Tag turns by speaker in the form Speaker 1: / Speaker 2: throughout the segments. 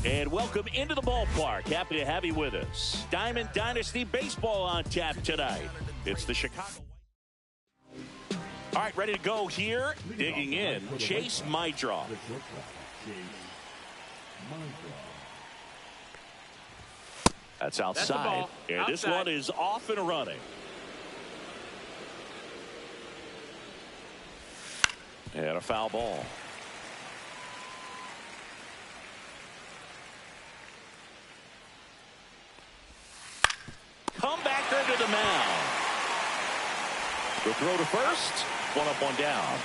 Speaker 1: And welcome into the ballpark. Happy to have you with us. Diamond Dynasty Baseball on tap tonight. It's the Chicago. All right, ready to go here. Digging in, Chase Mydra. That's outside. And this one is off and running. And a foul ball. Comebacker to the mound. The throw to first. One up, one down.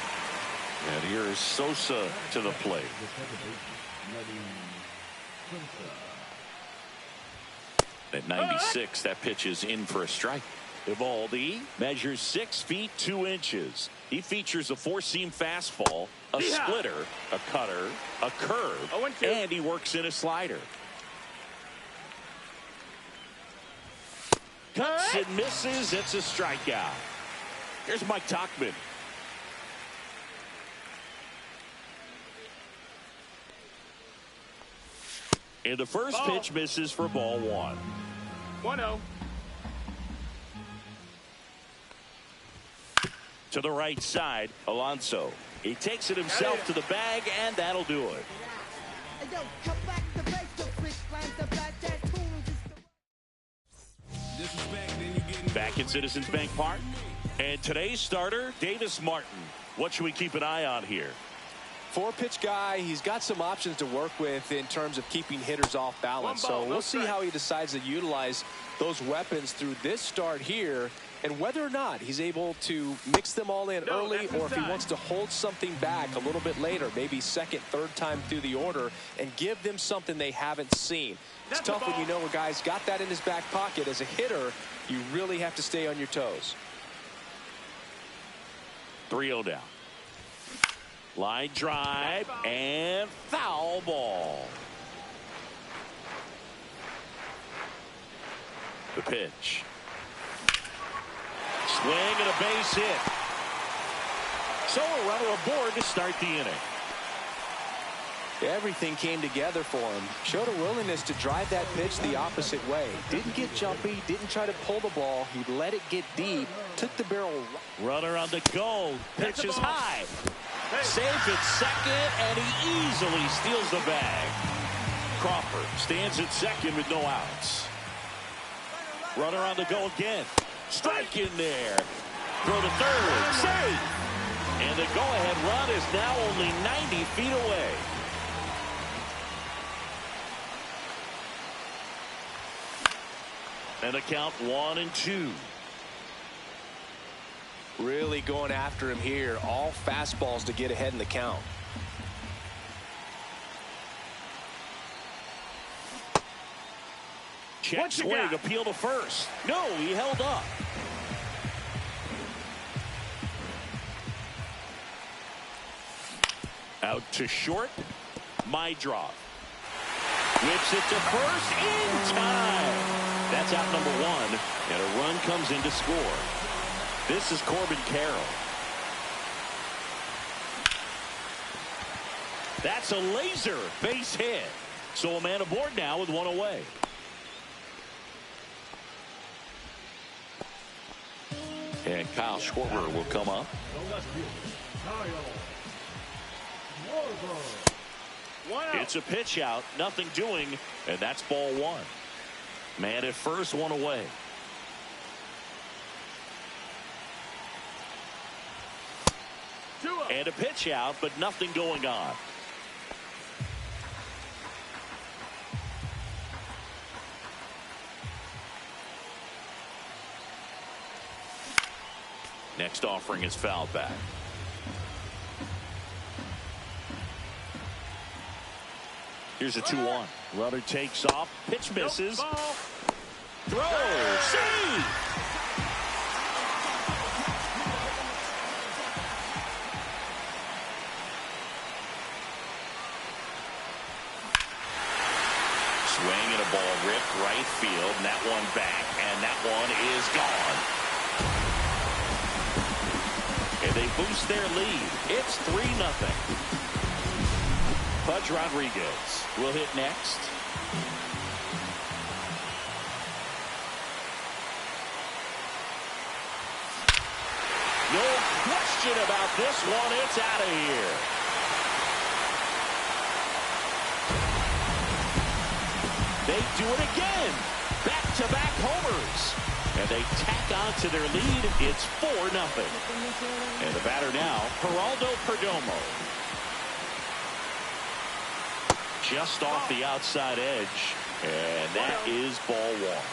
Speaker 1: And here is Sosa to the plate. At 96, that pitch is in for a strike. Evaldi measures 6 feet 2 inches. He features a four-seam fastball a splitter, a cutter, a curve, and he works in a slider. Cuts and misses. It's a strikeout. Here's Mike Tauchman. And the first pitch misses for ball one.
Speaker 2: 1-0.
Speaker 1: To the right side, Alonso. He takes it himself to the bag, and that'll do it. Back in Citizens Bank Park. And today's starter, Davis Martin. What should we keep an eye on here?
Speaker 3: Four-pitch guy. He's got some options to work with in terms of keeping hitters off balance. So we'll see how he decides to utilize those weapons through this start here, and whether or not he's able to mix them all in early, or if he wants to hold something back a little bit later, maybe second, third time through the order, and give them something they haven't seen. It's tough when you know a guy's got that in his back pocket. As a hitter, you really have to stay on your toes.
Speaker 1: 3-0 down. Line drive and foul ball. The pitch. Swing and a base hit. So a runner aboard to start the inning.
Speaker 3: Everything came together for him. Showed a willingness to drive that pitch the opposite way. Didn't get jumpy, didn't try to pull the ball. He let it get deep, took the barrel.
Speaker 1: Runner on the go. Pitch is high. Safe at second, and he easily steals the bag. Crawford stands at second with no outs. Runner on the go again. Strike in there. Throw to third. Safe. And the go-ahead run is now only 90 feet away. And a count 1-2.
Speaker 3: Really going after him here. All fastballs to get ahead in the count.
Speaker 1: Check swing, appeal to first. No, he held up. Out to short. Mydrop. Whips it to first in time. That's out number one, and a run comes in to score. This is Corbin Carroll. That's a laser base hit. So a man aboard now with one away. And Kyle Schwarber will come up. It's a pitch out, nothing doing, and that's ball one. Man at first, one away. And a pitch out, but nothing going on. Next offering is fouled back. Here's a 2-1. Runner takes off. Pitch misses. Throw. Save. Swing and a ball ripped right field. And that one back. And that one is gone. And they boost their lead. It's 3-0. Pudge Rodriguez will hit next. No question about this one. It's out of here. They do it again. Back-to-back homers. And they tack on to their lead. It's 4-0. And the batter now, Geraldo Perdomo. Just off the outside edge, and that is ball one.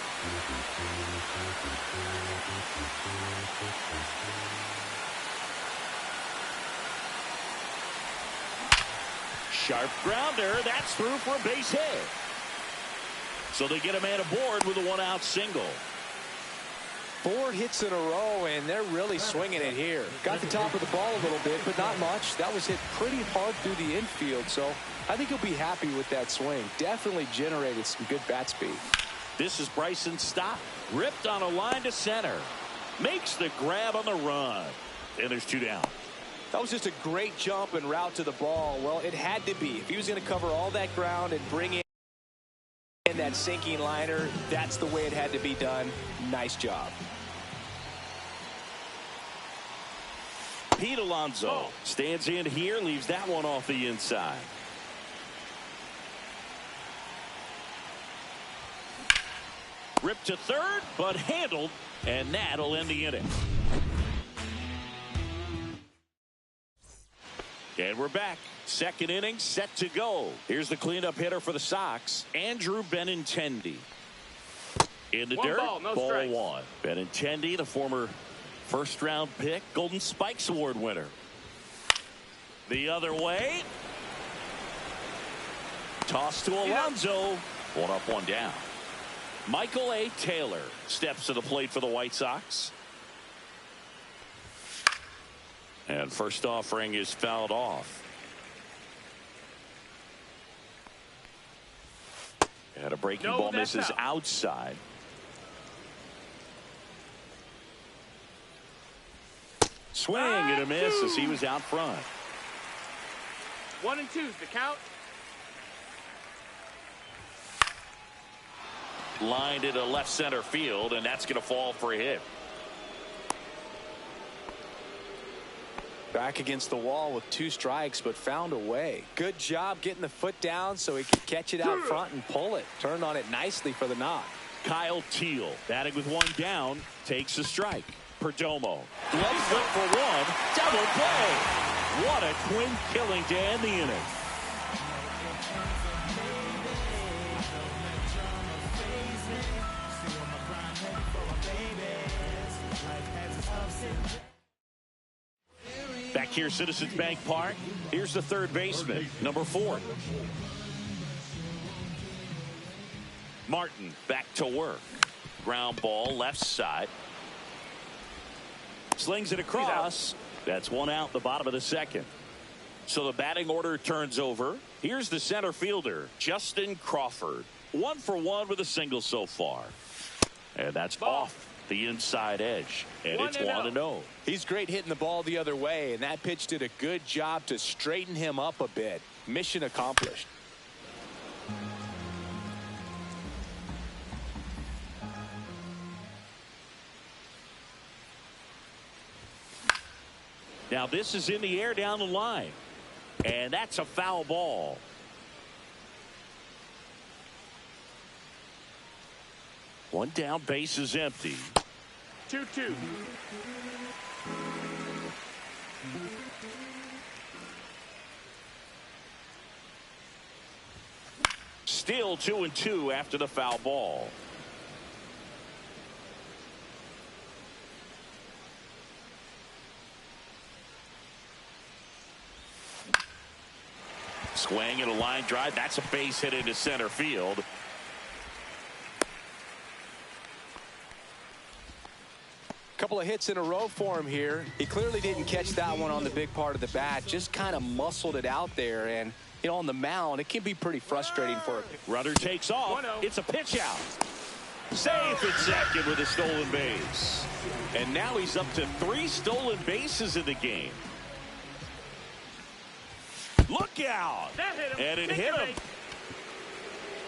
Speaker 1: Sharp grounder, that's through for a base hit. So they get a man aboard with a one-out single.
Speaker 3: 4 hits in a row, and they're really swinging it here. Got the top of the ball a little bit, but not much. That was hit pretty hard through the infield, so I think he'll be happy with that swing. Definitely generated some good bat speed.
Speaker 1: This is Bryson's stop. Ripped on a line to center. Makes the grab on the run. And there's 2 down.
Speaker 3: That was just a great jump and route to the ball. Well, it had to be. If he was going to cover all that ground and bring in that sinking liner, that's the way it had to be done. Nice job.
Speaker 1: Pete Alonso stands in here, leaves that one off the inside. Ripped to third, but handled, and that'll end the inning. And we're back. Second inning set to go. Here's the cleanup hitter for the Sox, Andrew Benintendi. In the dirt,
Speaker 2: ball, no
Speaker 1: ball
Speaker 2: strikes.
Speaker 1: 1. Benintendi, the former first-round pick, Golden Spikes Award winner. The other way. Toss to Alonso. 1 up, 1 down. Michael A. Taylor steps to the plate for the White Sox. And first offering is fouled off. And a breaking ball misses outside. Swing and a miss as he was out front.
Speaker 2: 1 and 2's the count.
Speaker 1: Lined into left center field, and that's going to fall for a hit.
Speaker 3: Back against the wall with 2 strikes, but found a way. Good job getting the foot down so he could catch it out front and pull it. Turned on it nicely for the knock.
Speaker 1: Kyle Teal, batting with 1 down, takes a strike. Perdomo, glove foot for 1, double play. What a twin killing to end the inning. Back here, Citizens Bank Park. Here's the third baseman, number 4. Martin back to work. Ground ball left side. Slings it across. That's 1 out, the bottom of the second. So the batting order turns over. Here's the center fielder, Justin Crawford. 1 for 1 with a single so far. And that's off the inside edge. And it's 1-0.
Speaker 3: He's great hitting the ball the other way, and that pitch did a good job to straighten him up a bit. Mission accomplished.
Speaker 1: Now this is in the air down the line. And that's a foul ball. One down, base is empty.
Speaker 2: 2-2.
Speaker 1: Still 2-2 after the foul ball. Swing and a line drive. That's a base hit into center field.
Speaker 3: Couple of hits in a row for him here. He clearly didn't catch that one on the big part of the bat. Just kind of muscled it out there. And, you know, on the mound, it can be pretty frustrating for him.
Speaker 1: Runner takes off.
Speaker 2: 1-0.
Speaker 1: It's a pitch out. Safe at second with a stolen base. And now he's up to 3 stolen bases in the game. Look out.
Speaker 2: That hit him.
Speaker 1: And it hit him.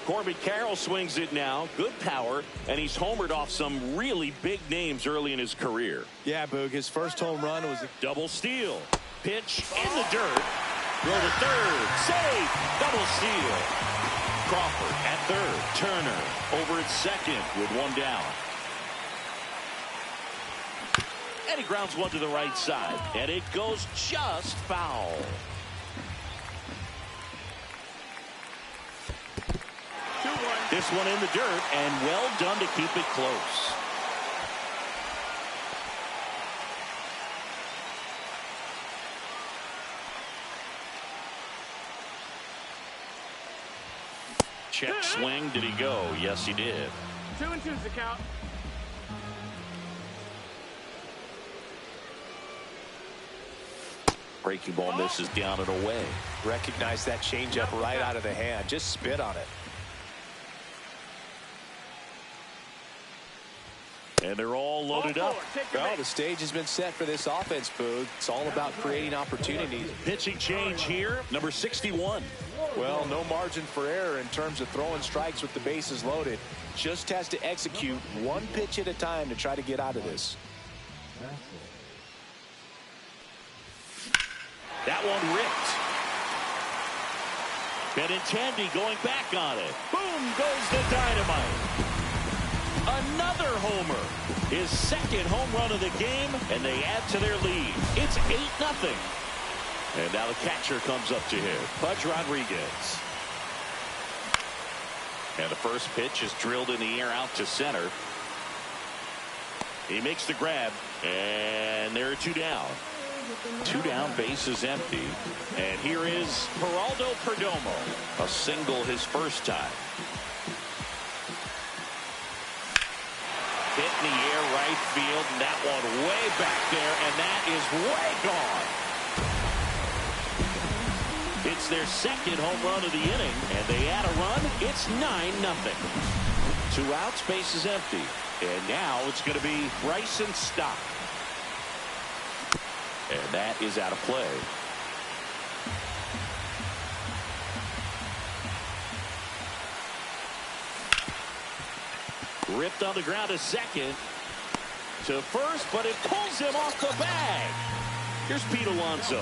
Speaker 1: Corbin Carroll swings it now. Good power. And he's homered off some really big names early in his career.
Speaker 3: Yeah, Boog, his first home run was a
Speaker 1: Double steal. Pitch in the dirt. Throw to third. Save. Double steal. Crawford at third. Turner over at second with 1 down. And he grounds one to the right side. And it goes just foul. This one in the dirt, and well done to keep it close. Check swing. Did he go? Yes, he did.
Speaker 2: 2-2's the count.
Speaker 1: Breaking ball misses down and away.
Speaker 3: Recognize that changeup right out of the hand. Just spit on it.
Speaker 1: And they're all loaded up.
Speaker 3: Well, the stage has been set for this offense, Boog. It's all about creating opportunities.
Speaker 1: Pitching change here, number 61.
Speaker 3: Well, no margin for error in terms of throwing strikes with the bases loaded. Just has to execute one pitch at a time to try to get out of this.
Speaker 1: That one ripped. Benintendi going back on it. Boom goes the dynamite. Another homer. His second home run of the game, and they add to their lead. It's 8-0. And now the catcher comes up to him, Pudge Rodriguez. And the first pitch is drilled in the air out to center. He makes the grab, and there are 2 down. 2 down, base is empty. And here is Geraldo Perdomo. A single his first time. Hit in the air right field, and that one way back there, and that is way gone. It's their second home run of the inning, and they add a run. It's 9-0. 2 outs, base is empty. And now it's going to be Bryson Stott. And that is out of play. Ripped on the ground to second. To first, but it pulls him off the bag. Here's Pete Alonso.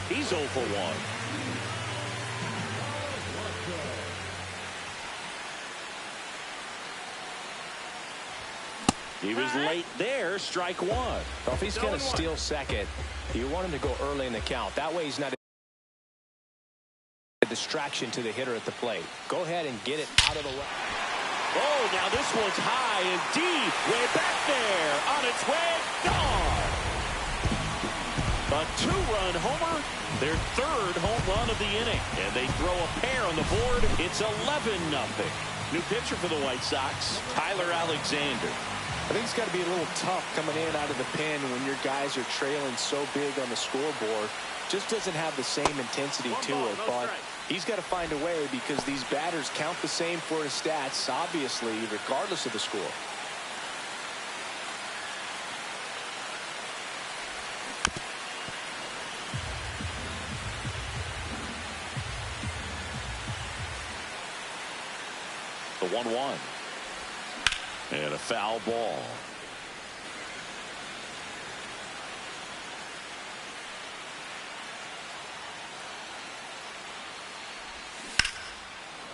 Speaker 1: He's 0 for 1. He was late there, strike 1.
Speaker 3: Well, if he's going to steal second, you want him to go early in the count. That way he's not a distraction to the hitter at the plate. Go ahead and get it out of the way.
Speaker 1: Oh, now this one's high and deep. Way back there. On its way. Gone. A 2-run homer. Their 3rd home run of the inning. And they throw a pair on the board. It's 11-0. New pitcher for the White Sox, Tyler Alexander.
Speaker 3: I think it's got to be a little tough coming in out of the pen when your guys are trailing so big on the scoreboard. Just doesn't have the same intensity to it, but he's got to find a way because these batters count the same for his stats, obviously, regardless of the score. The 1-1. And a foul ball.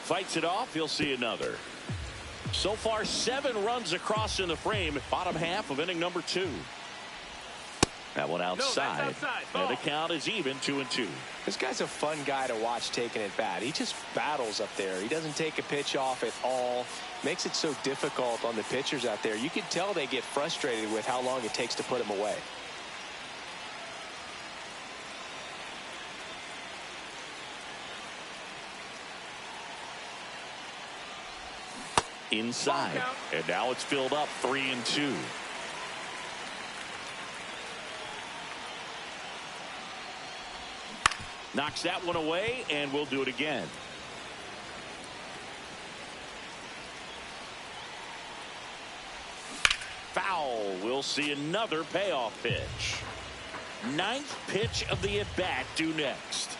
Speaker 1: Fights it off. He'll see another. So far, 7 runs across in the frame. Bottom half of inning number 2. That one outside.
Speaker 2: No, that's outside.
Speaker 1: And the count is even 2-2.
Speaker 3: This guy's a fun guy to watch taking at bat. He just battles up there. He doesn't take a pitch off at all. Makes it so difficult on the pitchers out there. You can tell they get frustrated with how long it takes to put him away.
Speaker 1: Inside. And now it's filled up 3-2. Knocks that one away, and we'll do it again. Foul. We'll see another payoff pitch. 9th pitch of the at-bat due next.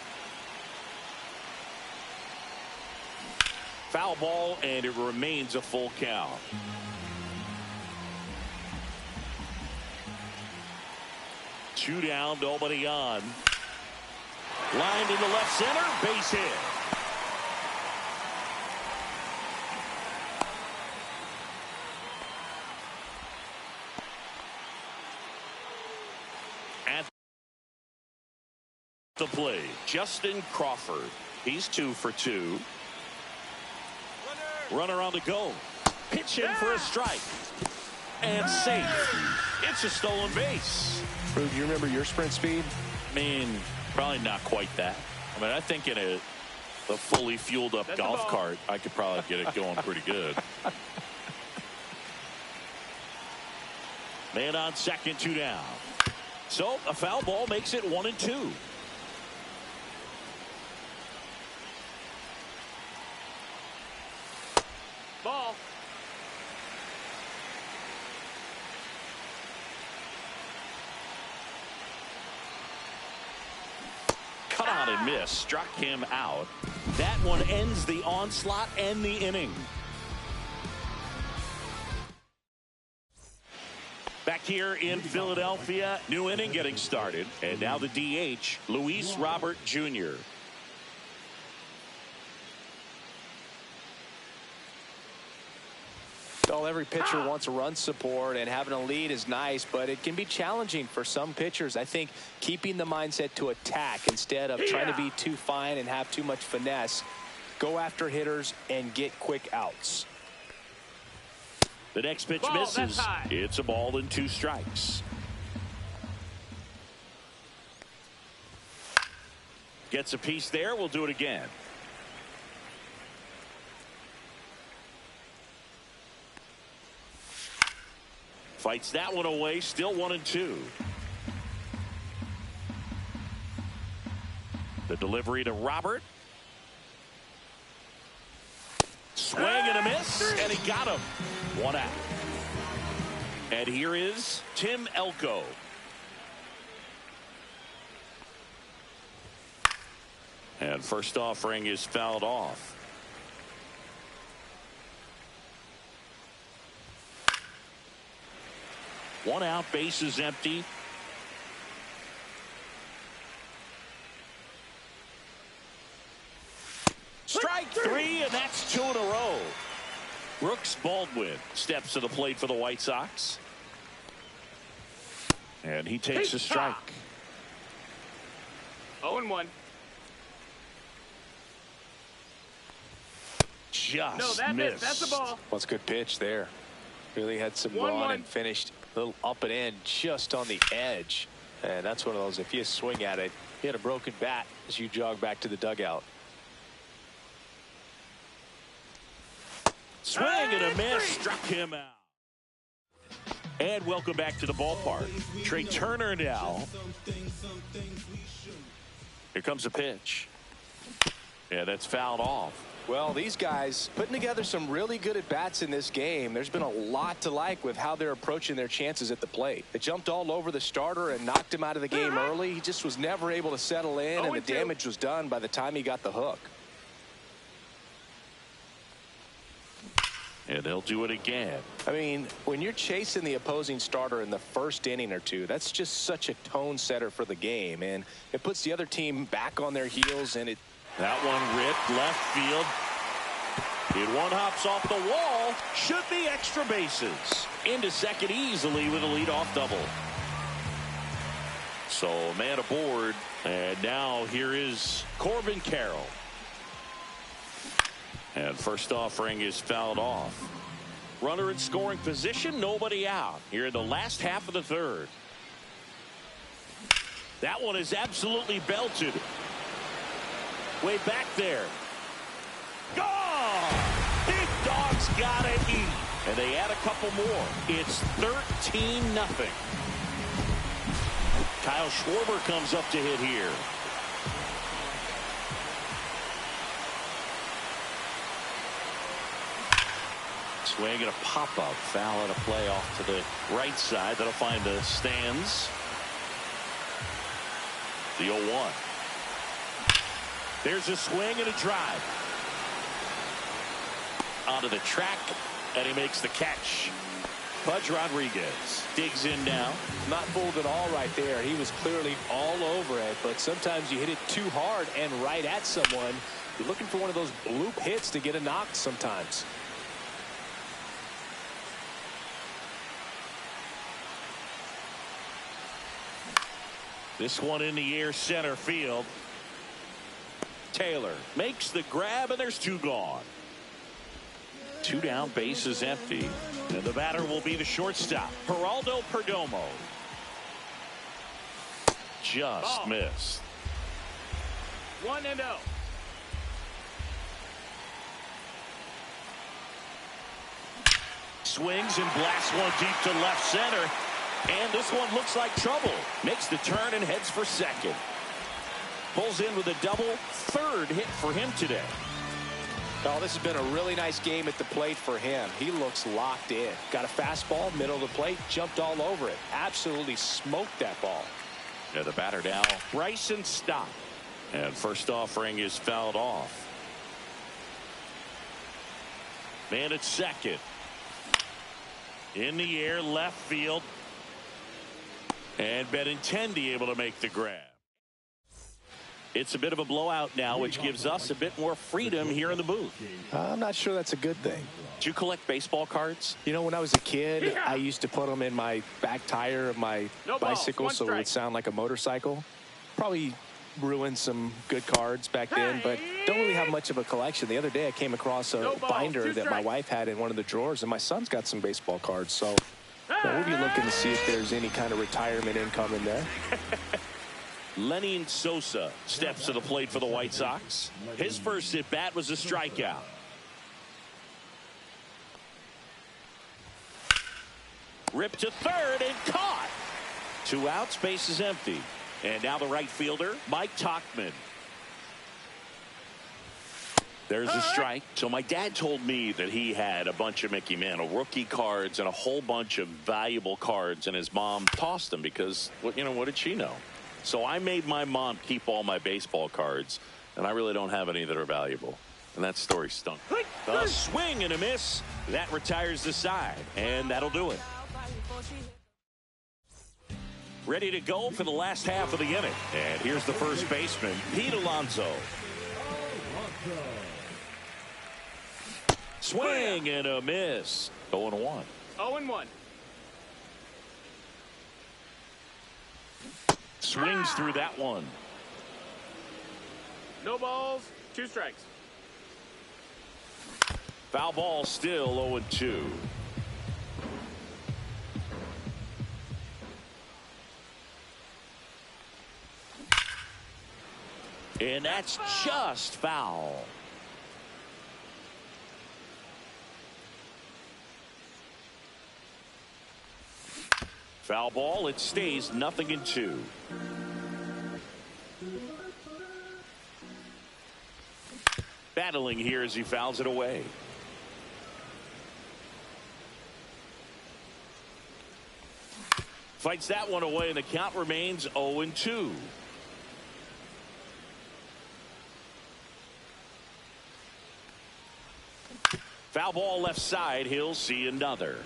Speaker 1: Foul ball, and it remains a full count. Two down, nobody on. Lined into left center, base hit. At the plate, Justin Crawford. He's 2 for 2. Runner on the go. Pitch in for a strike. And safe. It's a stolen base.
Speaker 3: Drew, do you remember your sprint speed?
Speaker 1: I mean, probably not quite that. I mean, I think in a fully fueled up golf cart, I could probably get it going pretty good. Man on second, 2 down. So a foul ball makes it 1-2.
Speaker 2: Ball.
Speaker 1: Cut on and miss. Struck him out. That one ends the onslaught and the inning. Back here in Philadelphia, new inning getting started. And now the DH, Luis Robert Jr.
Speaker 3: Well, every pitcher wants a run support, and having a lead is nice, but it can be challenging for some pitchers. I think keeping the mindset to attack instead of trying to be too fine and have too much finesse. Go after hitters and get quick outs.
Speaker 1: The next pitch misses. It's a ball and 2 strikes. Gets a piece there. We'll do it again. Fights that one away. Still 1-2. The delivery to Robert. Swing and a miss, and he got him. 1 out. And here is Tim Elko. And first offering is fouled off. One out, base is empty. Strike 3, and that's 2 in a row. Brooks Baldwin steps to the plate for the White Sox. And he takes a strike.
Speaker 2: 0-1.
Speaker 1: Just
Speaker 2: that
Speaker 1: missed.
Speaker 2: That's a ball.
Speaker 3: Well, it's a good pitch there. Really had some run and finished a little up and in just on the edge. And that's one of those, if you swing at it, you had a broken bat as you jog back to the dugout.
Speaker 1: Swing and a miss, struck him out. And welcome back to the ballpark. Trey Turner now. Here comes a pitch. Yeah, that's fouled off.
Speaker 3: Well, these guys putting together some really good at-bats in this game. There's been a lot to like with how they're approaching their chances at the plate. They jumped all over the starter and knocked him out of the game early. He just was never able to settle in, and the damage was done by the time he got the hook.
Speaker 1: And they'll do it again.
Speaker 3: I mean, when you're chasing the opposing starter in the first inning or two, that's just such a tone setter for the game, and it puts the other team back on their heels, and it.
Speaker 1: That one ripped left field. It one hops off the wall. Should be extra bases. Into second easily with a leadoff double. So a man aboard. And now here is Corbin Carroll. And first offering is fouled off. Runner in scoring position, nobody out. Here in the last half of the third. That one is absolutely belted. Way back there. Gone! Big Dog's gotta eat. And they add a couple more. It's 13-0. Kyle Schwarber comes up to hit here. Swing and a pop-up. Foul and a play off to the right side. That'll find the stands. The 0-1. There's a swing and a drive. Onto the track, and he makes the catch. Pudge Rodriguez digs in now.
Speaker 3: Not fooled at all right there. He was clearly all over it, but sometimes you hit it too hard and right at someone. You're looking for one of those bloop hits to get a knock sometimes.
Speaker 1: This one in the air, center field. Taylor makes the grab, and there's two gone. Two down, bases empty. And the batter will be the shortstop, Geraldo Perdomo. Just missed.
Speaker 2: 1-0.
Speaker 1: Swings and blasts one deep to left center. And this one looks like trouble. Makes the turn and heads for second. Pulls in with a double. Third hit for him today.
Speaker 3: Oh, this has been a really nice game at the plate for him. He looks locked in. Got a fastball, middle of the plate, jumped all over it. Absolutely smoked that ball.
Speaker 1: Yeah, the batter now, Bryson Stott. And first offering is fouled off. Man at second. In the air, left field. And Benintendi able to make the grab. It's a bit of a blowout now, which gives us a bit more freedom here in the booth.
Speaker 3: I'm not sure that's a good thing.
Speaker 1: Do you collect baseball cards?
Speaker 3: You know, when I was a kid, I used to put them in my back tire of my bicycle so it would sound like a motorcycle. Probably ruined some good cards back then, but don't really have much of a collection. The other day I came across a binder that my wife had in one of the drawers, and my son's got some baseball cards, so we'll be looking to see if there's any kind of retirement income in there.
Speaker 1: Lenny Sosa steps to the plate for the White Sox. His first at bat was a strikeout. Ripped to third and caught. 2 outs, base is empty. And now the right fielder, Mike Tauchman. There's a strike. So my dad told me that he had a bunch of Mickey Mantle rookie cards and a whole bunch of valuable cards, and his mom tossed them because, what did she know? So I made my mom keep all my baseball cards, and I really don't have any that are valuable. And that story stunk. A swing and a miss. That retires the side, and that'll do it. Ready to go for the last half of the inning. And here's the first baseman, Pete Alonso. Swing and a miss. 0-1.
Speaker 2: 0-1.
Speaker 1: Swings through that one.
Speaker 2: No balls, 2 strikes.
Speaker 1: Foul ball, still 0-2. And that's just foul. Foul ball, it stays 0-2. Battling here as he fouls it away. Fights that one away, and the count remains 0-2. Foul ball left side. He'll see another.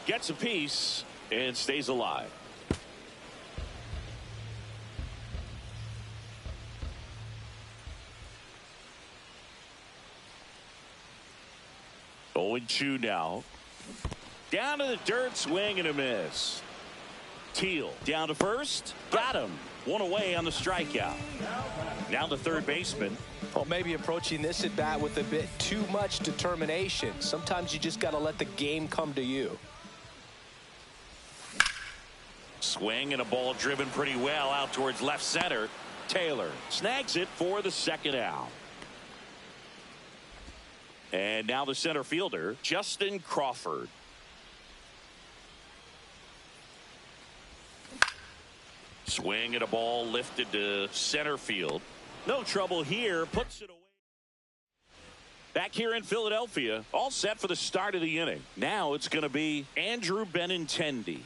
Speaker 1: Gets a piece and stays alive. 1-2 now. Down to the dirt, swing and a miss. Teal down to first. Got him. One away on the strikeout. Now the third baseman.
Speaker 3: Well, maybe approaching this at bat with a bit too much determination. Sometimes you just got to let the game come to you.
Speaker 1: Swing and a ball driven pretty well out towards left center. Taylor snags it for the second out. And now the center fielder, Justin Crawford. Swing and a ball lifted to center field. No trouble here. Puts it away. Back here in Philadelphia, all set for the start of the inning. Now it's going to be Andrew Benintendi.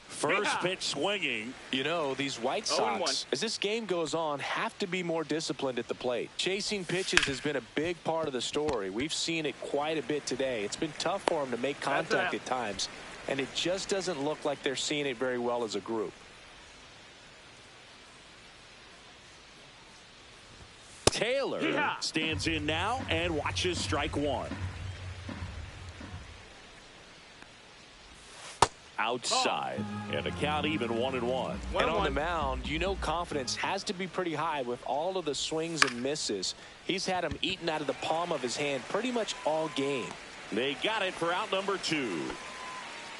Speaker 1: First pitch swinging.
Speaker 3: You know, these White Sox, as this game goes on, have to be more disciplined at the plate. Chasing pitches has been a big part of the story. We've seen it quite a bit today. It's been tough for them to make contact at times, and it just doesn't look like they're seeing it very well as a group.
Speaker 1: Taylor stands in now and watches strike one. Outside, and a count even 1-1.
Speaker 3: And on the mound, you know, confidence has to be pretty high with all of the swings and misses. He's had them eaten out of the palm of his hand pretty much all game.
Speaker 1: They got it for out number 2.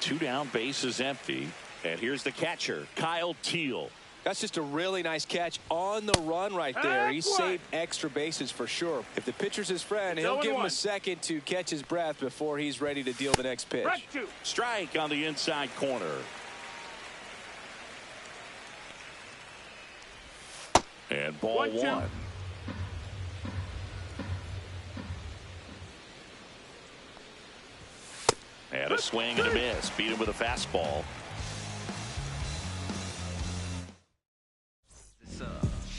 Speaker 1: 2 down, bases empty, and here's the catcher, Kyle Teal.
Speaker 3: That's just a really nice catch on the run right there. He saved extra bases for sure. If the pitcher's his friend, he'll give him a second to catch his breath before he's ready to deal the next pitch.
Speaker 1: Strike on the inside corner. And ball 1. And a swing and a miss. Beat him with a fastball.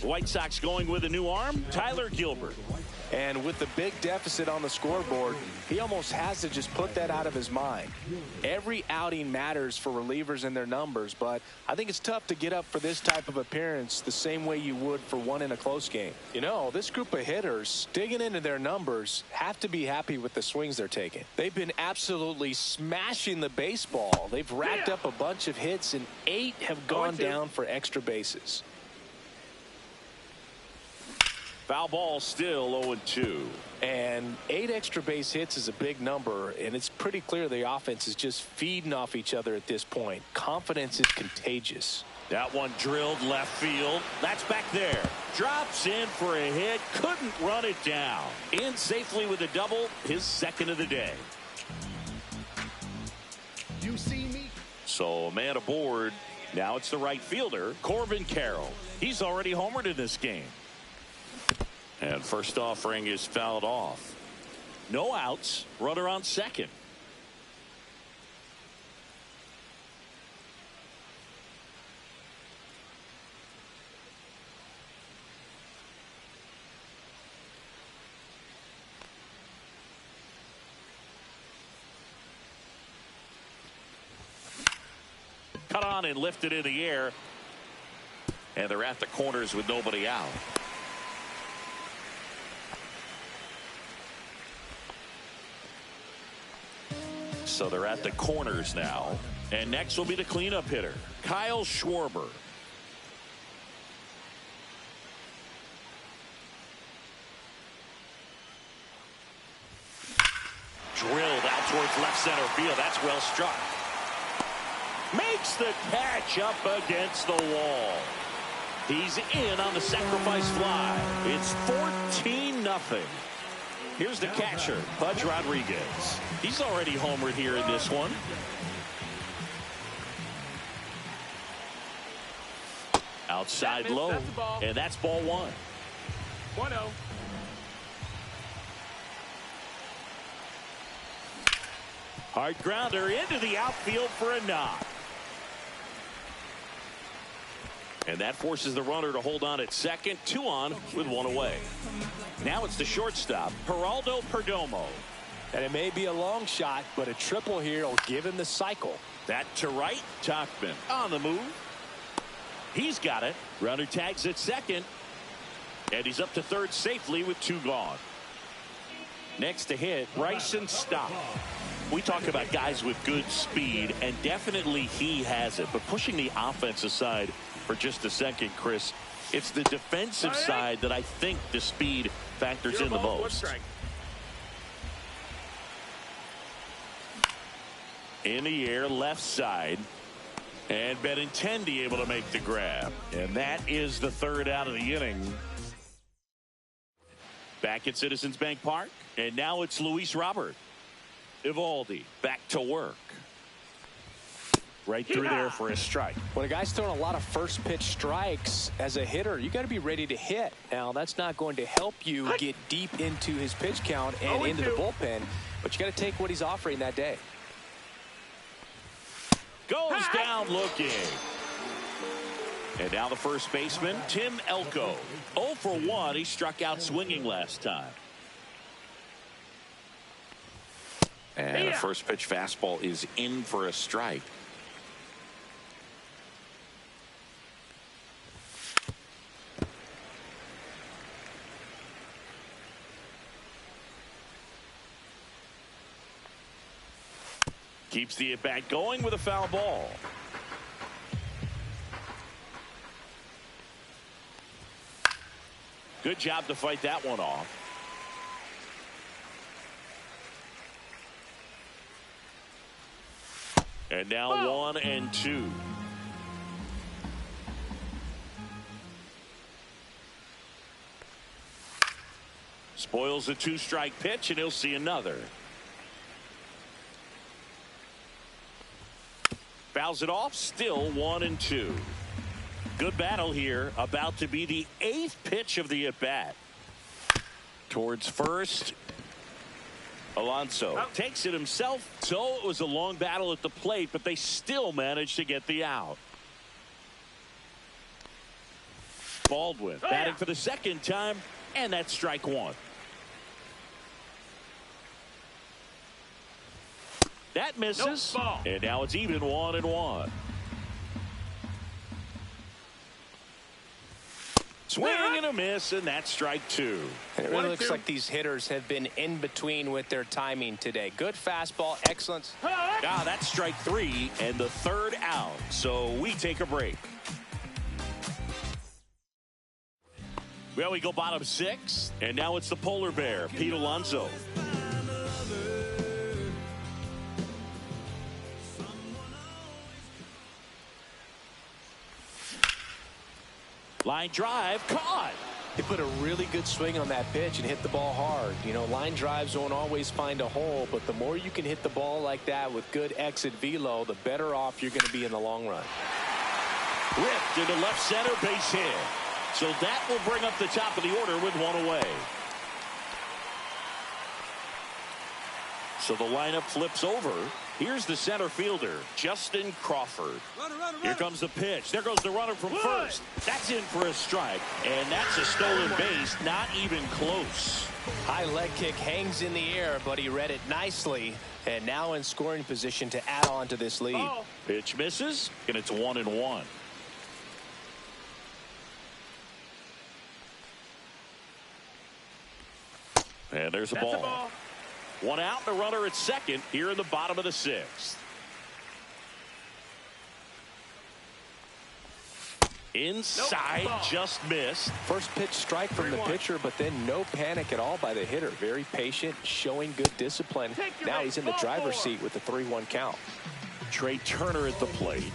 Speaker 1: White Sox going with a new arm, Tyler Gilbert.
Speaker 3: And with the big deficit on the scoreboard, he almost has to just put that out of his mind. Every outing matters for relievers and their numbers, but I think it's tough to get up for this type of appearance the same way you would for one in a close game. You know, this group of hitters, digging into their numbers, have to be happy with the swings they're taking. They've been absolutely smashing the baseball. They've racked up a bunch of hits, and 8 have gone down for extra bases.
Speaker 1: Foul ball, still 0-2.
Speaker 3: And 8 extra base hits is a big number, and it's pretty clear the offense is just feeding off each other at this point. Confidence is contagious.
Speaker 1: That one drilled left field. That's back there. Drops in for a hit. Couldn't run it down. In safely with a double, his second of the day.
Speaker 4: You see me?
Speaker 1: So a man aboard. Now it's the right fielder, Corbin Carroll. He's already homered in this game. And first offering is fouled off. No outs. Runner on second. Cut on and lifted in the air. And they're at the corners with nobody out. So they're at the corners now. And next will be the cleanup hitter, Kyle Schwarber. Drilled out towards left center field. That's well struck. Makes the catch up against the wall. He's in on the sacrifice fly. It's 14-0. Here's the catcher, Pudge Rodriguez. He's already homered here in this one. Outside low, and that's ball 1.
Speaker 2: 1-0.
Speaker 1: Hard grounder into the outfield for a knock. And that forces the runner to hold on at second. 2 on with 1 away. Now it's the shortstop, Geraldo Perdomo.
Speaker 3: And it may be a long shot, but a triple here will give him the cycle.
Speaker 1: That to right, Tauchman on the move. He's got it. Runner tags at second. And he's up to third safely with 2 gone. Next to hit, Bryson Stott. We talk about guys with good speed, and definitely he has it. But pushing the offense aside for just a second, Chris, it's the defensive side that I think the speed factors in the most. In the air, left side. And Benintendi able to make the grab. And that is the third out of the inning. Back at Citizens Bank Park. And now it's Luis Robert. Evaldi back to work. Right through there for a strike.
Speaker 3: When a guy's throwing a lot of first pitch strikes as a hitter, you got to be ready to hit. Now, that's not going to help you get deep into his pitch count and into the bullpen, but you got to take what he's offering that day.
Speaker 1: Goes down looking. And now the first baseman, Tim Elko. 0 for 1. He struck out swinging last time. And a first pitch fastball is in for a strike. Keeps the at-bat going with a foul ball. Good job to fight that one off. And now 1 and 2. Spoils a 2-strike pitch, and he'll see another. Fouls it off, still 1 and 2. Good battle here, about to be the 8th pitch of the at-bat. Towards first. Alonso takes it himself. So it was a long battle at the plate, but they still managed to get the out. Baldwin batting for the second time, and that's strike 1. That misses. And now it's even 1 and 1. Swing and a miss, and that's strike 2.
Speaker 3: And it really looks like these hitters have been in between with their timing today. Good fastball, excellent.
Speaker 1: Ah, that's strike 3 and the third out. So we take a break. Well, we go bottom 6, and now it's the polar bear, Pete Alonso. Line drive, caught.
Speaker 3: He put a really good swing on that pitch and hit the ball hard. You know, line drives won't always find a hole, but the more you can hit the ball like that with good exit velo, the better off you're going to be in the long run.
Speaker 1: Ripped into left center, base hit. So that will bring up the top of the order with 1 away. So the lineup flips over. Here's the center fielder, Justin Crawford. Here comes the pitch. There goes the runner from first. That's in for a strike. And that's a stolen base, not even close.
Speaker 3: High leg kick hangs in the air, but he read it nicely. And now in scoring position to add on to this lead.
Speaker 1: Pitch misses, and it's 1 and 1. And there's a ball. 1 out, the runner at second here in the bottom of the 6th. Inside, just missed.
Speaker 3: First pitch strike from the pitcher, but then no panic at all by the hitter. Very patient, showing good discipline. Now he's in the driver's seat with the 3-1 count.
Speaker 1: Trey Turner at the plate.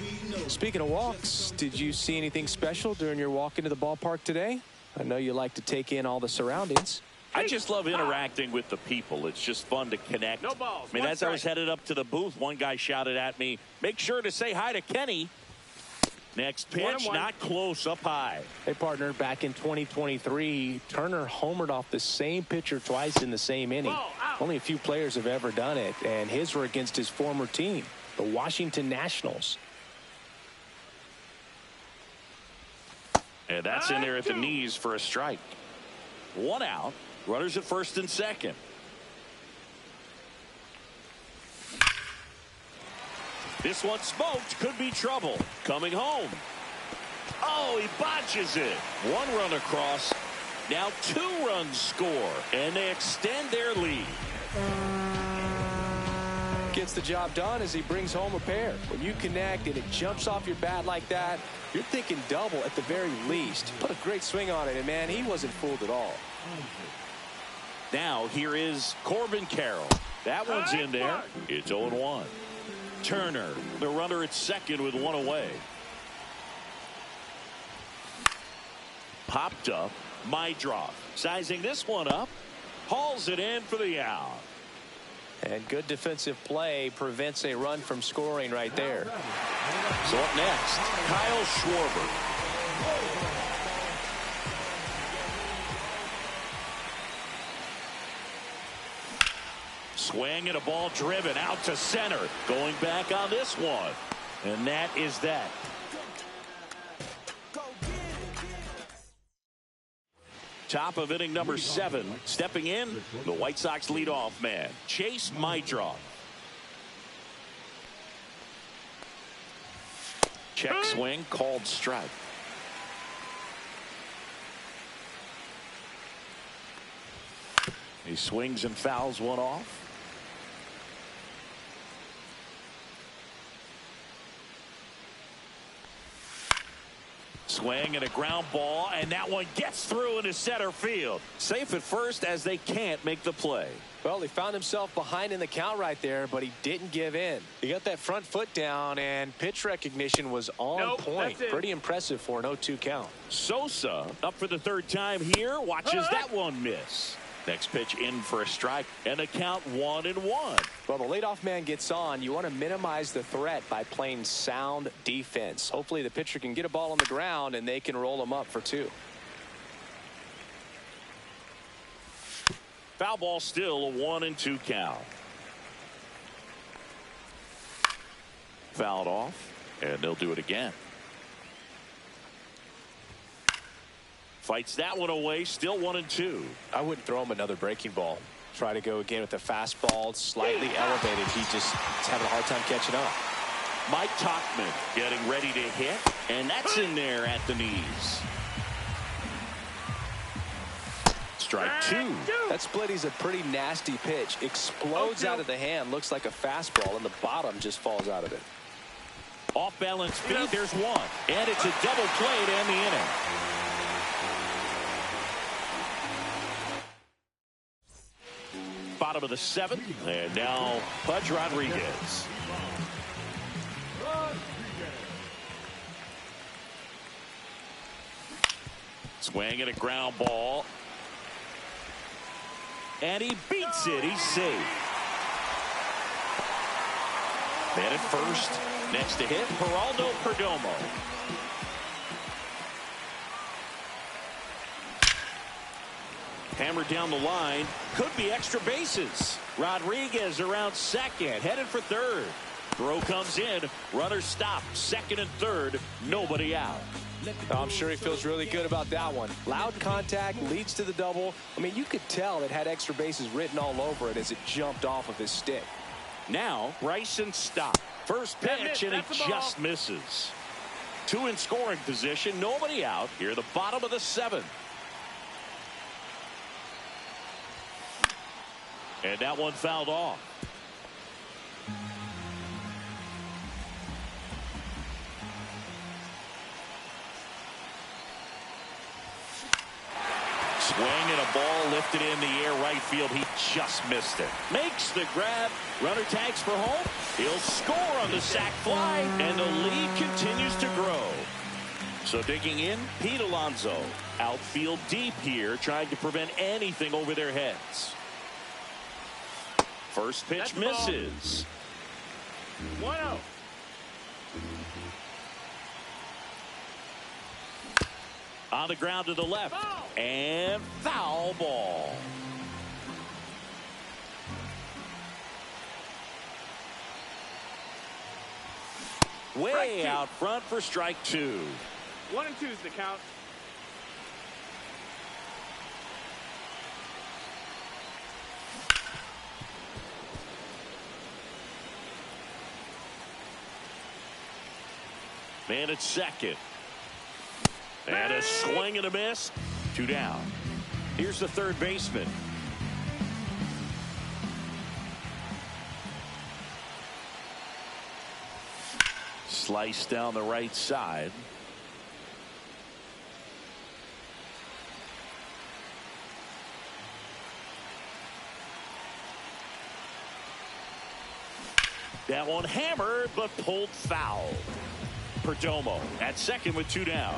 Speaker 3: Speaking of walks, did you see anything special during your walk into the ballpark today? I know you like to take in all the surroundings.
Speaker 1: I just love interacting with the people. It's just fun to connect.
Speaker 2: No balls.
Speaker 1: I mean, as I was headed up to the booth, one guy shouted at me, make sure to say hi to Kenny. Next pitch, not close, up high.
Speaker 3: Hey, partner, back in 2023, Turner homered off the same pitcher twice in the same inning. Only a few players have ever done it, and his were against his former team, the Washington Nationals.
Speaker 1: And that's in there at the knees for a strike. 1 out. Runners at first and second. This one smoked. Could be trouble. Coming home. Oh, he botches it. 1 run across. Now 2 runs score, and they extend their lead.
Speaker 3: Gets the job done as he brings home a pair. When you connect and it jumps off your bat like that, you're thinking double at the very least. Put a great swing on it, and man, he wasn't fooled at all.
Speaker 1: Now here is Corbin Carroll. That one's in there. It's 0-1. Turner, the runner at second with 1 away. Popped up. Mydroff sizing this one up. Hauls it in for the out.
Speaker 3: And good defensive play prevents a run from scoring right there.
Speaker 1: So up next, Kyle Schwarber. Swing and a ball driven out to center. Going back on this one. And that is that. Top of inning number 7. Stepping in, the White Sox leadoff man, Chase Mydroff. Check swing, called strike. He swings and fouls one off. Swing and a ground ball, and that one gets through into center field. Safe at first as they can't make the play.
Speaker 3: Well, he found himself behind in the count right there, but he didn't give in. He got that front foot down, and pitch recognition was on point. Pretty impressive for an 0-2 count.
Speaker 1: Sosa up for the 3rd time here. Watches that one miss. Next pitch in for a strike, and the count 1-1.
Speaker 3: Well, the leadoff man gets on. You want to minimize the threat by playing sound defense. Hopefully the pitcher can get a ball on the ground, and they can roll him up for 2.
Speaker 1: Foul ball, still a 1-2 count. Fouled off, and they'll do it again. Fights that one away, still 1-2.
Speaker 3: I wouldn't throw him another breaking ball. Try to go again with the fastball, slightly elevated. He just is having a hard time catching up.
Speaker 1: Mike Tauchman getting ready to hit, and that's in there at the knees. Strike 2.
Speaker 3: That split is a pretty nasty pitch. Explodes out of the hand, looks like a fastball, and the bottom just falls out of it.
Speaker 1: Off balance speed, there's one. And it's a double play to end the inning. Bottom of the 7th, and now Pudge Rodriguez. Swing and a ground ball. And he beats it. He's safe. Man at first. Next to hit, Geraldo Perdomo. Hammered down the line. Could be extra bases. Rodriguez around second. Headed for third. Throw comes in. Runner stopped. Second and third. Nobody out.
Speaker 3: I'm sure he feels really good about that one. Loud contact leads to the double. I mean, you could tell it had extra bases written all over it as it jumped off of his stick.
Speaker 1: Now Bryson Stott. First pitch, and he just misses. 2 in scoring position. Nobody out. Here at the bottom of the 7th. And that one fouled off. Swing and a ball lifted in the air right field. He just missed it. Makes the grab. Runner tags for home. He'll score on the sac fly, and the lead continues to grow. So digging in, Pete Alonso. Outfield deep here, trying to prevent anything over their heads. First pitch misses.
Speaker 2: 1-0.
Speaker 1: On the ground to the left. And foul ball. Way out front for strike 2.
Speaker 2: 1-2 is the count.
Speaker 1: Man at second. And a swing and a miss. 2 down. Here's the third baseman. Slice down the right side. That one hammered, but pulled foul. Perdomo at second with 2 down.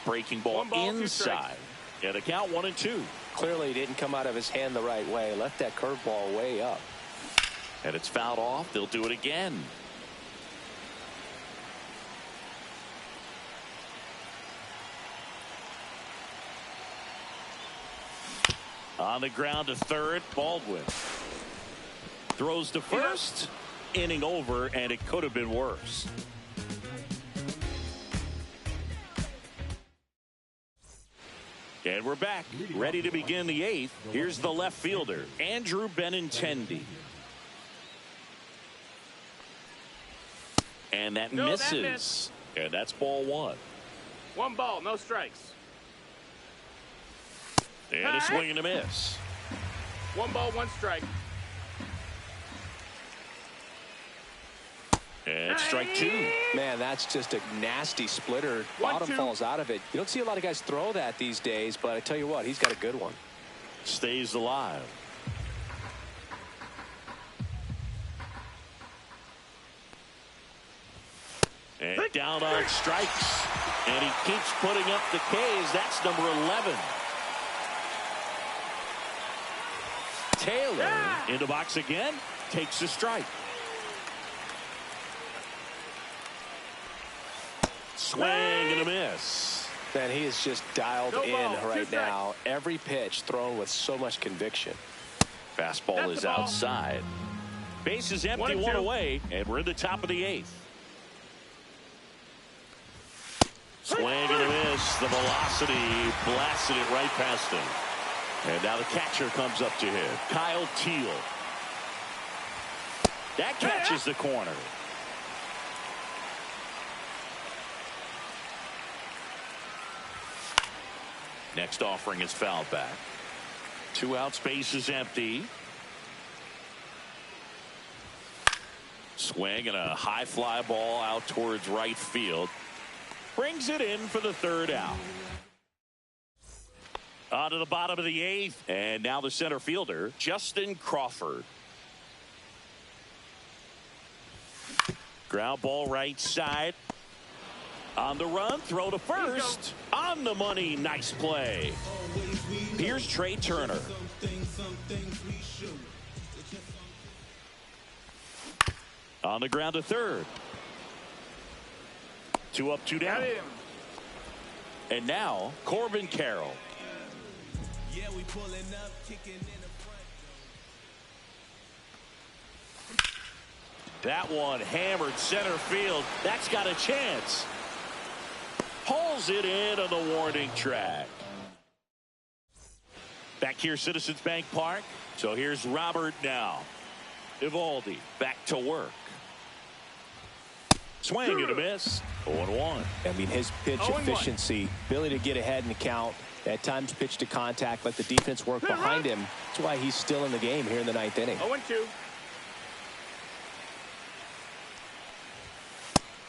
Speaker 1: Breaking ball inside. And a count 1-2.
Speaker 3: Clearly didn't come out of his hand the right way. Left that curveball way up.
Speaker 1: And it's fouled off. They'll do it again. On the ground to third, Baldwin. Throws to first. Inning over, and it could have been worse. And we're back, ready to begin the 8th. Here's the left fielder, Andrew Benintendi. And that misses. And that's ball 1.
Speaker 2: 1 ball, no strikes.
Speaker 1: And a swing and a miss.
Speaker 2: 1 ball, 1 strike.
Speaker 1: And strike 2.
Speaker 3: Man, that's just a nasty splitter. Bottom falls out of it. You don't see a lot of guys throw that these days, but I tell you what, he's got a good one.
Speaker 1: Stays alive. And down on strikes. And he keeps putting up the Ks. That's number 11. Taylor in the box again. Takes a strike. Swing and a miss.
Speaker 3: Man, he is just dialed in right now. Every pitch thrown with so much conviction.
Speaker 1: Fastball is outside. Base is empty, 1 away, and we're in the top of the 8th. Swing and a miss. The velocity blasted it right past him. And now the catcher comes up to him. Kyle Teal. That catches the corner. Next offering is fouled back. 2 outs, base is empty. Swing and a high fly ball out towards right field. Brings it in for the 3rd out. On to the bottom of the 8th. And now the center fielder, Justin Crawford. Ground ball right side. On the run, throw to first. On the money, nice play. Here's Trey Turner. On the ground to third. 2 up, 2 down. And now, Corbin Carroll. Yeah, we pulling up, kicking in the front. That one hammered center field. That's got a chance. Pulls it in on the warning track. Back here, Citizens Bank Park. So here's Robert now. Evaldi back to work. Swing and a miss. 0-1.
Speaker 3: I mean, his pitch efficiency, ability to get ahead in the count, at times pitch to contact, let the defense work behind him. That's why he's still in the game here in the 9th inning.
Speaker 2: 0-2.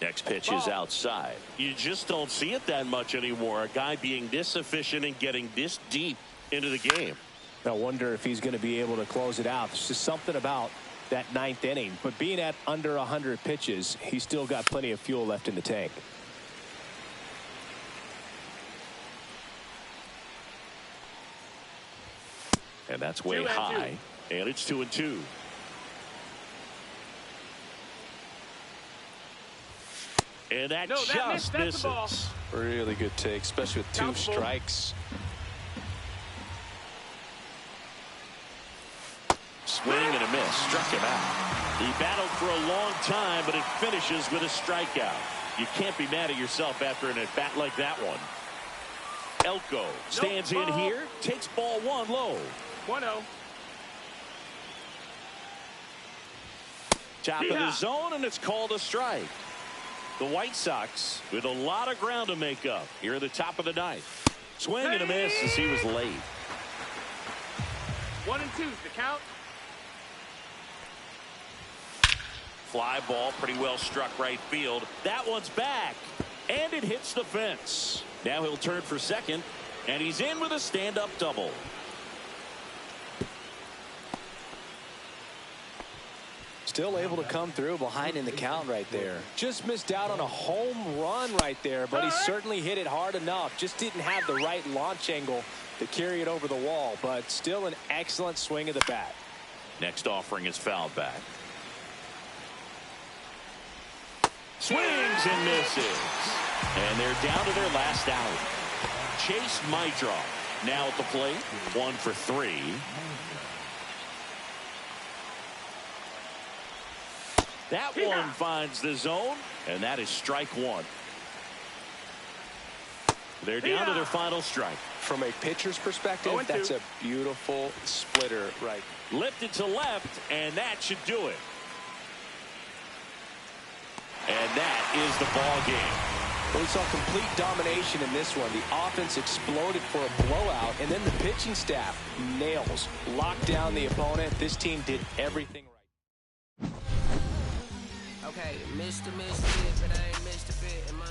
Speaker 1: Next pitch is outside. You just don't see it that much anymore. A guy being this efficient and getting this deep into the game.
Speaker 3: I wonder if he's going to be able to close it out. There's just something about that 9th inning. But being at under 100 pitches, he's still got plenty of fuel left in the tank.
Speaker 1: And that's way high. And it's 2-2. And that just misses.
Speaker 3: Really good take, especially with 2 strikes.
Speaker 1: Swing and a miss. Struck him out. He battled for a long time, but it finishes with a strikeout. You can't be mad at yourself after an at-bat like that one. Elko stands in here, takes ball 1 low.
Speaker 2: 1-0.
Speaker 1: Top of the zone, and it's called a strike. The White Sox with a lot of ground to make up here at the top of the ninth. Swing and a miss as he was late.
Speaker 2: 1 and 2's the count.
Speaker 1: Fly ball pretty well struck right field. That one's back. And it hits the fence. Now he'll turn for second. And he's in with a stand-up double.
Speaker 3: Still able to come through behind in the count right there. Just missed out on a home run right there, but he certainly hit it hard enough. Just didn't have the right launch angle to carry it over the wall, but still an excellent swing of the bat.
Speaker 1: Next offering is fouled back. Swings and misses. And they're down to their last out. Chase Mydroff now at the plate. 1 for 3. That one finds the zone, and that is strike 1. They're down to their final strike.
Speaker 3: From a pitcher's perspective, that's a beautiful splitter right.
Speaker 1: Lifted to left, and that should do it. And that is the ball game.
Speaker 3: Well, we saw complete domination in this one. The offense exploded for a blowout, and then the pitching staff nails, locked down the opponent. This team did everything right.
Speaker 4: Okay, Mr. Fit, but I ain't Mr. Fit in mine.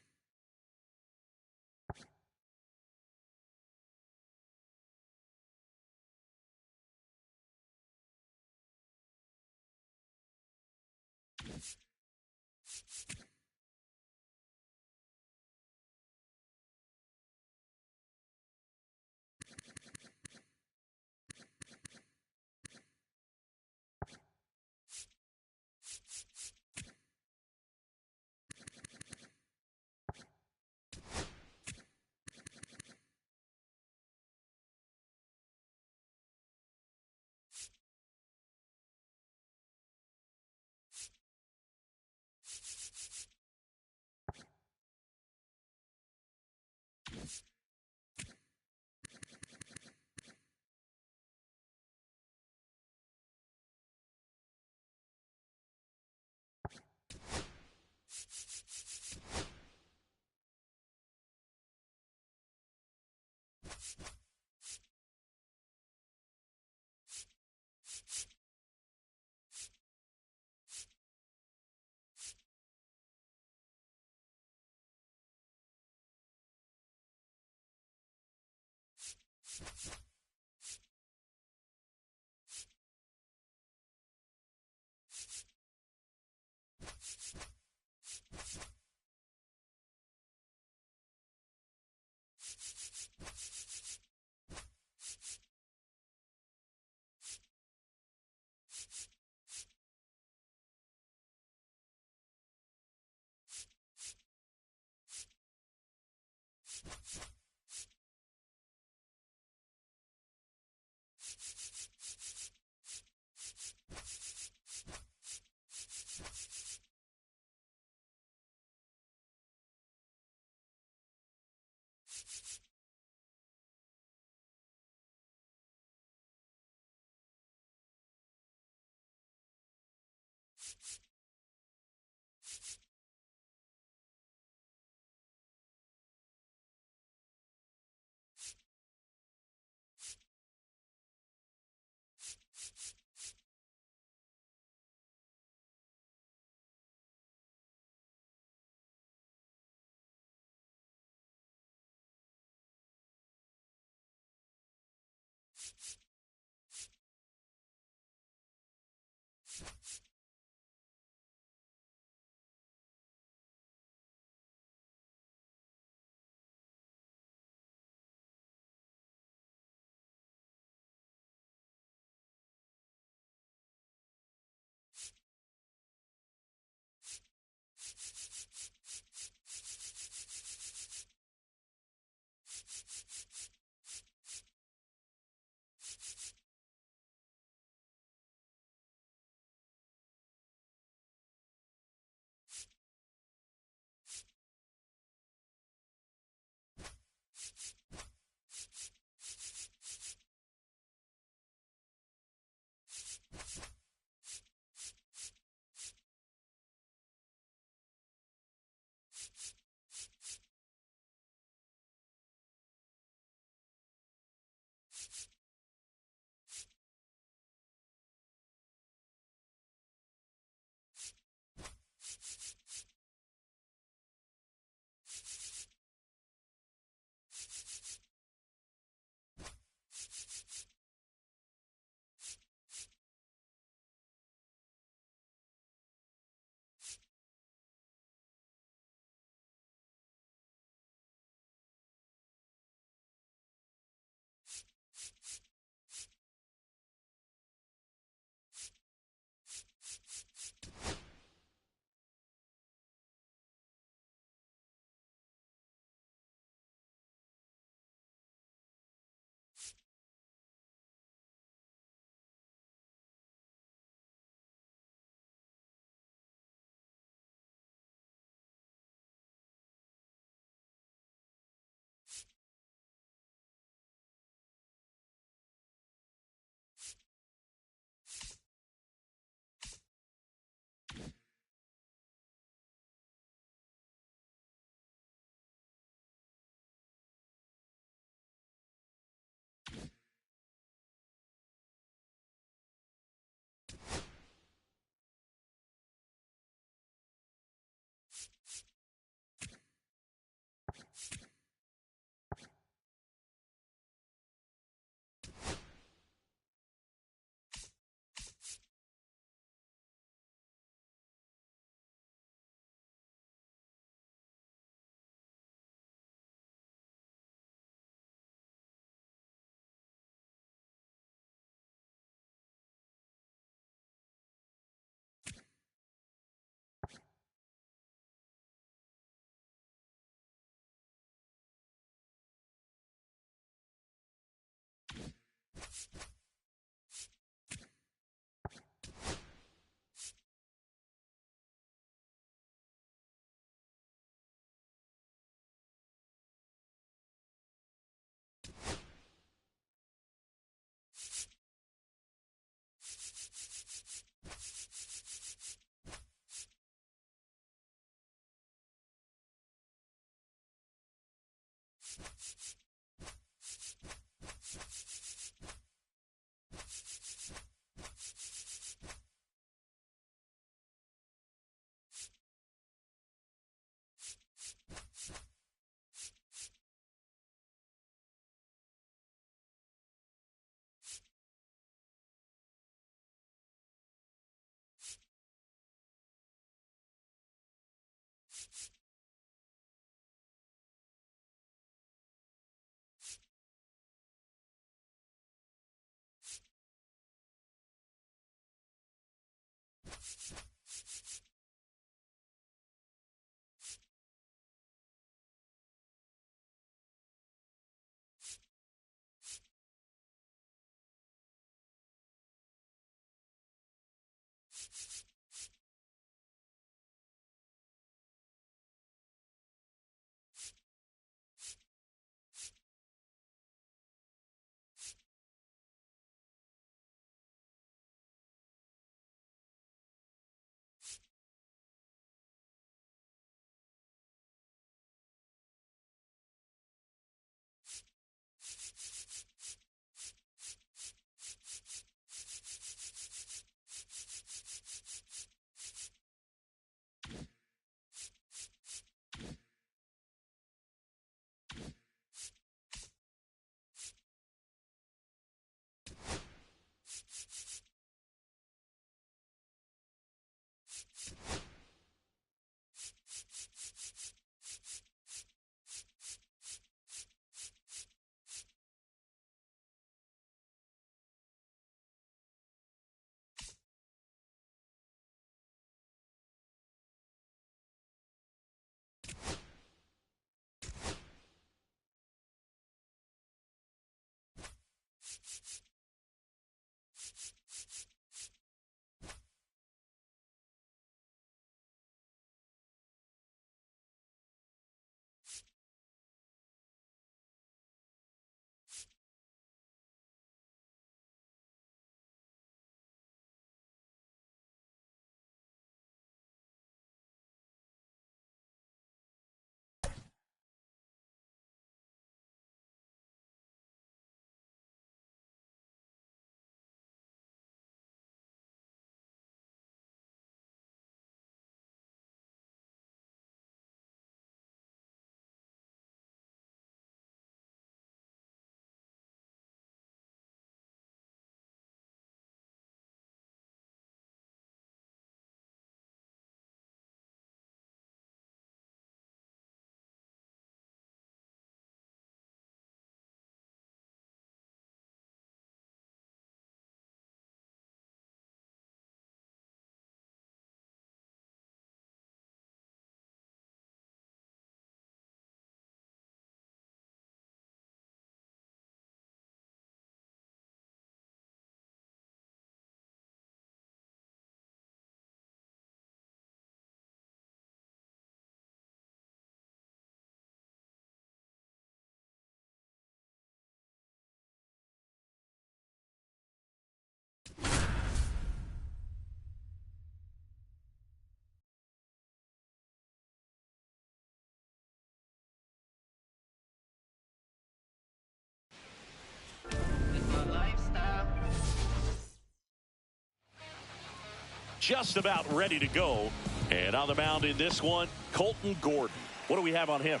Speaker 1: just about ready to go. And on the mound in this one, Colton Gordon. What do we have on him?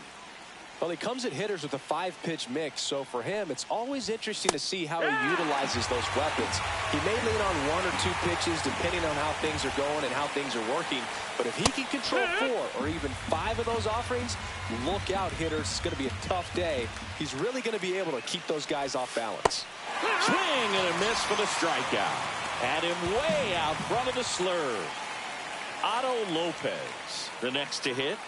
Speaker 3: Well, he comes at hitters with a 5-pitch mix, so for him, it's always interesting to see how he utilizes those weapons. He may lean on 1 or 2 pitches depending on how things are going and how things are working, but if he can control 4 or even 5 of those offerings, look out, hitters. It's going to be a tough day. He's really going to be able to keep those guys off balance.
Speaker 1: Swing and a miss for the strikeout. Had him way out front of the slurve. Otto Lopez, the next to hit.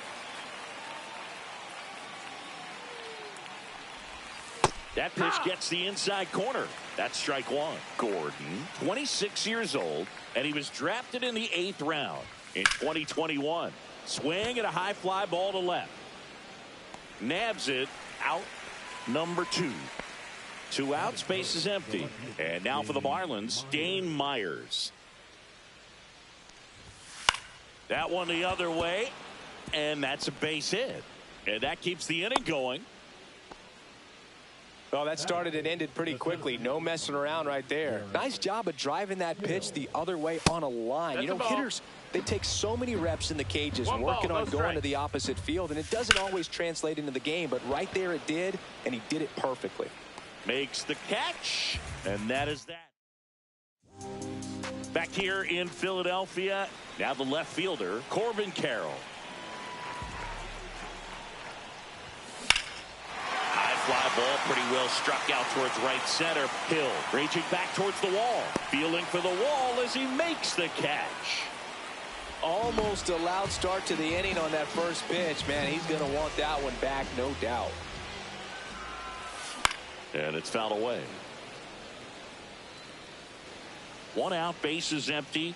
Speaker 1: That pitch gets the inside corner. That's strike 1. Gordon, 26 years old, and he was drafted in the 8th round in 2021. Swing and a high fly ball to left. Nabs it out, number 2. 2 outs, base is empty. And now for the Marlins, Dane Myers. That one the other way, and that's a base hit. And that keeps the inning going.
Speaker 3: Well, that started and ended pretty quickly. No messing around right there. Nice job of driving that pitch the other way on a line. You know, hitters, they take so many reps in the cages working on going to the opposite field, and it doesn't always translate into the game, but right there it did, and he did it perfectly.
Speaker 1: Makes the catch, and that is that. Back here in Philadelphia, now the left fielder, Corbin Carroll. Fly ball pretty well struck out towards right center. Hill reaching back towards the wall. Feeling for the wall as he makes the catch.
Speaker 3: Almost a loud start to the inning on that first pitch. Man, he's going to want that one back, no doubt.
Speaker 1: And it's fouled away. 1 out, base is empty.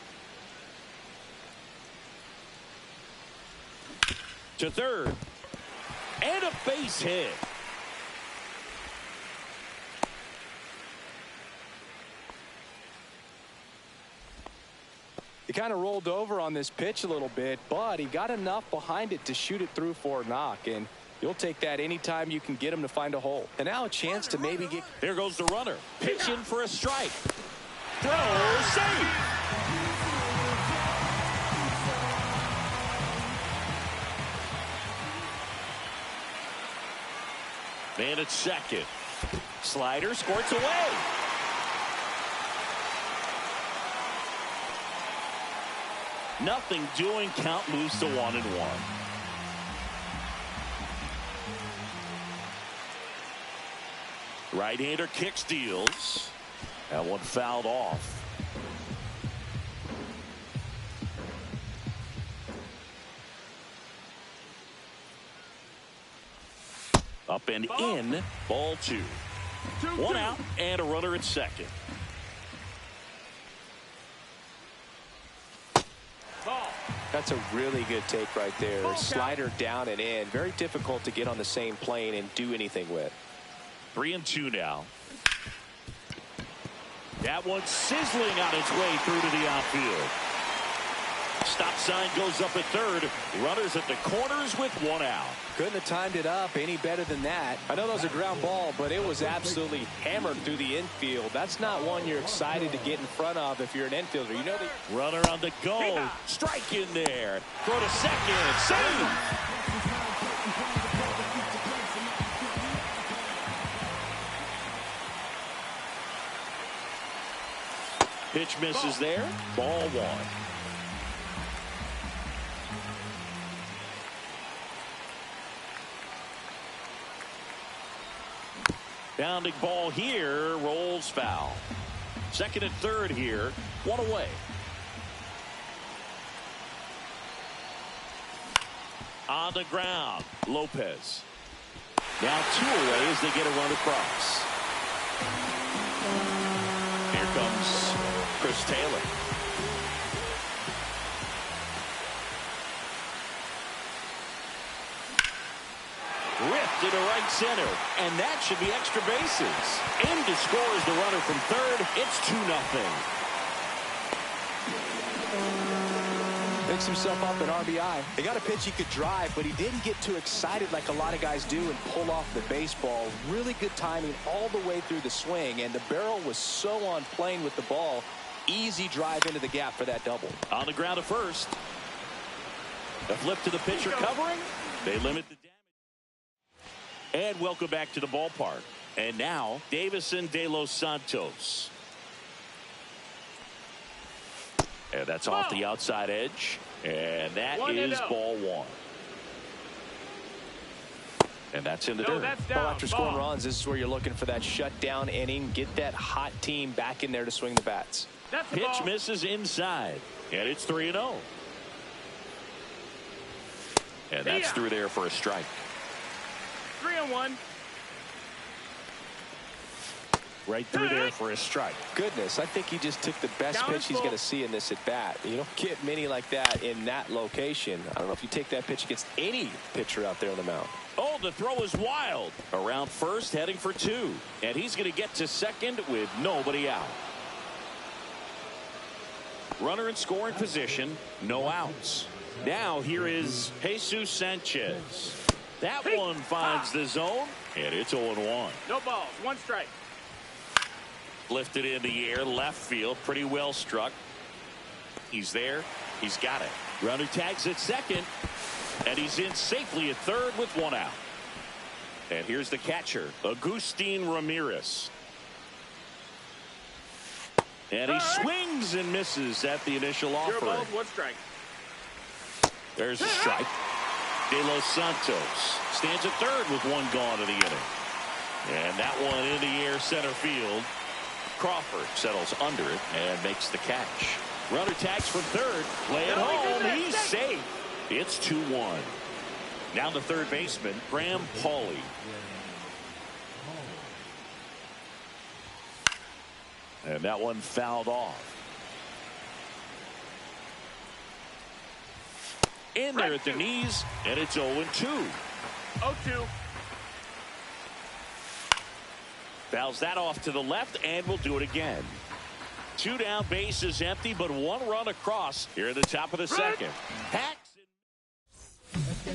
Speaker 1: To third. And a base hit.
Speaker 3: He kind of rolled over on this pitch a little bit, but he got enough behind it to shoot it through for a knock, and you'll take that anytime you can get him to find a hole. And now a chance to maybe get...
Speaker 1: There goes the runner. Pitch in for a strike. Throw, save. Man at second. Slider squirts away. Nothing doing. Count moves to 1-1. Right-hander kick steals. That one fouled off. Up and in. Ball 2. 1 out and a runner at second.
Speaker 3: That's a really good take right there. Slider down and in. Very difficult to get on the same plane and do anything with.
Speaker 1: 3-2 now. That one sizzling on its way through to the outfield. Stop sign goes up at third. Runners at the corners with 1 out.
Speaker 3: Couldn't have timed it up any better than that. I know that was a ground ball, but it was absolutely hammered through the infield. That's not one you're excited to get in front of if you're an infielder. You know the
Speaker 1: runner on the go. Strike in there. Throw to second. Save. Pitch misses there. Ball 1. Bounding ball here, rolls foul. Second and third here, 1 away. On the ground, Lopez. Now 2 away as they get a run across. Here comes Chris Taylor. Ripped into right center, and that should be extra bases. In to scores the runner from third. It's 2-0.
Speaker 3: Picks himself up an RBI. They got a pitch he could drive, but he didn't get too excited like a lot of guys do and pull off the baseball. Really good timing all the way through the swing, and the barrel was so on plane with the ball. easy drive into the gap for that double.
Speaker 1: On the ground at first. A flip to the pitcher covering. They limit the damage. And welcome back to the ballpark. And now, Davison De Los Santos. And that's off the outside edge. And that is ball one. And that's in the dirt.
Speaker 3: Well, after scoring runs, this is where you're looking for that shutdown inning. Get that hot team back in there to swing the bats.
Speaker 1: Pitch misses inside. And it's 3-0. And that's through there for a strike.
Speaker 2: 3-1.
Speaker 3: Right through there for a strike. Goodness, I think he just took the best pitch he's going to see in this at bat. You don't get many like that in that location. I don't know if you take that pitch against any pitcher out there on the mound.
Speaker 1: Oh, the throw is wild. Around first, heading for two. And he's going to get to second with nobody out. Runner in scoring position, no outs. Now here is Jesus Sanchez. That one finds the zone, and it's 0-1.
Speaker 2: No balls, one strike.
Speaker 1: Lifted in the air, left field, pretty well struck. He's there, he's got it. Runner tags at second, and he's in safely at third with one out. And here's the catcher, Agustin Ramirez. And he swings and misses at the initial offering.
Speaker 2: 0 balls, one strike.
Speaker 1: There's a strike. De Los Santos stands at third with one gone in the inning. And that one in the air center field. Crawford settles under it and makes the catch. Runner tags from third. Play at home. He's safe. It's 2-1. Now the third baseman, Graham Pauley. And that one fouled off. In there at the knees, and it's 0-2.
Speaker 2: 0-2.
Speaker 1: Fouls that off to the left, and we'll do it again. Two down, base is empty, but one run across here at the top of the second.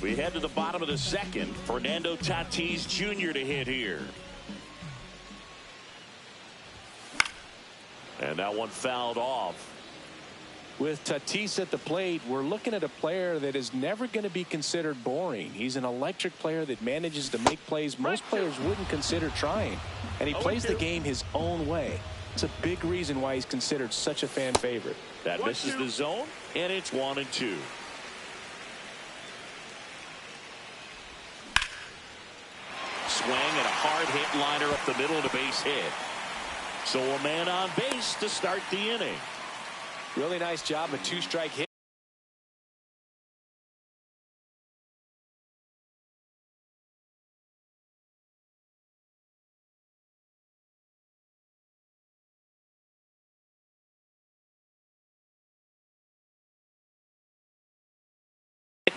Speaker 1: We head to the bottom of the second. Fernando Tatis Jr. to hit here. And that one fouled off.
Speaker 3: With Tatis at the plate, we're looking at a player that is never going to be considered boring. He's an electric player that manages to make plays most players wouldn't consider trying. And he plays the game his own way. It's a big reason why he's considered such a fan favorite.
Speaker 1: That misses the zone, and it's 1-2. Swing and a hard hit liner up the middle of the base hit. So a man on base to start the inning.
Speaker 3: Really nice job, a two-strike hit.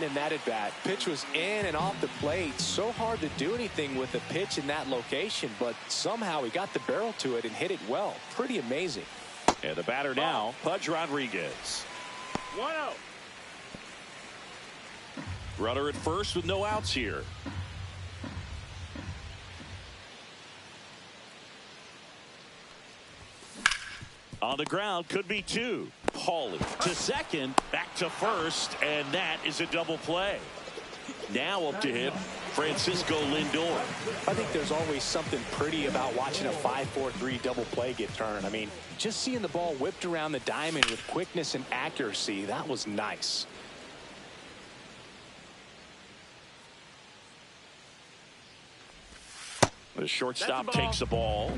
Speaker 3: In that at bat, pitch was in and off the plate. So hard to do anything with a pitch in that location, but somehow he got the barrel to it and hit it well. Pretty amazing.
Speaker 1: And the batter now, Pudge Rodriguez.
Speaker 2: 1-0.
Speaker 1: Runner at first with no outs here. On the ground, could be two. Pauley to second, back to first, and that is a double play. Now up to him, Francisco Lindor.
Speaker 3: I think there's always something pretty about watching a 5-4-3 double play get turned. I mean, just seeing the ball whipped around the diamond with quickness and accuracy, that was nice.
Speaker 1: The shortstop takes the ball.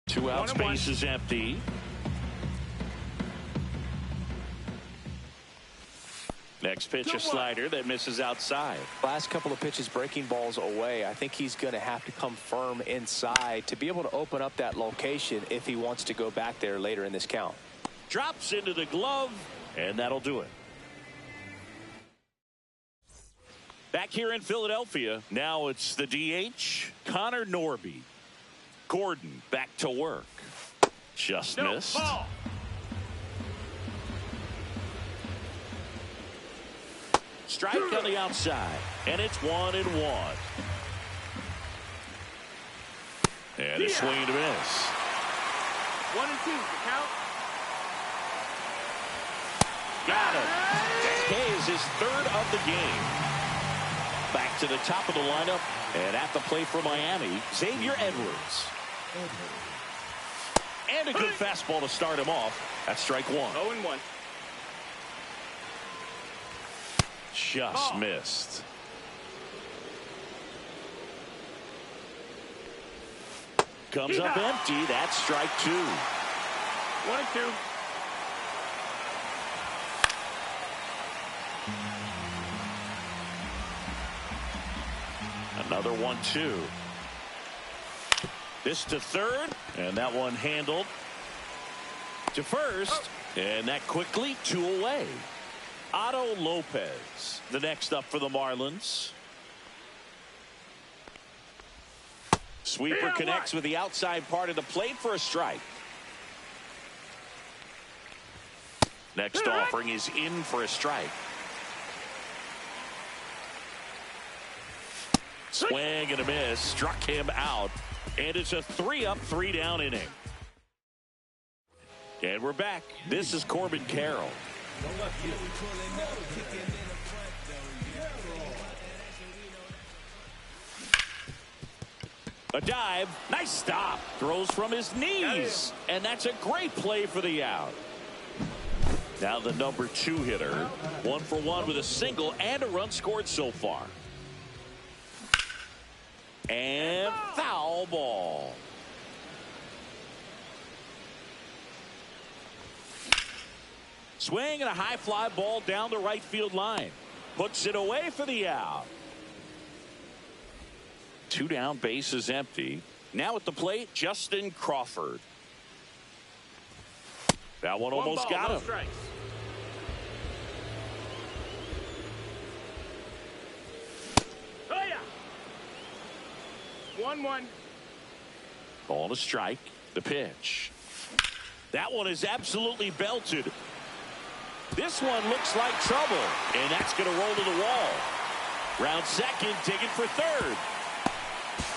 Speaker 1: Two outs, base is empty. Next pitch, a slider that misses outside.
Speaker 3: Last couple of pitches breaking balls away. I think he's going to have to come firm inside to be able to open up that location if he wants to go back there later in this count.
Speaker 1: Drops into the glove, and that'll do it. Back here in Philadelphia, now it's the DH, Connor Norby. Gordon back to work. Just missed. Strike on the outside, and it's 1-1. And a swing and a miss.
Speaker 2: 1 and 2, the count.
Speaker 1: Got him. Hayes is third of the game. Back to the top of the lineup, and at the plate for Miami, Xavier Edwards. And a good fastball to start him off. That's strike one.
Speaker 2: 0-1.
Speaker 1: Just missed. Comes up empty. That's strike two.
Speaker 2: 1 and 2.
Speaker 1: Another 1-2. This to third, and that one handled to first, and that quickly 2 away. Otto Lopez, the next up for the Marlins. Sweeper connects with the outside part of the plate for a strike. Next offering is in for a strike. Swing and a miss, struck him out, and it's a 3-up, 3-down inning. And we're back. This is Corbin Carroll. A dive, nice stop, throws from his knees, and that's a great play for the out. Now the number 2 hitter, 1 for 1 with a single and a run scored so far. And foul ball. Swing and a high fly ball down the right field line. Puts it away for the out. 2 down, bases empty. Now at the plate, Justin Crawford. That one almost got him.
Speaker 2: Strikes. Oh, yeah. 1-1.
Speaker 1: Ball to strike. The pitch. That one is absolutely belted. This one looks like trouble, and that's going to roll to the wall. Round second, digging for third.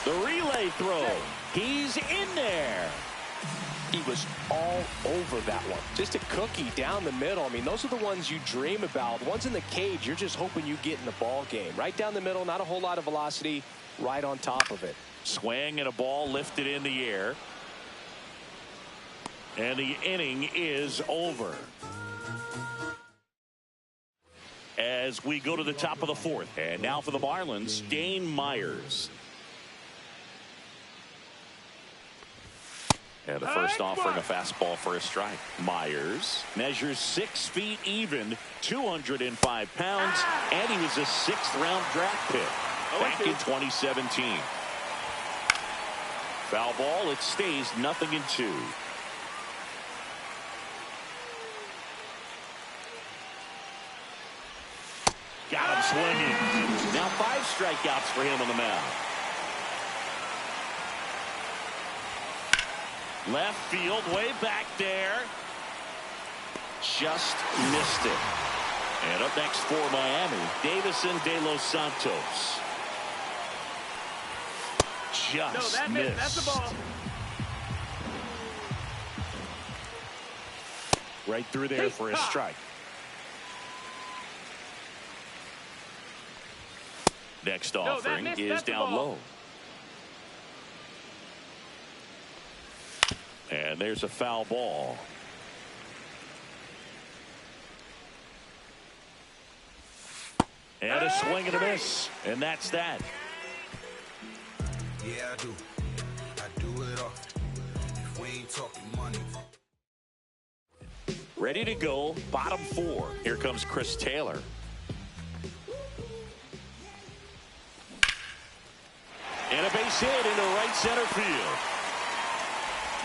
Speaker 1: The relay throw. He's in there.
Speaker 3: He was all over that one. Just a cookie down the middle. I mean, those are the ones you dream about. The ones in the cage, you're just hoping you get in the ball game. Right down the middle, not a whole lot of velocity, right on top of it.
Speaker 1: Swing and a ball lifted in the air. And the inning is over. As we go to the top of the fourth. And now for the Marlins, Dane Myers. And the first offering, a fastball for a strike. Myers measures 6 feet even, 205 pounds, and he was a 6th-round draft pick back in 2017. Foul ball, it stays 0-2. Got him swinging. Now 5 strikeouts for him on the mound. Left field, way back there. Just missed it. And up next for Miami, Davison De Los Santos. Just missed.
Speaker 2: That's the ball.
Speaker 1: Right through there for a strike. Next offering is down low. And there's a foul ball. And a swing and a miss. And that's that.
Speaker 5: Yeah, I do. I do it all. If we ain't talking money.
Speaker 1: Ready to go, bottom 4. Here comes Chris Taylor. And a base hit into right center field.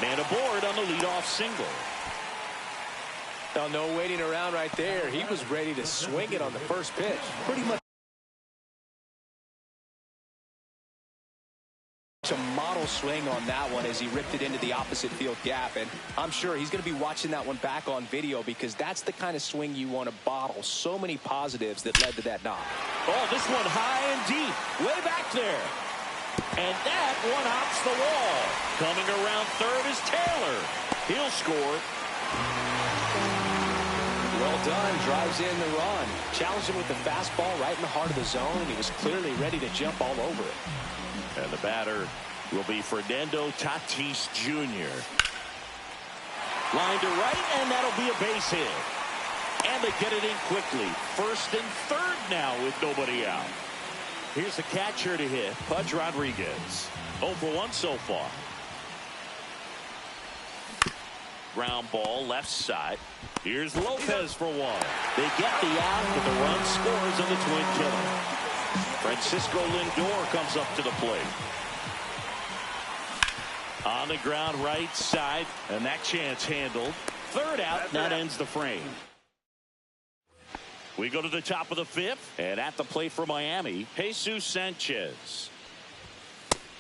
Speaker 1: Man aboard on the leadoff single.
Speaker 3: Now, no waiting around right there. He was ready to swing it on the first pitch. Pretty much a model phenomenal swing on that one as he ripped it into the opposite field gap. And I'm sure he's going to be watching that one back on video because that's the kind of swing you want to bottle. So many positives that led to that knock.
Speaker 1: Oh, this one high and deep. Way back there. And that one hops the wall. Coming around third is Taylor. He'll score.
Speaker 3: Well done. Drives in the run. Challenged him with the fastball right in the heart of the zone, and he was clearly ready to jump all over it.
Speaker 1: And the batter will be Fernando Tatis Jr. Line to right, and that'll be a base hit. And they get it in quickly. First and third now with nobody out. Here's the catcher to hit, Pudge Rodriguez. 0 for 1 so far. Ground ball left side. Here's Lopez for one. They get the out, but the run scores on the twin killer. Francisco Lindor comes up to the plate. On the ground right side, and that chance handled. Third out, that ends the frame. We go to the top of the fifth, and at the plate for Miami, Jesus Sanchez.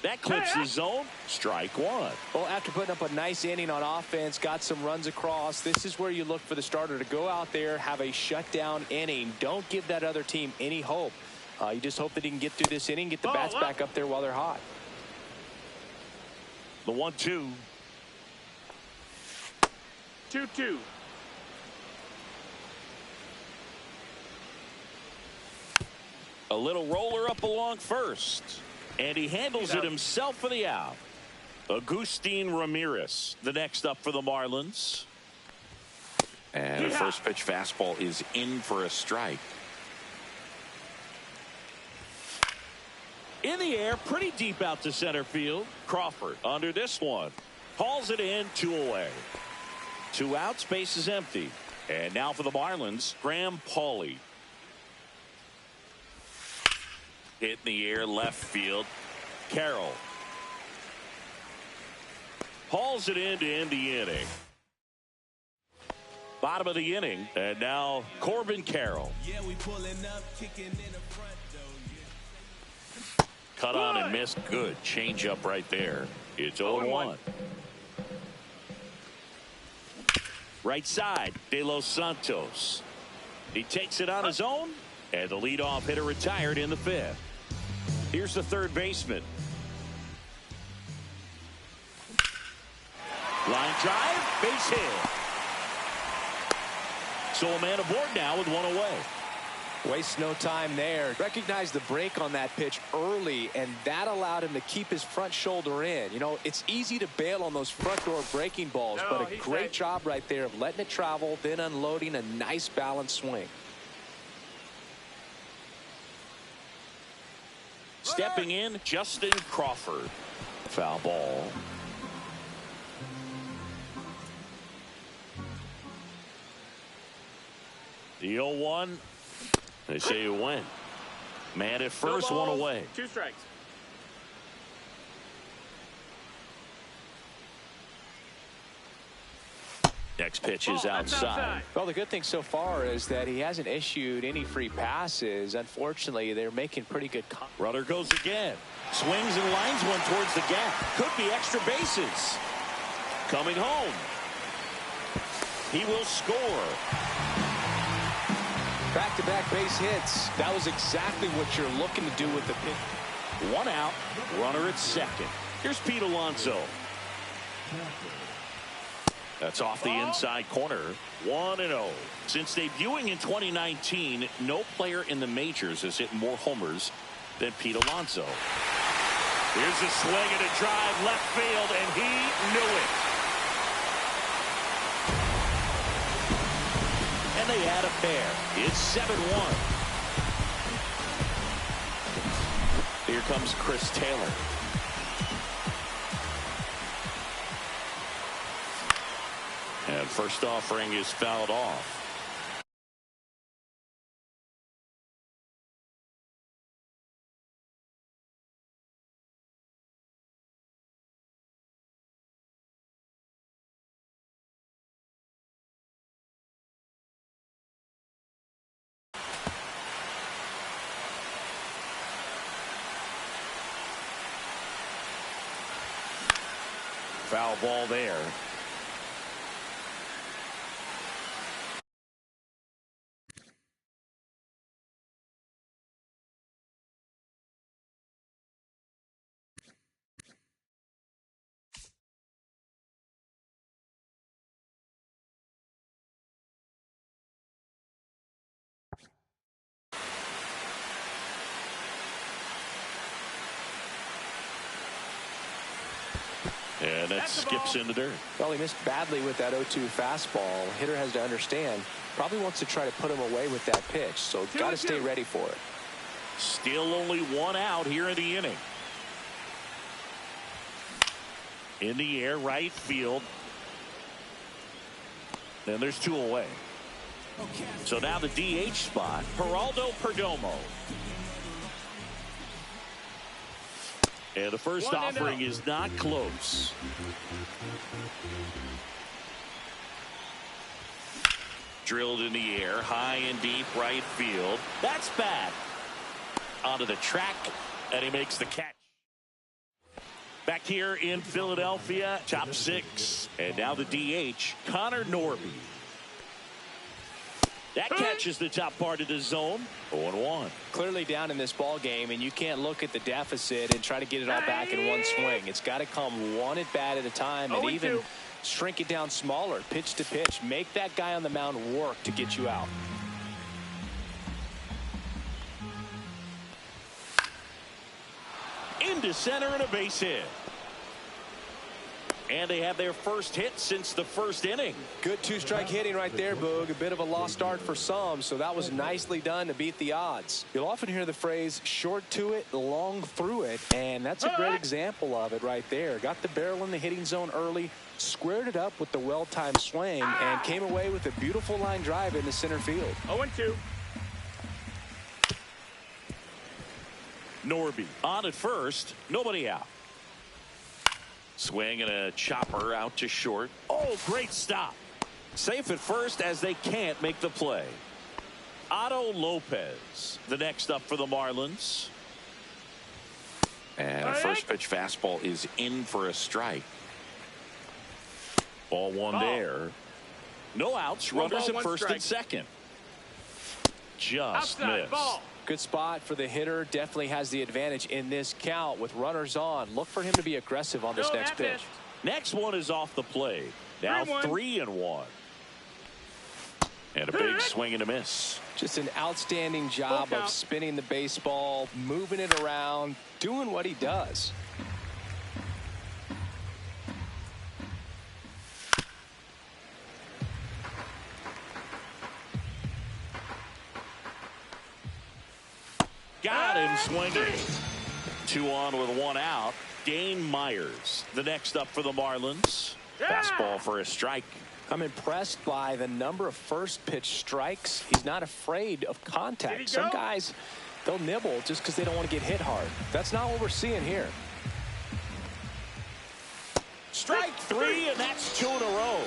Speaker 1: That clips the zone. Strike one.
Speaker 3: Well, after putting up a nice inning on offense, got some runs across, this is where you look for the starter to go out there, have a shutdown inning. Don't give that other team any hope. You just hope that he can get through this inning, get the bats back up there while they're hot.
Speaker 1: The 1-2.
Speaker 2: 2-2.
Speaker 1: A little roller up along first. And he handles it himself for the out. Agustin Ramirez, the next up for the Marlins.
Speaker 6: And the first pitch fastball is in for a strike.
Speaker 1: In the air, pretty deep out to center field. Crawford under this one. Hauls it in, 2 away. 2 outs, base is empty. And now for the Marlins, Graham Pauley. Hit in the air, left field. Carroll. Hauls it in to end the inning. Bottom of the inning, and now Corbin Carroll.
Speaker 7: Yeah, we pulling up, kicking in the front door. Yeah.
Speaker 1: Cut on and missed. Good change up right there. It's 0-1. Right side, De Los Santos. He takes it on his own, and the leadoff hitter retired in the fifth. Here's the third baseman. Line drive, base hit. So a man aboard now with 1 away.
Speaker 3: Waste no time there. Recognized the break on that pitch early, and that allowed him to keep his front shoulder in. You know, it's easy to bail on those front door breaking balls, but a great job right there of letting it travel, then unloading a nice balanced swing.
Speaker 1: Stepping in, Justin Crawford. Foul ball. The 0-1. They say you win. Man at first, 1 away.
Speaker 2: 2 strikes.
Speaker 1: Next pitch is outside.
Speaker 3: Well, the good thing so far is that he hasn't issued any free passes. Unfortunately, they're making pretty good contact.
Speaker 1: Runner goes again. Swings and lines one towards the gap. Could be extra bases. Coming home. He will score.
Speaker 3: Back-to-back base hits. That was exactly what you're looking to do with the pitch.
Speaker 1: 1 out. Runner at second. Here's Pete Alonso. That's off the inside corner. 1-0. Since debuting in 2019, no player in the majors has hit more homers than Pete Alonso. Here's a swing and a drive left field, and he knew it. And they add a pair. It's 7-1. Here comes Chris Taylor. And first offering is fouled off. Foul ball there. And that skips into dirt.
Speaker 3: Well, he missed badly with that 0-2 fastball. Hitter has to understand, probably wants to try to put him away with that pitch, so got to stay ready for it.
Speaker 1: Still only one out here in the inning. In the air, right field. And there's two away. So now the DH spot, Geraldo Perdomo. And the first offering is not close. Drilled in the air, high and deep right field. That's bad. Onto the track, and he makes the catch. Back here in Philadelphia, top six. And now the DH, Connor Norby. That catches the top part of the zone. 0-1.
Speaker 3: Clearly down in this ball game, and you can't look at the deficit and try to get it all back in one swing. It's got to come one at bat at a time, and even shrink it down smaller, pitch to pitch. Make that guy on the mound work to get you out.
Speaker 1: Into center and a base hit. And they have their first hit since the first inning.
Speaker 3: Good two-strike hitting right there, Boog. A bit of a lost start for some, so that was nicely done to beat the odds. You'll often hear the phrase, short to it, long through it, and that's a great example of it right there. Got the barrel in the hitting zone early, squared it up with the well-timed swing, and came away with a beautiful line drive into center field.
Speaker 2: 0-2.
Speaker 1: Norby on at first, nobody out. Swing and a chopper out to short. Oh, great stop. Safe at first as they can't make the play. Otto Lopez, the next up for the Marlins.
Speaker 6: And a first pitch fastball is in for a strike.
Speaker 1: Ball one there. No outs. Runners at first and second. Just missed.
Speaker 3: Good spot for the hitter. Definitely has the advantage in this count with runners on. Look for him to be aggressive on this next pitch.
Speaker 1: Next one is off the plate. Now 3-1. And a big swing and a miss.
Speaker 3: Just an outstanding job of spinning the baseball, moving it around, doing what he does.
Speaker 1: Got him swinging. 2 on with 1 out. Dane Myers, the next up for the Marlins. Fastball for a strike.
Speaker 3: I'm impressed by the number of first pitch strikes. He's not afraid of contact. Some guys, they'll nibble just because they don't want to get hit hard. That's not what we're seeing here.
Speaker 1: Strike 3, and that's 2 in a row.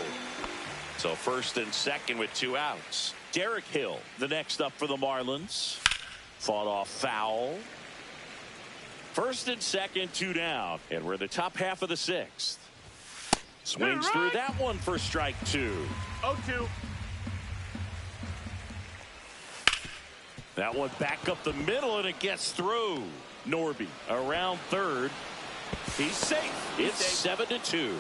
Speaker 1: So first and second with 2 outs. Derek Hill, the next up for the Marlins. Fought off foul. First and second, 2 down. And we're in the top half of the 6th. Swings through that one for strike 2.
Speaker 2: 0-2.
Speaker 1: That one back up the middle, and it gets through. Norby around third. He's safe. It's 7-2.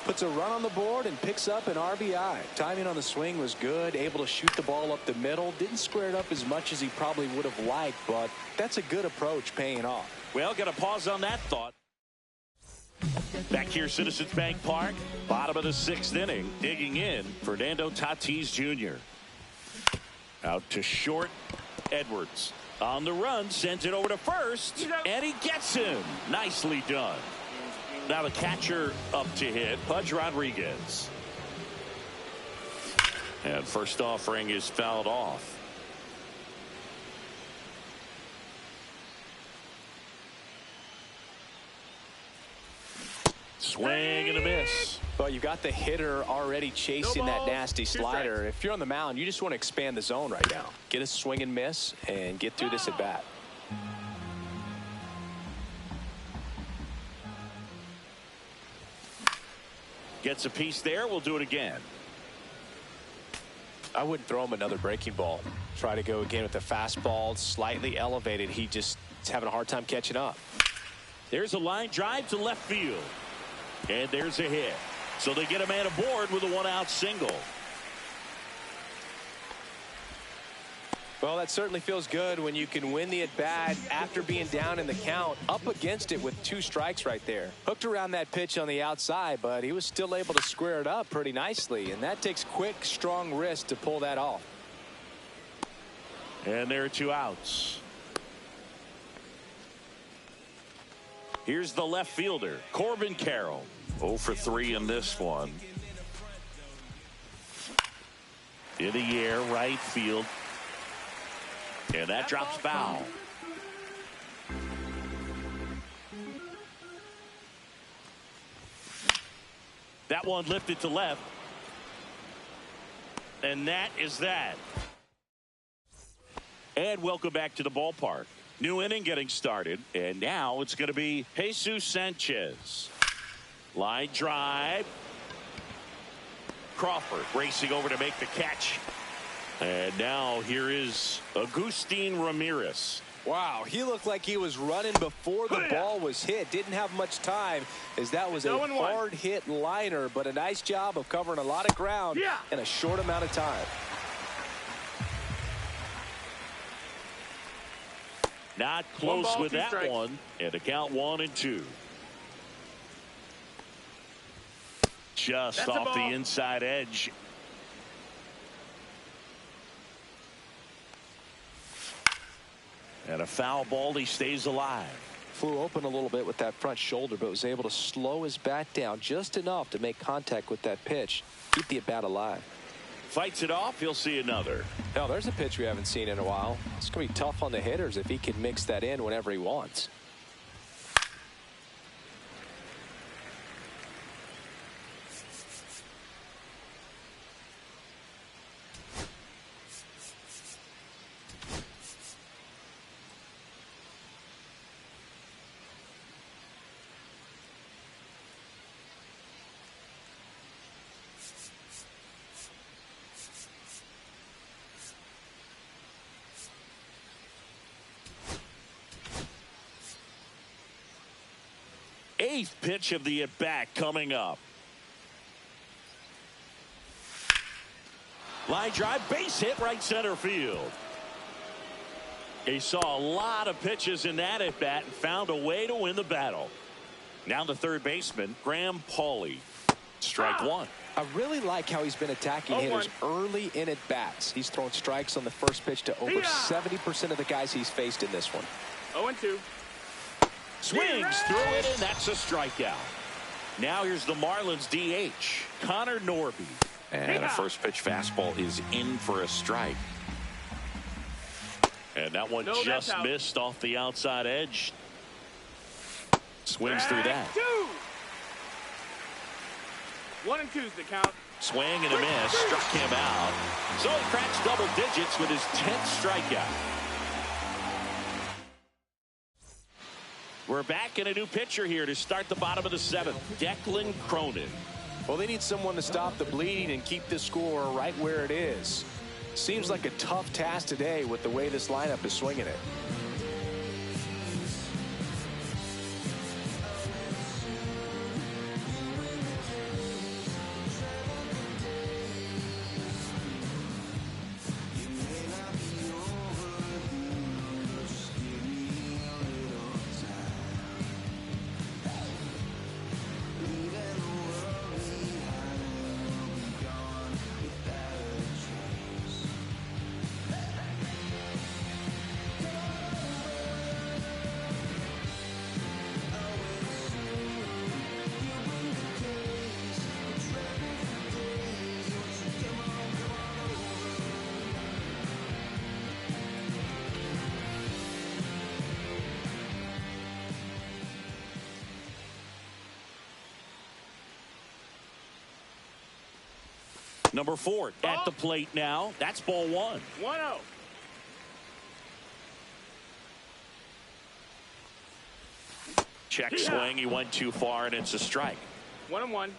Speaker 3: Puts a run on the board and picks up an RBI. Timing on the swing was good. Able to shoot the ball up the middle. Didn't square it up as much as he probably would have liked, but that's a good approach paying off.
Speaker 1: Well, got to pause on that thought. Back here, Citizens Bank Park, bottom of the 6th inning. Digging in, Fernando Tatis Jr. Out to short, Edwards. On the run, sends it over to first, and he gets him. Nicely done. Now the catcher up to hit, Pudge Rodriguez. And first offering is fouled off. Swing and a miss.
Speaker 3: Well, you've got the hitter already chasing that nasty slider. If you're on the mound, you just want to expand the zone right now. Get a swing and miss and get through this at bat.
Speaker 1: Gets a piece there. We'll do it again.
Speaker 3: I wouldn't throw him another breaking ball. Try to go again with the fastball, slightly elevated. He just is having a hard time catching up.
Speaker 1: There's a line drive to left field. And there's a hit. So they get a man aboard with a one-out single.
Speaker 3: Well, that certainly feels good when you can win the at-bat after being down in the count, up against it with 2 strikes right there. Hooked around that pitch on the outside, but he was still able to square it up pretty nicely, and that takes quick, strong wrist to pull that off.
Speaker 1: And there are 2 outs. Here's the left fielder, Corbin Carroll. 0 for 3 in this one. In the air, right field. And that drops foul. That one lifted to left. And that is that. And welcome back to the ballpark. New inning getting started. And now it's going to be Jesus Sanchez. Line drive. Crawford racing over to make the catch. And now here is Agustin Ramirez.
Speaker 3: Wow, he looked like he was running before the ball was hit. Didn't have much time, as that was a hard hit liner, but a nice job of covering a lot of ground in a short amount of time.
Speaker 1: Not close with that one. And the count 1-2. Just off the inside edge. And a foul ball. He stays alive.
Speaker 3: Flew open a little bit with that front shoulder, but was able to slow his bat down just enough to make contact with that pitch. Keep the at-bat alive.
Speaker 1: Fights it off. He'll see another.
Speaker 3: Now, there's a pitch we haven't seen in a while. It's going to be tough on the hitters if he can mix that in whenever he wants.
Speaker 1: Eighth pitch of the at-bat coming up. Line drive, base hit, right center field. He saw a lot of pitches in that at-bat and found a way to win the battle. Now the third baseman, Graham Pauley. Strike one.
Speaker 3: I really like how he's been attacking hitters early in at-bats. He's thrown strikes on the first pitch to over 70% of the guys he's faced in this one.
Speaker 2: 0-2.
Speaker 1: Swings through it, and that's a strikeout. Now here's the Marlins DH, Connor Norby.
Speaker 6: And a first pitch fastball is in for a strike.
Speaker 1: And that one just missed off the outside edge. Swings through that.
Speaker 2: 1-2's the count.
Speaker 1: Swing and a miss, struck him out. So he cracks double digits with his 10th strikeout. We're back in a new pitcher here to start the bottom of the 7th, Declan Cronin.
Speaker 3: Well, they need someone to stop the bleeding and keep the score right where it is. Seems like a tough task today with the way this lineup is swinging it.
Speaker 1: Number 4 at the plate now. That's ball 1.
Speaker 2: 1-0.
Speaker 1: Check swing. He went too far, and it's a strike.
Speaker 2: 1-1.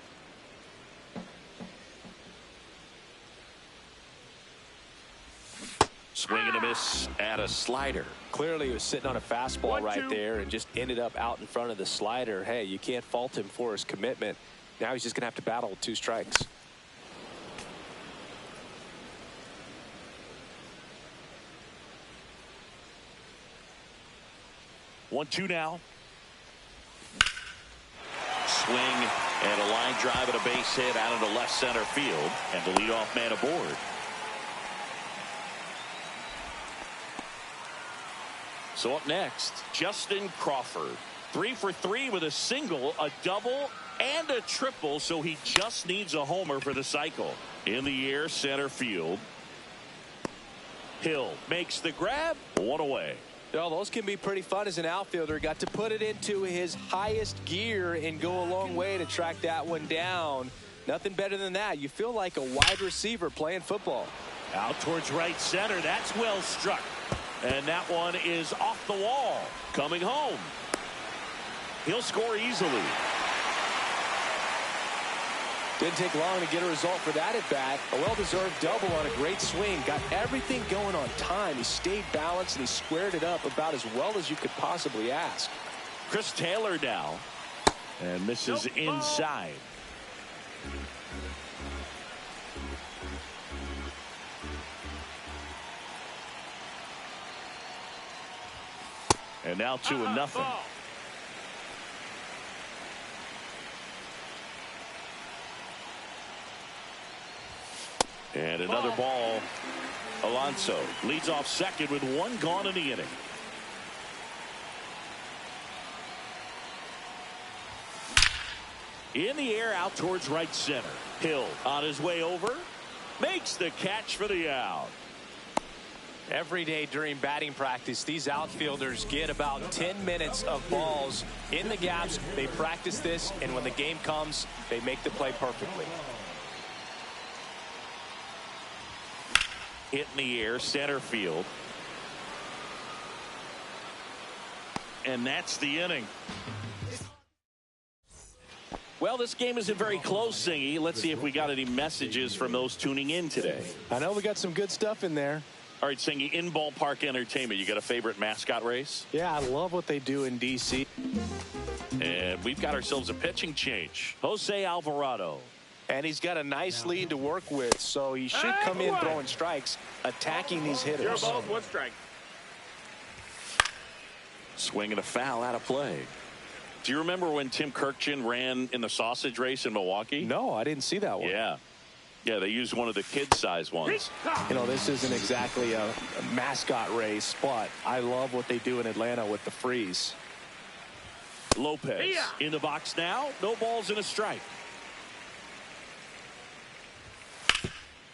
Speaker 6: miss at a slider.
Speaker 3: Clearly, he was sitting on a fastball
Speaker 2: 1-2.
Speaker 3: there and just ended up out in front of the slider. Hey, you can't fault him for his commitment. Now he's just going to have to battle with 2 strikes.
Speaker 1: One, two now. Swing and a line drive and a base hit out into left center field, and the leadoff man aboard. So up next, Justin Crawford. 3 for 3 with a single, a double, and a triple, so he just needs a homer for the cycle. In the air, center field. Hill makes the grab, 1 away.
Speaker 3: Well, those can be pretty fun as an outfielder. Got to put it into his highest gear and go a long way to track that one down. Nothing better than that. You feel like a wide receiver playing football.
Speaker 1: Out towards right center. That's well struck. And that one is off the wall. Coming home. He'll score easily.
Speaker 3: Didn't take long to get a result for that at bat. A well-deserved double on a great swing. Got everything going on time. He stayed balanced and he squared it up about as well as you could possibly ask.
Speaker 1: Chris Taylor now. And misses inside. And now 2-0. And another ball. Alonso leads off second with 1 gone in the inning. In the air out towards right center. Hill on his way over. Makes the catch for the out.
Speaker 3: Every day during batting practice, these outfielders get about 10 minutes of balls in the gaps. They practice this, and when the game comes, they make the play perfectly.
Speaker 1: Hit in the air, center field. And that's the inning. Well, this game isn't very close, Singy. Let's see if we got any messages from those tuning in today.
Speaker 3: I know we got some good stuff in there.
Speaker 1: All right, Singy, in ballpark entertainment, you got a favorite mascot race?
Speaker 3: Yeah, I love what they do in D.C.
Speaker 1: And we've got ourselves a pitching change. Jose Alvarado.
Speaker 3: And he's got a nice lead to work with, so he should come in throwing strikes, attacking these hitters.
Speaker 2: You're both 1 strike.
Speaker 1: Swing and a foul out of play. Do you remember when Tim Kirkjian ran in the sausage race in Milwaukee?
Speaker 3: No, I didn't see that one.
Speaker 1: Yeah. Yeah, they used one of the kid-sized ones.
Speaker 3: You know, this isn't exactly a mascot race, but I love what they do in Atlanta with the freeze.
Speaker 1: Lopez in the box now. No balls and a strike.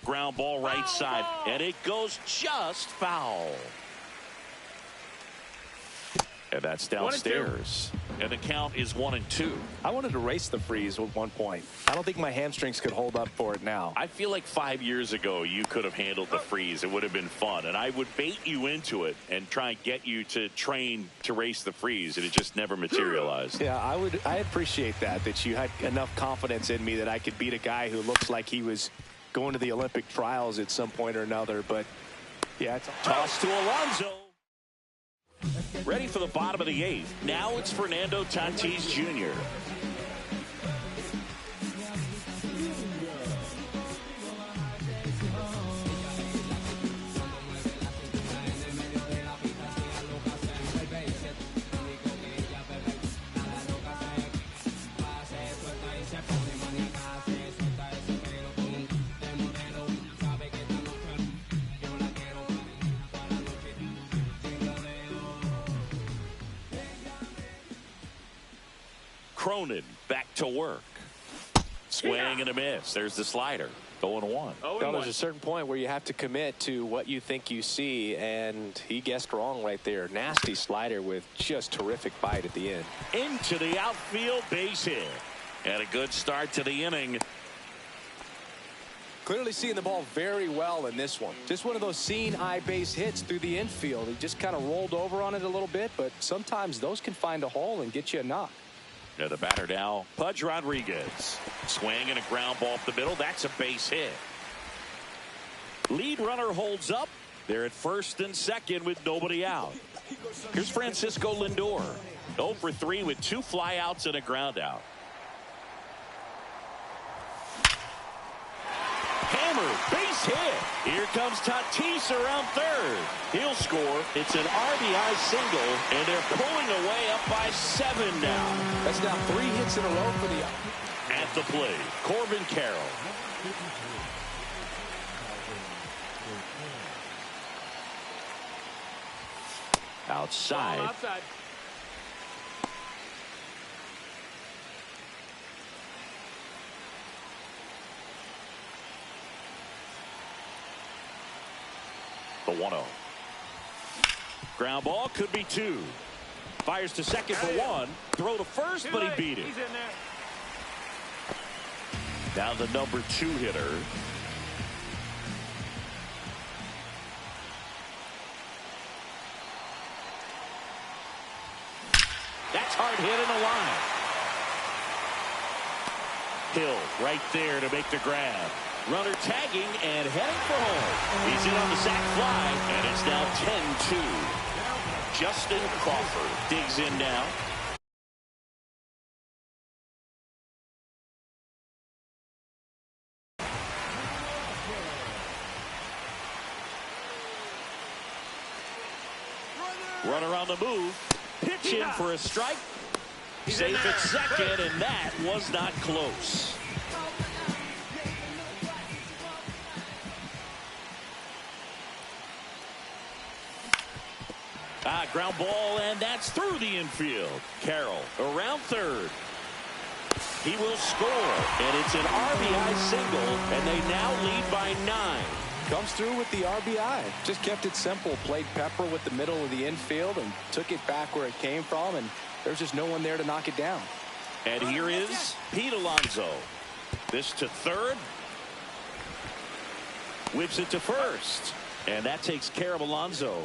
Speaker 1: Ground ball right side, and it goes just foul. And that's downstairs. And the count is 1-2.
Speaker 3: I wanted to race the freeze at one point. I don't think my hamstrings could hold up for it now.
Speaker 1: I feel like 5 years ago you could have handled the freeze. It would have been fun. And I would bait you into it and try and get you to train to race the freeze. And it just never materialized.
Speaker 3: Yeah, I appreciate that you had enough confidence in me that I could beat a guy who looks like he was going to the Olympic trials at some point or another. But yeah, it's a
Speaker 1: toss to Alonso. Ready for the bottom of the 8th. Now it's Fernando Tatis Jr. Cronin back to work. Swing and a miss. There's the slider. 0-1.
Speaker 3: Well, there's a certain point where you have to commit to what you think you see, and he guessed wrong right there. Nasty slider with just terrific bite at the end.
Speaker 1: Into the outfield, base hit. And a good start to the inning.
Speaker 3: Clearly seeing the ball very well in this one. Just one of those seeing eye base hits through the infield. He just kind of rolled over on it a little bit, but sometimes those can find a hole and get you a knock.
Speaker 1: Now the batter now, Pudge Rodriguez. Swing and a ground ball up the middle. That's a base hit. Lead runner holds up, They're at first and second with nobody out. Here's Francisco Lindor. 0 for 3 with 2 flyouts and a ground out. Hammer, base hit. Here comes Tatis around third. He'll score. It's an RBI single, and they're pulling away up by 7 now.
Speaker 3: That's now 3 hits in a row for the...
Speaker 1: At the plate, Corbin Carroll. Outside.
Speaker 2: Ball outside.
Speaker 1: The 1-0. Ground ball could be 2. Fires to second for 1. Throw to first, but he beat it.
Speaker 2: He's in there.
Speaker 1: Now the number 2 hitter. That's hard hit in the line. Hill right there to make the grab. Runner tagging and heading for home. He's in on the sac fly, and it's now 10-2. Justin Crawford digs in now. Runner on the move. Pitch in for a strike. Safe at second, and that was not close. Ground ball, and that's through the infield. Carroll around third. He will score, and it's an RBI single, and they now lead by 9.
Speaker 3: Comes through with the RBI. Just kept it simple. Played pepper with the middle of the infield and took it back where it came from, and there's just no one there to knock it down.
Speaker 1: And here is Pete Alonso. This to third. Whips it to first. And that takes care of Alonso.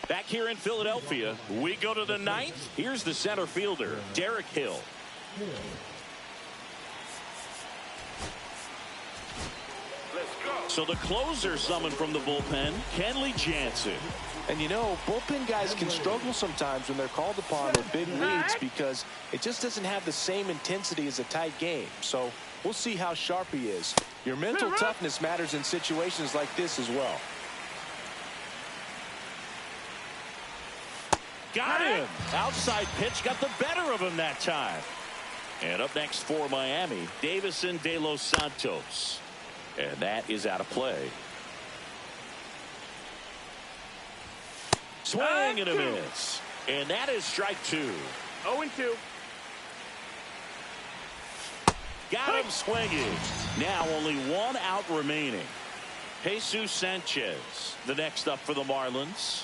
Speaker 1: Back here in Philadelphia, we go to the 9th. Here's the center fielder, Derek Hill. So the closer summoned from the bullpen, Kenley Jansen.
Speaker 3: And you know, bullpen guys can struggle sometimes when they're called upon with big leads because it just doesn't have the same intensity as a tight game. So we'll see how sharp he is. Your mental toughness matters in situations like this as well.
Speaker 1: Got him. Outside pitch got the better of him that time. And up next for Miami, Davison De Los Santos. And that is out of play. Swing and a miss. And that is strike 2.
Speaker 2: 0-2.
Speaker 1: Got him swinging. Now only 1 out remaining. Jesus Sanchez, the next up for the Marlins.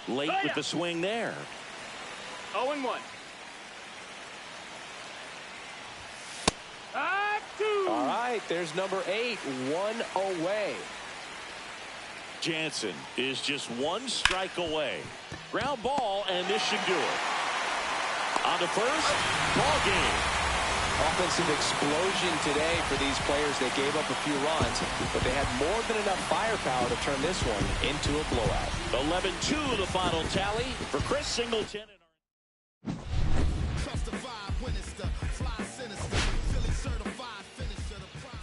Speaker 1: Late with the swing there.
Speaker 2: 0-1. 2.
Speaker 3: All right, there's number 8, 1 away.
Speaker 1: Jansen is just 1 strike away. Ground ball, and this should do it. On to first, ball game.
Speaker 3: Offensive explosion today for these players. They gave up a few runs, but they had more than enough firepower to turn this one into a blowout.
Speaker 1: 11-2 the final tally for Chris Singleton.
Speaker 5: Trust the vibe when it's the fly sinister. Philly certified finisher. The prime.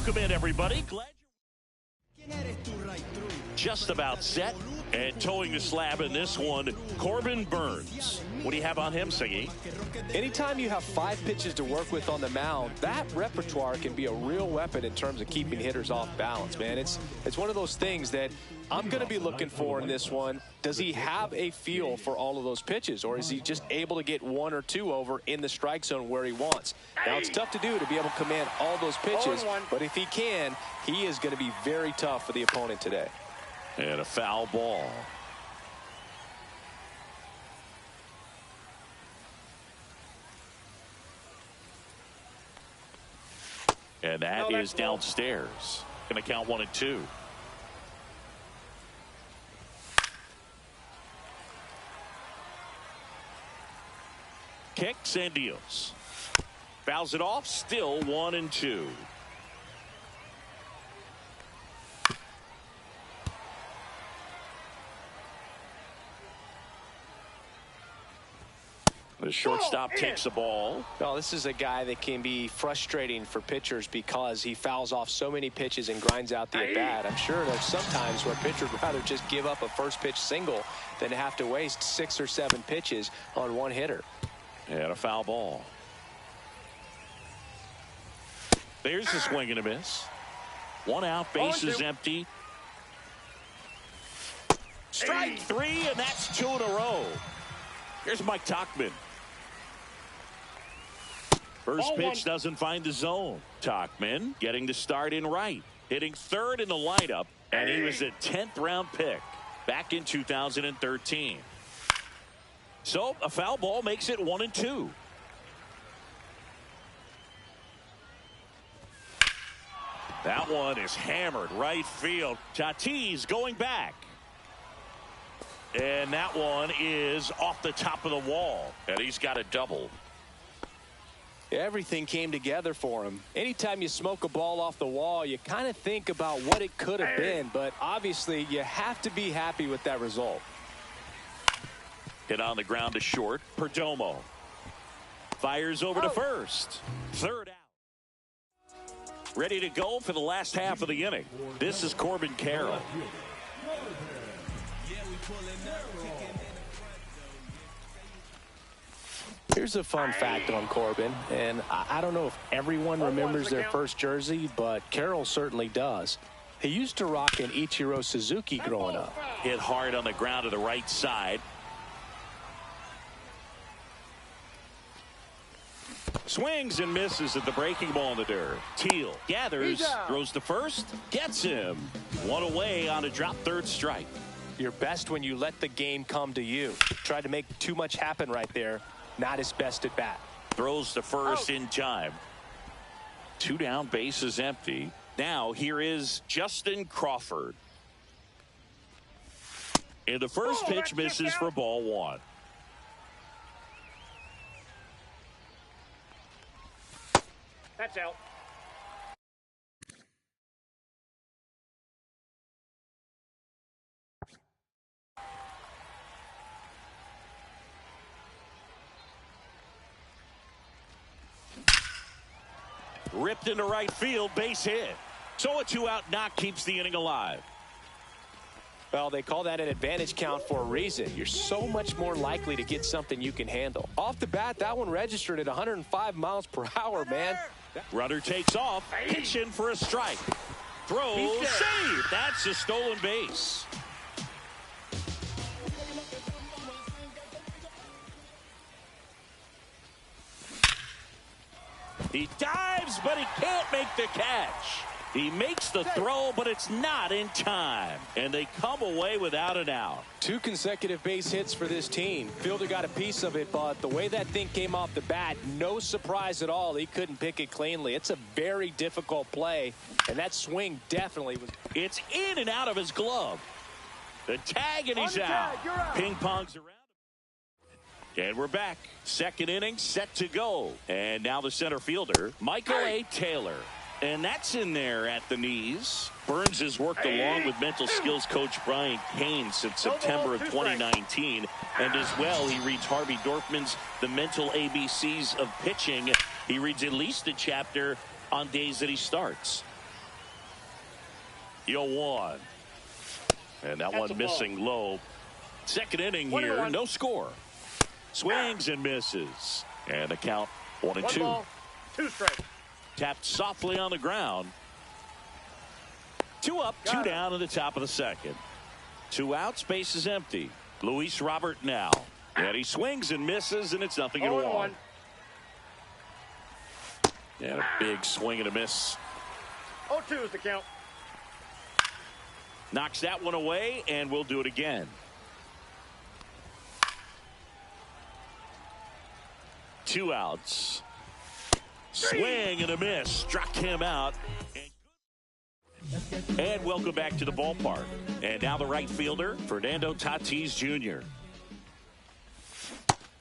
Speaker 1: Welcome in, everybody. Glad just about set and towing the slab in this one, Corbin Burnes. What do you have on him, Siggy?
Speaker 3: Anytime you have 5 pitches to work with on the mound, that repertoire can be a real weapon in terms of keeping hitters off balance, man. It's one of those things that I'm going to be looking for in this one. Does he have a feel for all of those pitches, or is he just able to get 1 or 2 over in the strike zone where he wants? Now, it's tough to do to be able to command all those pitches, but if he can, he is going to be very tough for the opponent today.
Speaker 1: And a foul ball. And that is downstairs. Going to count 1 and 2. Kicks and deals. Fouls it off. Still 1 and 2. The shortstop takes the ball.
Speaker 3: Well, this is a guy that can be frustrating for pitchers because he fouls off so many pitches and grinds out the at-bat. I'm sure there's some times where a pitcher would rather just give up a first pitch single than have to waste 6 or 7 pitches on one hitter.
Speaker 1: And a foul ball. There's a swing and a miss. 1 out, base is empty. Strike 3, and that's 2 in a row. Here's Mike Tauchman. First pitch doesn't find the zone. Tauchman getting the start in right. Hitting 3rd in the lineup, and he was a 10th round pick back in 2013. So a foul ball makes it 1 and 2. That one is hammered right field. Rtts going back. And that one is off the top of the wall. And he's got a double.
Speaker 3: Everything came together for him. Anytime you smoke a ball off the wall, you kind of think about what it could have been. But obviously, you have to be happy with that result.
Speaker 1: Hit on the ground to short. Perdomo fires over to first. 3rd out. Ready to go for the last half of the inning. This is Corbin Carroll.
Speaker 3: Here's a fun fact on Corbin, and I don't know if everyone remembers their first jersey, but Carroll certainly does. He used to rock an Ichiro Suzuki growing up.
Speaker 1: Hit hard on the ground to the right side. Swings and misses at the breaking ball in the dirt. Teal gathers, throws to first, gets him. 1 away on a drop 3rd strike.
Speaker 3: You're best when you let the game come to you. Tried to make too much happen right there. Not his best at bat.
Speaker 1: Throws to first in time. 2 down, base is empty. Now here is Justin Crawford. And the first pitch misses for ball 1.
Speaker 2: That's out.
Speaker 1: Ripped into right field, base hit. So a 2-out knock keeps the inning alive.
Speaker 3: Well, they call that an advantage count for a reason. You're so much more likely to get something you can handle. Off the bat, that one registered at 105 miles per hour, man.
Speaker 1: Runner takes off, pitching for a strike. Throw, save. That's a stolen base. He dives, but he can't make the catch. He makes the throw, but it's not in time. And they come away without an out.
Speaker 3: 2 consecutive base hits for this team. Fielder got a piece of it, but the way that thing came off the bat, no surprise at all. He couldn't pick it cleanly. It's a very difficult play, and that swing definitely was.
Speaker 1: It's in and out of his glove. The tag, and he's out. Ping-pongs around. And we're back. 2nd inning set to go. And now the center fielder, Michael A. Taylor. And that's in there at the knees. Burnes has worked along with mental skills coach Brian Kane since September of 2019. And as well, he reads Harvey Dorfman's The Mental ABCs of Pitching. He reads at least a chapter on days that he starts. 0-1. And that one missing low. Second inning here, no score. Swings and misses. And the count 1-2.
Speaker 2: 1 ball, 2 strikes.
Speaker 1: Tapped softly on the ground. 2 up, 2 down in the top of the second. 2 outs, base is empty. Luis Robert now. And he swings and misses, and it's 0-1. And a big swing and a miss.
Speaker 2: 0-2 is the count.
Speaker 1: Knocks that one away, and we'll do it again. 2 outs. Swing and a miss. Struck him out. And welcome back to the ballpark. And now the right fielder, Fernando Tatis Jr.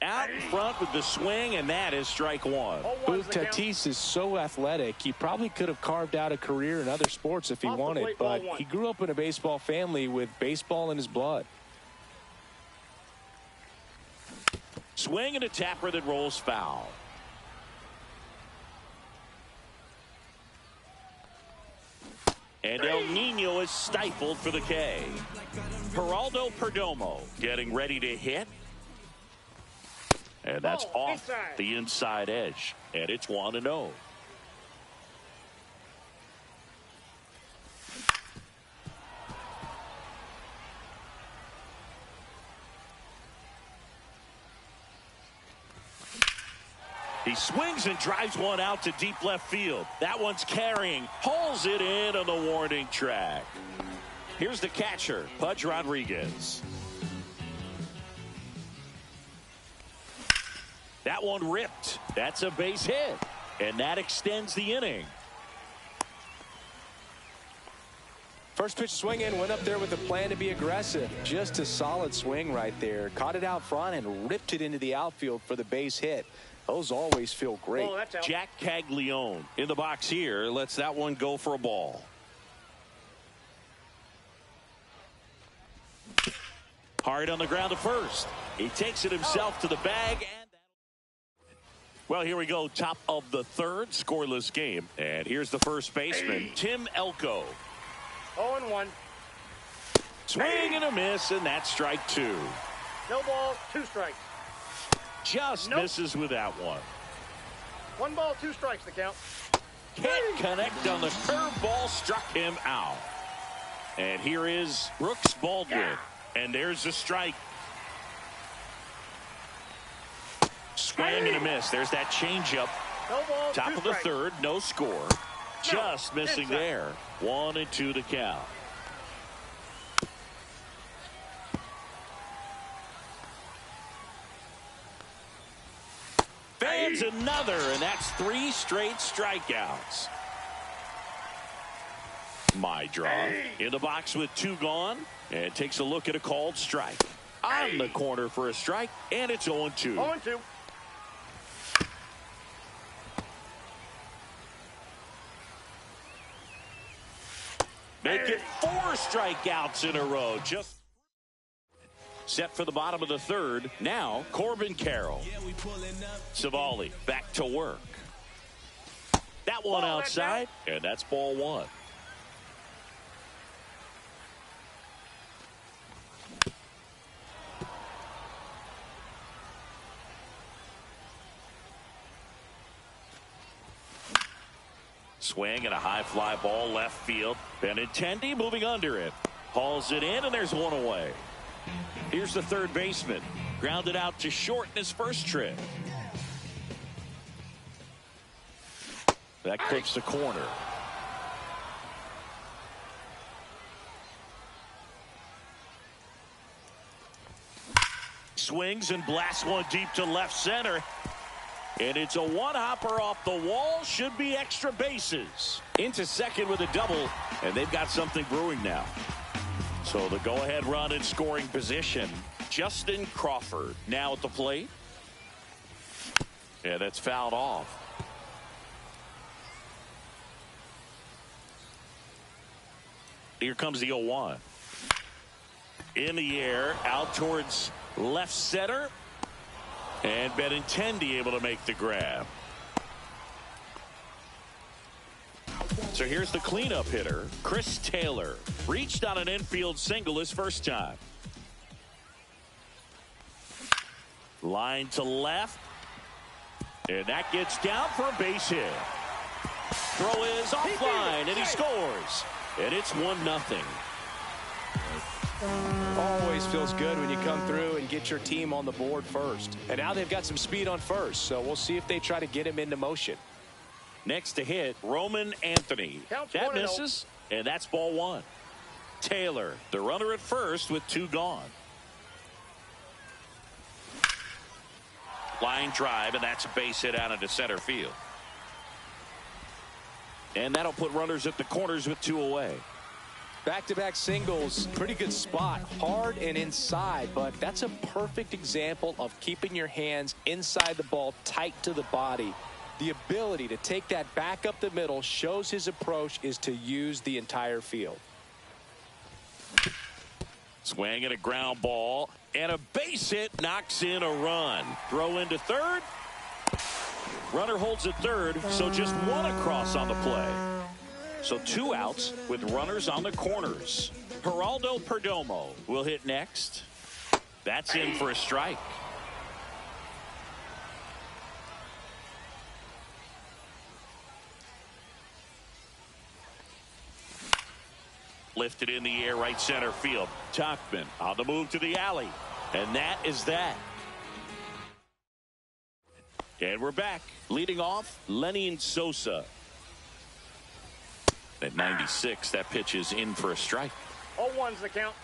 Speaker 1: Out in front with the swing, and that is strike 1.
Speaker 3: Tatis is so athletic. He probably could have carved out a career in other sports if he wanted, but he grew up in a baseball family with baseball in his blood.
Speaker 1: Swing and a tapper that rolls foul. And El Nino is stifled for the K. Geraldo Perdomo getting ready to hit. And that's off the inside edge. And it's 1-0. He swings and drives one out to deep left field. That one's carrying. Hauls it in on the warning track. Here's the catcher, Pudge Rodriguez. That one ripped. That's a base hit. And that extends the inning.
Speaker 3: First pitch swing in, went up there with a plan to be aggressive. Just a solid swing right there. Caught it out front and ripped it into the outfield for the base hit. Those always feel great.
Speaker 1: Jack Caglione in the box here. Lets that one go for a ball. Hard on the ground to first. He takes it himself to the bag. And well, here we go. Top of the third, scoreless game. And here's the first baseman, Tim Elko.
Speaker 2: 0-1.
Speaker 1: Swing and a miss, and that's strike 2.
Speaker 2: No ball, 2 strikes.
Speaker 1: Just misses with that one.
Speaker 2: 1 ball, 2 strikes, the count.
Speaker 1: Can't connect on the curveball, struck him out. And here is Brooks Baldwin. And there's a strike. Swing and a miss. There's that changeup.
Speaker 2: No ball,
Speaker 1: top of the third, no score. Just missing there. 1-2 to count. Fans another, and that's 3 straight strikeouts. My draw. In the box with 2 gone, and takes a look at a called strike. On the corner for a strike, and it's 0-2.
Speaker 2: 0-2.
Speaker 1: Make it 4 strikeouts in a row. Just set for the bottom of the third. Now, Corbin Carroll. Savali back to work. That one outside, and that's ball 1. Swing and a high fly ball left field. Benintendi moving under it. Hauls it in, and there's one away. Here's the third baseman. Grounded out to short in his first trip. That clips the corner. Swings and blasts one deep to left center. And it's a one-hopper off the wall. Should be extra bases. Into second with a double. And they've got something brewing now. So the go-ahead run in scoring position. Justin Crawford now at the plate. Yeah, that's fouled off. Here comes the 0-1. In the air, out towards left center. And Benintendi able to make the grab. So here's the cleanup hitter, Chris Taylor. Reached on an infield single his first time. Line to left. And that gets down for a base hit. Throw is offline, and he scores. And it's 1-0.
Speaker 3: Always feels good when you come through and get your team on the board first. And now they've got some speed on first, so we'll see if they try to get him into motion.
Speaker 1: Next to hit, Roman Anthony. That misses, and that's ball one. Taylor, the runner at first with 2 gone. Line drive, and that's a base hit out into center field. And that'll put runners at the corners with 2 away.
Speaker 3: Back-to-back singles, pretty good spot, hard and inside, but that's a perfect example of keeping your hands inside the ball, tight to the body. The ability to take that back up the middle shows his approach is to use the entire field.
Speaker 1: Swing and a ground ball, and a base hit knocks in a run. Throw into third. Runner holds at third, so just 1 across on the play. So 2 outs with runners on the corners. Geraldo Perdomo will hit next. That's in for a strike. Lifted in the air, right center field. Tachman on the move to the alley. And that is that. And we're back. Leading off, Lenny Sosa. At 96, that pitch is in for a strike.
Speaker 2: 0-1's the count.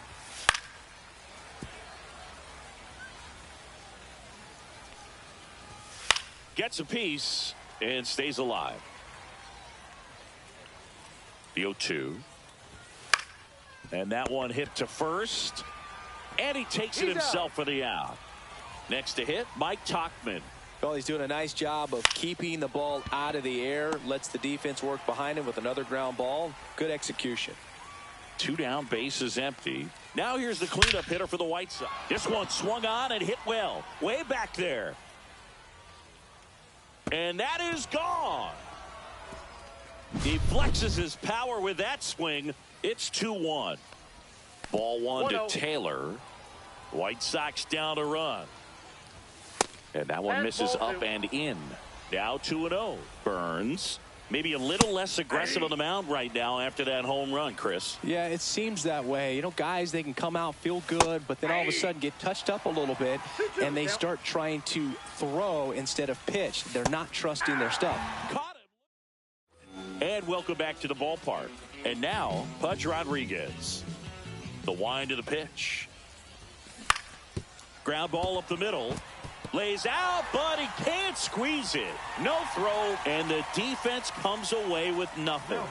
Speaker 1: Gets a piece and stays alive. The 0-2. And that one hit to first. And he takes it himself for the out. Next to hit, Mike Tachman.
Speaker 3: Well, he's doing a nice job of keeping the ball out of the air. Lets the defense work behind him with another ground ball. Good execution.
Speaker 1: 2 down, bases empty. Now here's the cleanup hitter for the White Sox. This one swung on and hit well. Way back there. And that is gone. He flexes his power with that swing. It's 2-1. Ball 1 to Taylor. White Sox down a run. And that one misses up and in. Now 2-0. Burns maybe a little less aggressive on the mound right now after that home run, Chris.
Speaker 3: Yeah, it seems that way. You know, guys, they can come out, feel good, but then all of a sudden get touched up a little bit, and they start trying to throw instead of pitch. They're not trusting their stuff.
Speaker 1: Caught him. And welcome back to the ballpark. And now, Pudge Rodriguez. The wind of the pitch. Ground ball up the middle. Lays out, but he can't squeeze it. No throw, and the defense comes away with nothing.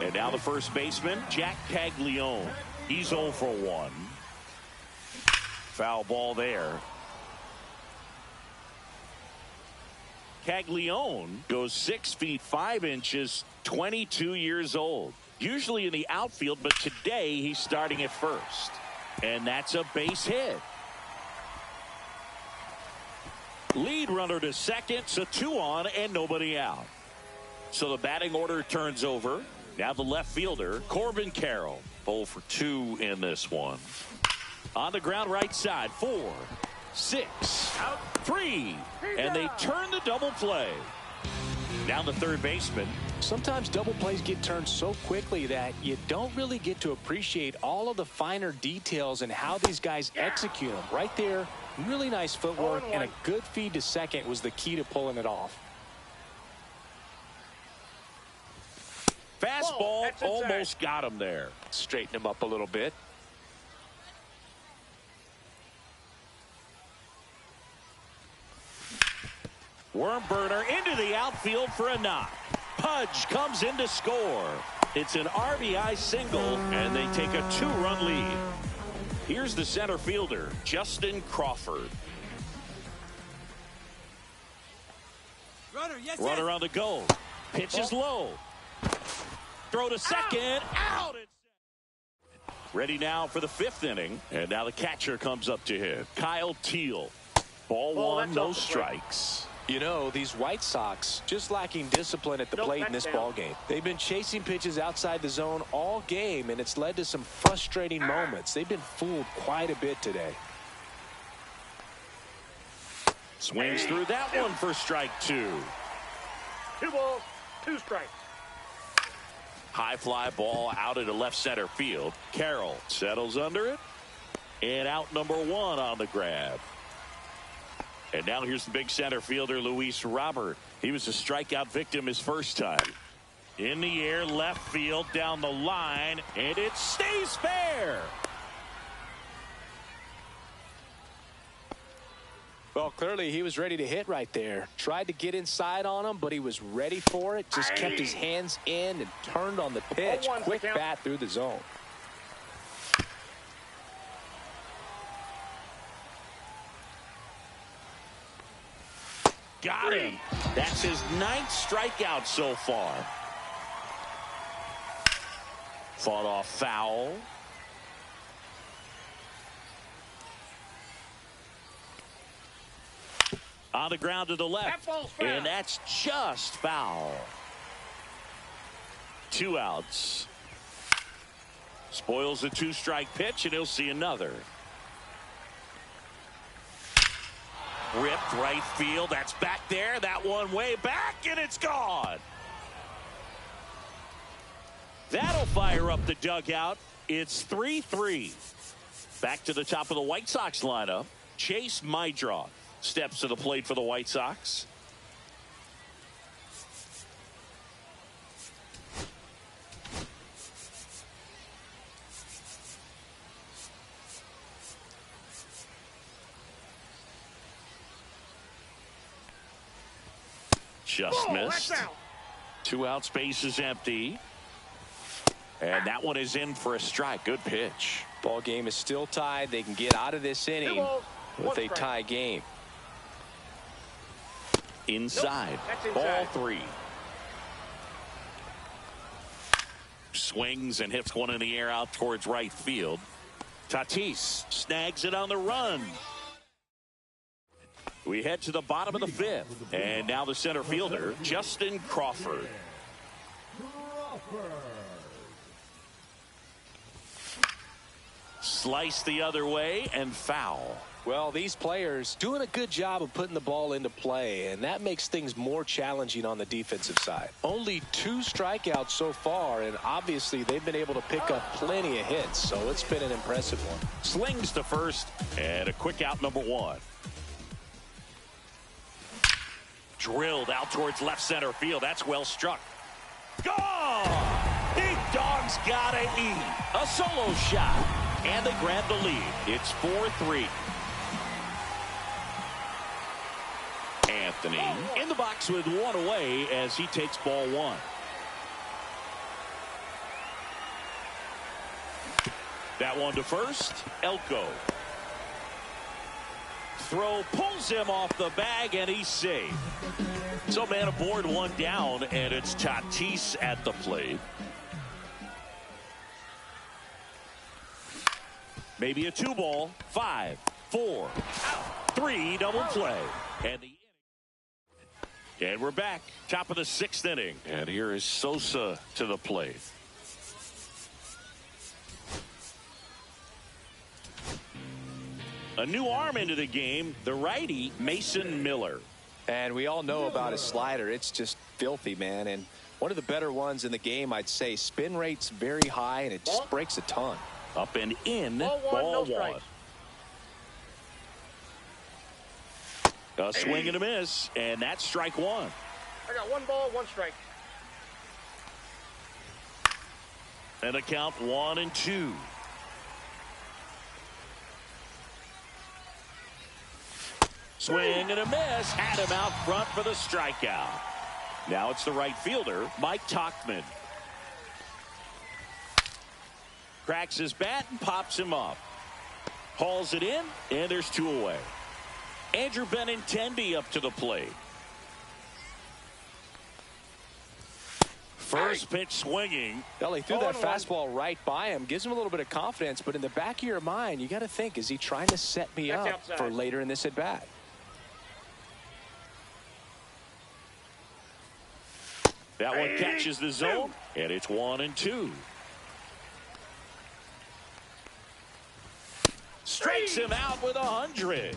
Speaker 1: And now the first baseman, Jack Caglione. He's 0 for 1. Foul ball there. Caglione goes 6 feet 5 inches, 22 years old. Usually in the outfield, but today he's starting at first. And that's a base hit. Lead runner to second, so 2 on and nobody out. So the batting order turns over. Now the left fielder, Corbin Carroll. 0 for 2 in this one. On the ground right side, 4, 6, out, 3. And they turn the double play. Down the third baseman.
Speaker 3: Sometimes double plays get turned so quickly that you don't really get to appreciate all of the finer details and how these guys execute them. Right there, really nice footwork, and a good feed to second was the key to pulling it off.
Speaker 1: Fastball almost got him there.
Speaker 3: Straighten him up a little bit.
Speaker 1: Worm burner into the outfield for a knock. Pudge comes in to score. It's an RBI single, and they take a 2-run lead. Here's the center fielder, Justin Crawford. Runner on the go. Pitch is low. Throw to second. Out. Ready now for the 5th inning. And now the catcher comes up to hit. Kyle Teal. Ball 1, no strikes.
Speaker 3: You know, these White Sox just lacking discipline at the plate in this ball game. They've been chasing pitches outside the zone all game, and it's led to some frustrating moments. They've been fooled quite a bit today.
Speaker 1: Swings through that one for strike 2.
Speaker 2: 2 balls, 2 strikes.
Speaker 1: High fly ball out into left center field. Carroll settles under it. And out number 1 on the grab. And now here's the big center fielder, Luis Robert. He was a strikeout victim his first time. In the air, left field, down the line, and it stays fair.
Speaker 3: Well, clearly he was ready to hit right there. Tried to get inside on him, but he was ready for it. Just kept his hands in and turned on the pitch. Quick bat through the zone.
Speaker 1: Got him. That's his 9th strikeout so far. Fought off foul. On the ground to the left. And that's just foul. 2 outs. Spoils a 2-strike pitch, and he'll see another. Ripped right field. That's back there. That one way back, and it's gone. That'll fire up the dugout. It's 3-3. Back to the top of the White Sox lineup. Chase Mydroth steps to the plate for the White Sox. Just missed. 2 outs, base is empty. And that one is in for a strike. Good pitch.
Speaker 3: Ball game is still tied. They can get out of this inning with a tie game.
Speaker 1: Inside. Ball 3. Swings and hits one in the air out towards right field. Tatis snags it on the run. We head to the bottom of the 5th. And now the center fielder, Justin Crawford. Slice the other way and foul.
Speaker 3: Well, these players doing a good job of putting the ball into play, and that makes things more challenging on the defensive side. Only 2 strikeouts so far, and obviously they've been able to pick up plenty of hits, so it's been an impressive one.
Speaker 1: Slings to first, and a quick out number 1. Drilled out towards left center field. That's well struck. Gone! Big Dog's gotta eat. A solo shot. And they grab the lead. It's 4-3. Anthony in the box with 1 away as he takes ball 1. That one to first. Elko. Throw pulls him off the bag, and he's safe. So man aboard, 1 down, and it's Tatis at the plate. Maybe a 2-ball. 5, 4, 3, double play. And we're back. Top of the 6th inning. And here is Sosa to the plate. A new arm into the game, the righty, Mason Miller.
Speaker 3: And we all know about his slider. It's just filthy, man. And one of the better ones in the game, I'd say. Spin rate's very high, and it just breaks a ton.
Speaker 1: Up and in,
Speaker 2: ball 1.
Speaker 1: A swing and a miss, and that's strike 1.
Speaker 2: I got 1 ball, 1 strike.
Speaker 1: And a count 1-2. Swing and a miss. Had him out front for the strikeout. Now it's the right fielder, Mike Tauchman. Cracks his bat and pops him up. Hauls it in, and there's 2 away. Andrew Benintendi up to the plate. First pitch swinging.
Speaker 3: Well, he threw that fastball right by him. Gives him a little bit of confidence, but in the back of your mind, you got to think, is he trying to set me up for later in this at-bat?
Speaker 1: That one catches the zone, and it's 1-2. Strikes him out with 100.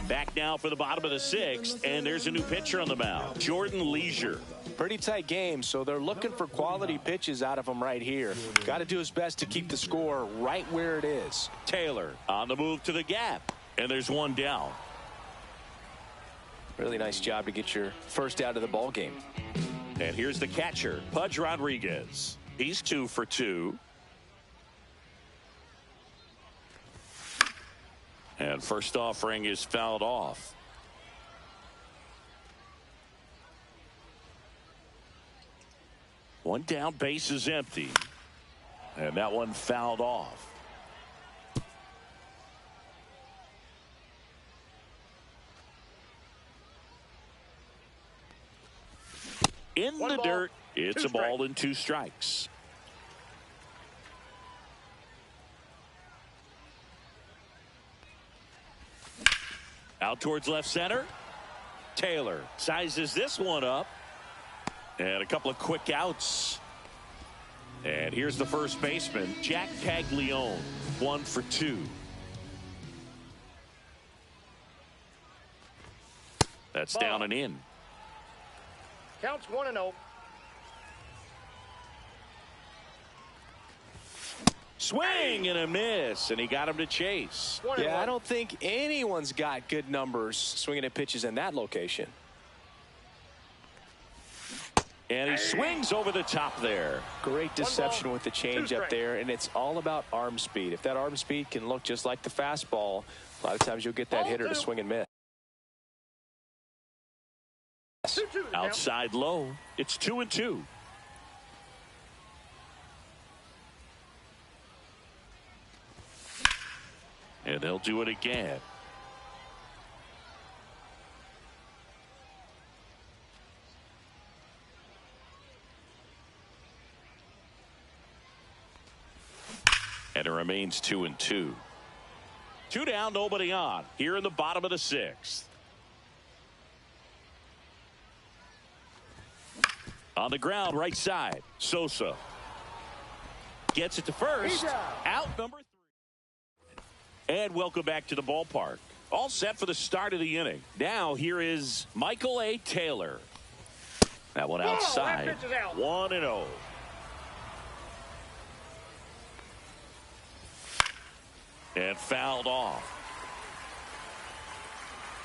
Speaker 1: Back now for the bottom of the 6th, and there's a new pitcher on the mound, Jordan Leisure.
Speaker 3: Pretty tight game, so they're looking for quality pitches out of him right here. Got to do his best to keep the score right where it is.
Speaker 1: Taylor on the move to the gap, and there's one down.
Speaker 3: Really nice job to get your first out of the ball game.
Speaker 1: And here's the catcher, Pudge Rodriguez. He's 2 for 2. And first offering is fouled off. One down, base is empty. And that one fouled off. In the dirt, it's a ball and 2 strikes. Out towards left center. Taylor sizes this one up. And a couple of quick outs. And here's the first baseman, Jack Caglione, 1 for 2. That's down and in.
Speaker 2: Counts 1-0.
Speaker 1: Swing and a miss, and he got him to chase.
Speaker 3: Yeah, I don't think anyone's got good numbers swinging at pitches in that location.
Speaker 1: And he swings over the top there.
Speaker 3: Great deception with the change up there, and it's all about arm speed. If that arm speed can look just like the fastball, a lot of times you'll get that hitter to swing and miss.
Speaker 1: Outside low, it's 2-2. And they'll do it again. And it remains 2-2. 2 down, nobody on. Here in the bottom of the 6th. On the ground, right side. Sosa gets it to first. Out number 3. And welcome back to the ballpark. All set for the start of the inning. Now here is Michael A. Taylor. That one outside. 1-0. And fouled off.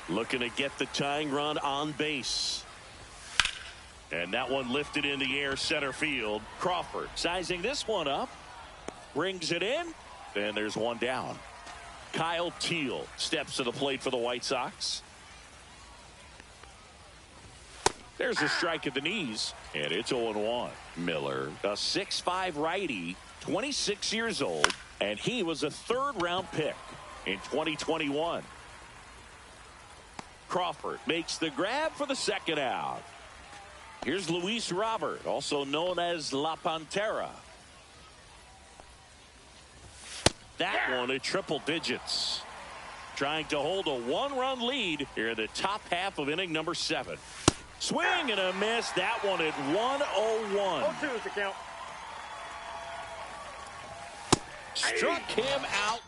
Speaker 1: Looking to get the tying run on base. And that one lifted in the air center field. Crawford sizing this one up. Brings it in. And there's one down. Kyle Teal steps to the plate for the White Sox. There's a strike at the knees. And it's 0-1. Miller, a 6'5" righty, 26 years old. And he was a 3rd-round pick in 2021. Crawford makes the grab for the second out. Here's Luis Robert, also known as La Pantera. That one at triple digits. Trying to hold a 1-run lead here in the top half of inning number 7. Swing and a miss. That one at 1-0-1.
Speaker 2: 0-2 is the count.
Speaker 1: Struck him out.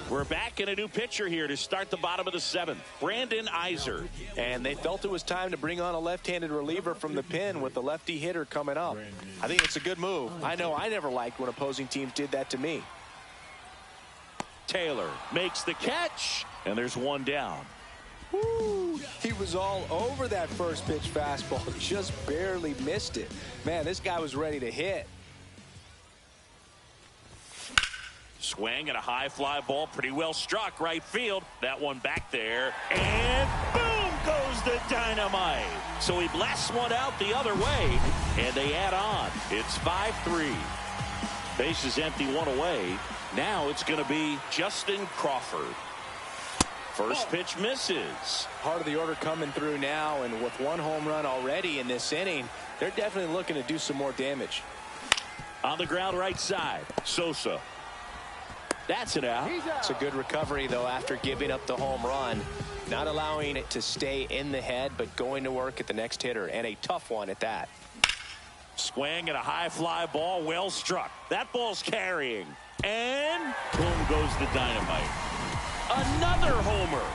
Speaker 1: We're back in a new pitcher here to start the bottom of the 7th. Brandon Iser.
Speaker 3: And they felt it was time to bring on a left-handed reliever from the pen with the lefty hitter coming up. I think it's a good move. I know I never liked when opposing teams did that to me.
Speaker 1: Taylor makes the catch, and there's one down.
Speaker 3: Woo, he was all over that first pitch fastball, just barely missed it. Man, this guy was ready to hit.
Speaker 1: Swing and a high fly ball, pretty well struck right field. That one back there, and boom goes the dynamite. So he blasts one out the other way, and they add on. It's 5-3. Base is empty, one away. Now it's going to be Justin Crawford. First pitch misses.
Speaker 3: Part of the order coming through now, and with 1 home run already in this inning, they're definitely looking to do some more damage.
Speaker 1: On the ground right side, Sosa. That's an out.
Speaker 3: It's a good recovery, though, after giving up the home run. Not allowing it to stay in the head, but going to work at the next hitter, and a tough one at that.
Speaker 1: Swing and a high fly ball, well struck. That ball's carrying. And boom goes the dynamite. Another homer.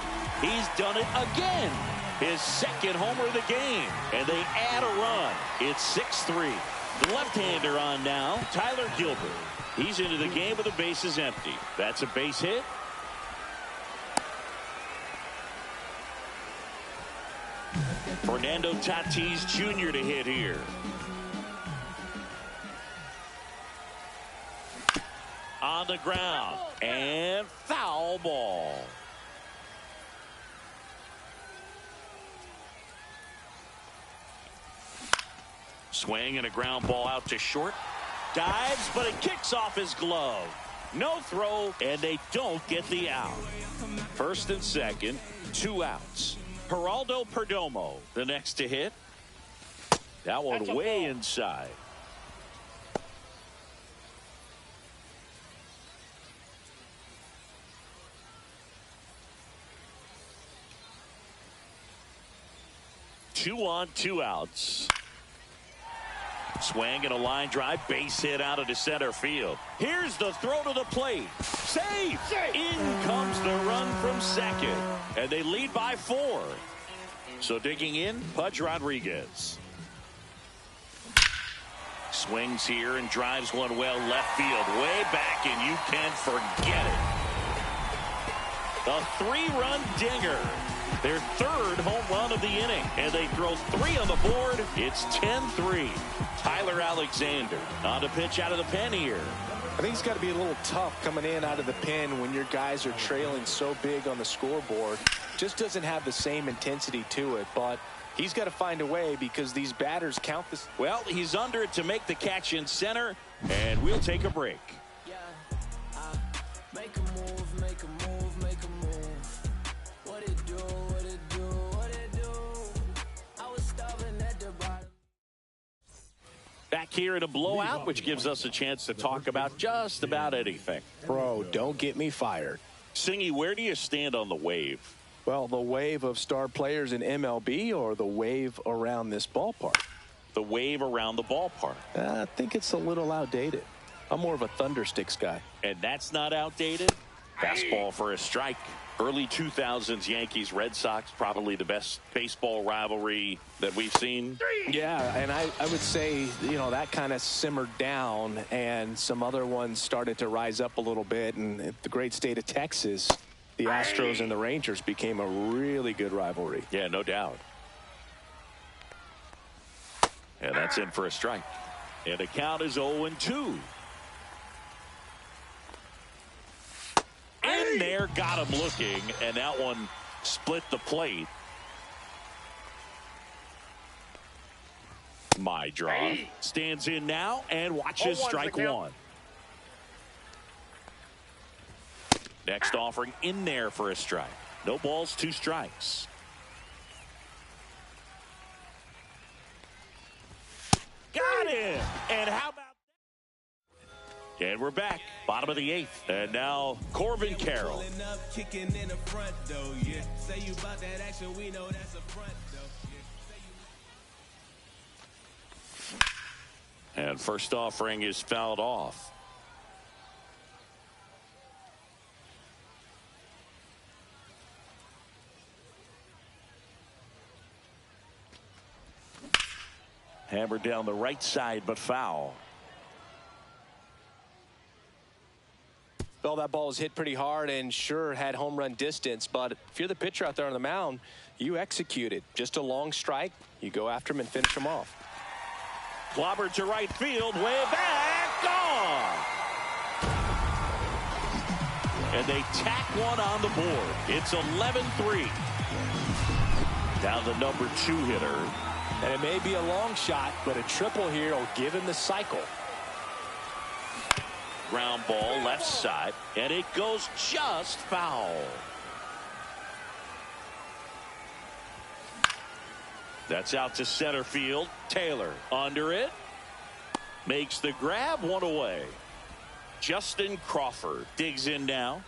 Speaker 1: He's done it again. His second homer of the game. And they add a run. It's 6-3. The left-hander on now, Tyler Gilbert. He's into the game with the bases empty. That's a base hit. Fernando Tatis Jr. to hit here. On the ground. And foul ball. Swing and a ground ball out to short. Dives, but it kicks off his glove. No throw, and they don't get the out. First and second, 2 outs. Geraldo Perdomo, the next to hit. That one way inside. Two on, 2 outs. Swing and a line drive, base hit out into center field. Here's the throw to the plate. Save! In comes the run from second. And they lead by 4. So digging in, Pudge Rodriguez. Swings here and drives one well left field. Way back, and you can forget it. A 3-run dinger. Their 3rd home run of the inning. And they throw 3 on the board. It's 10-3. Tyler Alexander on to pitch out of the pen here.
Speaker 3: I think it's got to be a little tough coming in out of the pen when your guys are trailing so big on the scoreboard. Just doesn't have the same intensity to it, but he's got to find a way because these batters count this.
Speaker 1: Well, he's under it to make the catch in center, and we'll take a break.
Speaker 4: Yeah, make a move, make a move, make a move. What it do, what it do, what it do. I was starving at the bottom.
Speaker 1: Back here in a blowout, which gives us a chance to talk about just about anything.
Speaker 3: Bro, don't get me fired.
Speaker 1: Singy, where do you stand on the wave?
Speaker 3: Well, the wave of star players in MLB or the wave around this ballpark?
Speaker 1: The wave around the ballpark.
Speaker 3: I think it's a little outdated. I'm more of a Thundersticks guy.
Speaker 1: And that's not outdated? Fastball for a strike. Early 2000s Yankees Red Sox, probably the best baseball rivalry that we've seen.
Speaker 3: Yeah, and I would say, you know, that kind of simmered down and some other ones started to rise up a little bit. And the great state of Texas, the Astros and the Rangers became a really good rivalry.
Speaker 1: Yeah, no doubt. And that's in for a strike. And the count is 0-2. In there, got him looking, and that one split the plate. My draw. Stands in now and watches strike 1. Next offering in there for a strike. No balls, 2 strikes. Got him! And how about... And we're back, bottom of the 8th. And now Corbin Carroll.
Speaker 7: Pulling up, kicking in the front door, yeah. Say you about that action, we know that's a front door, yeah.
Speaker 1: And first offering is fouled off. Hammered down the right side, but foul.
Speaker 3: Well, that ball was hit pretty hard and sure had home run distance, but if you're the pitcher out there on the mound, you execute it. Just a long strike, you go after him and finish him off.
Speaker 1: Clobbered to right field, way back, gone. And they tack one on the board. It's 11-3. Down the number 2 hitter.
Speaker 3: And it may be a long shot, but a triple here will give him the cycle.
Speaker 1: Ground ball left side, and it goes just foul. That's out to center field. Taylor under it. Makes the grab, 1 away. Justin Crawford digs in now.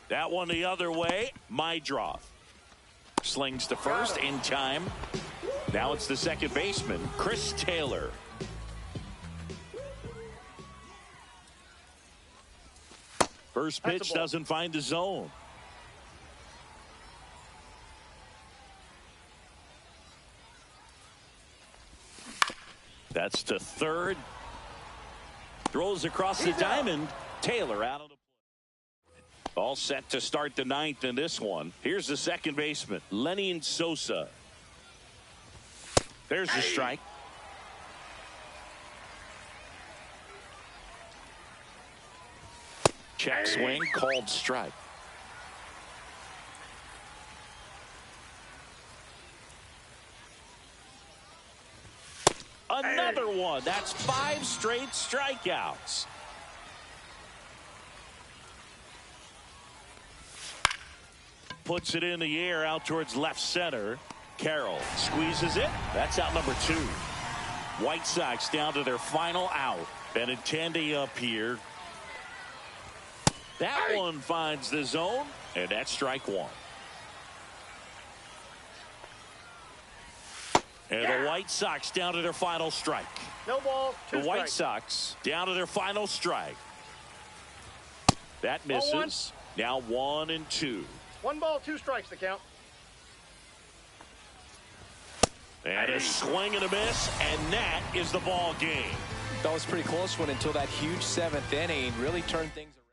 Speaker 1: That one the other way. Mydroth slings to first in time. Now it's the second baseman, Chris Taylor. First pitch doesn't find the zone. That's to third. Throws across the diamond. Taylor out of the play. All set to start the ninth in this one. Here's the second baseman, Lenny Sosa. There's the strike. Check swing, called strike. Another one. That's 5 straight strikeouts. Puts it in the air out towards left center. Carroll squeezes it. That's out number 2. White Sox down to their final out. Benintendi up here. That one finds the zone, and that's strike 1. And the White Sox down to their final strike.
Speaker 2: No ball, 2
Speaker 1: The White
Speaker 2: strikes.
Speaker 1: Sox down to their final strike. That
Speaker 2: Ball 1.
Speaker 1: misses. Now 1 and 2.
Speaker 2: 1 ball, 2 strikes to count.
Speaker 1: And a swing and a miss, and that is the ball game.
Speaker 3: That was a pretty close one until that huge 7th inning really turned things around.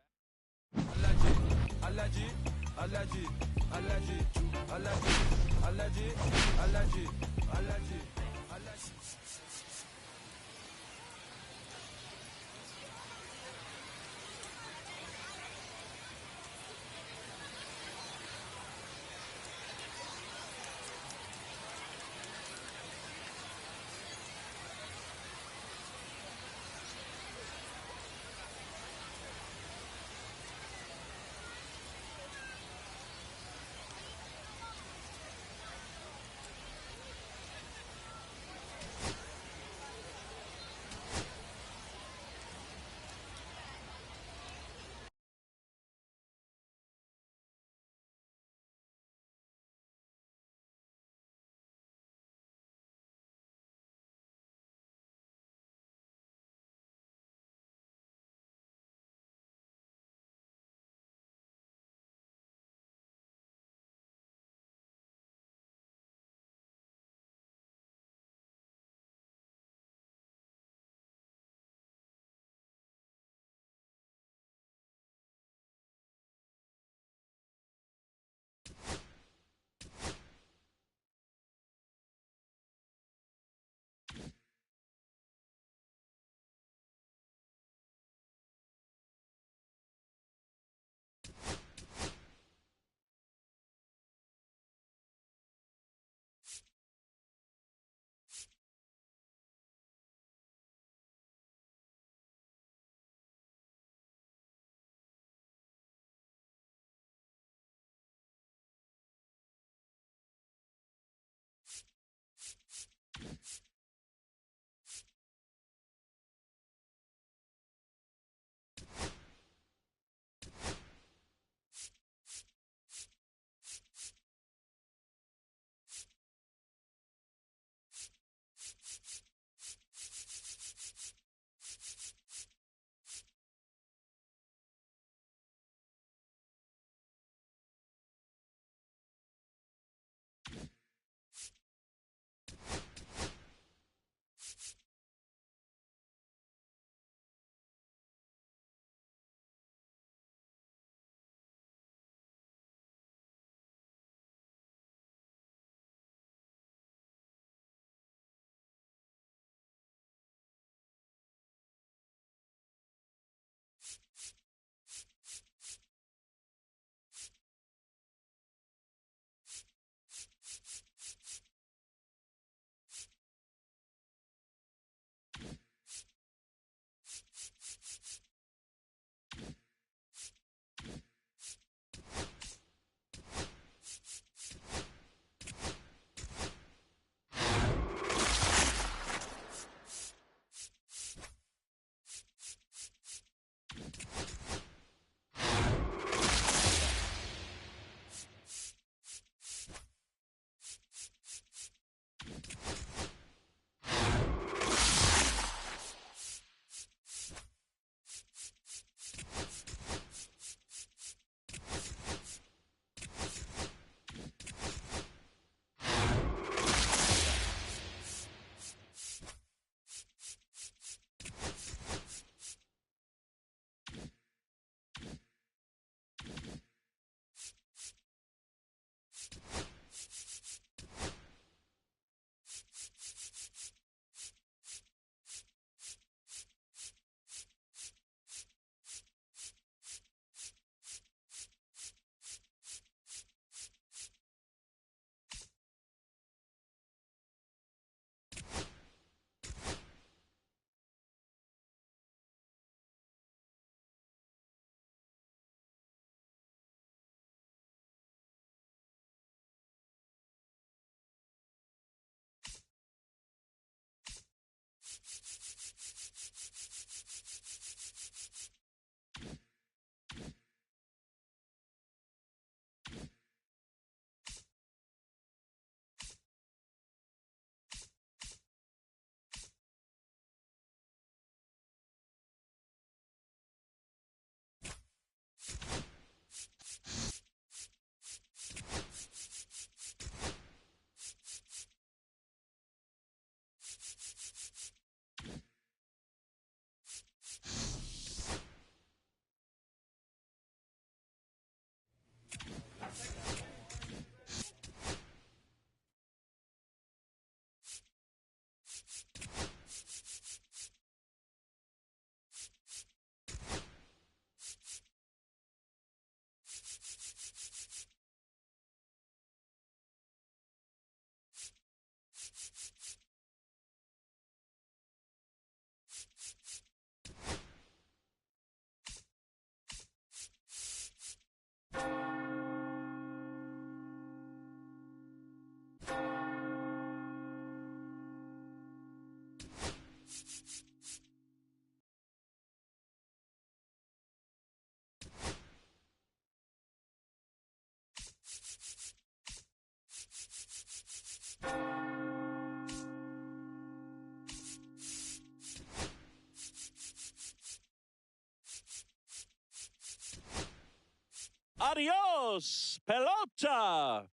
Speaker 1: Adios, pelota.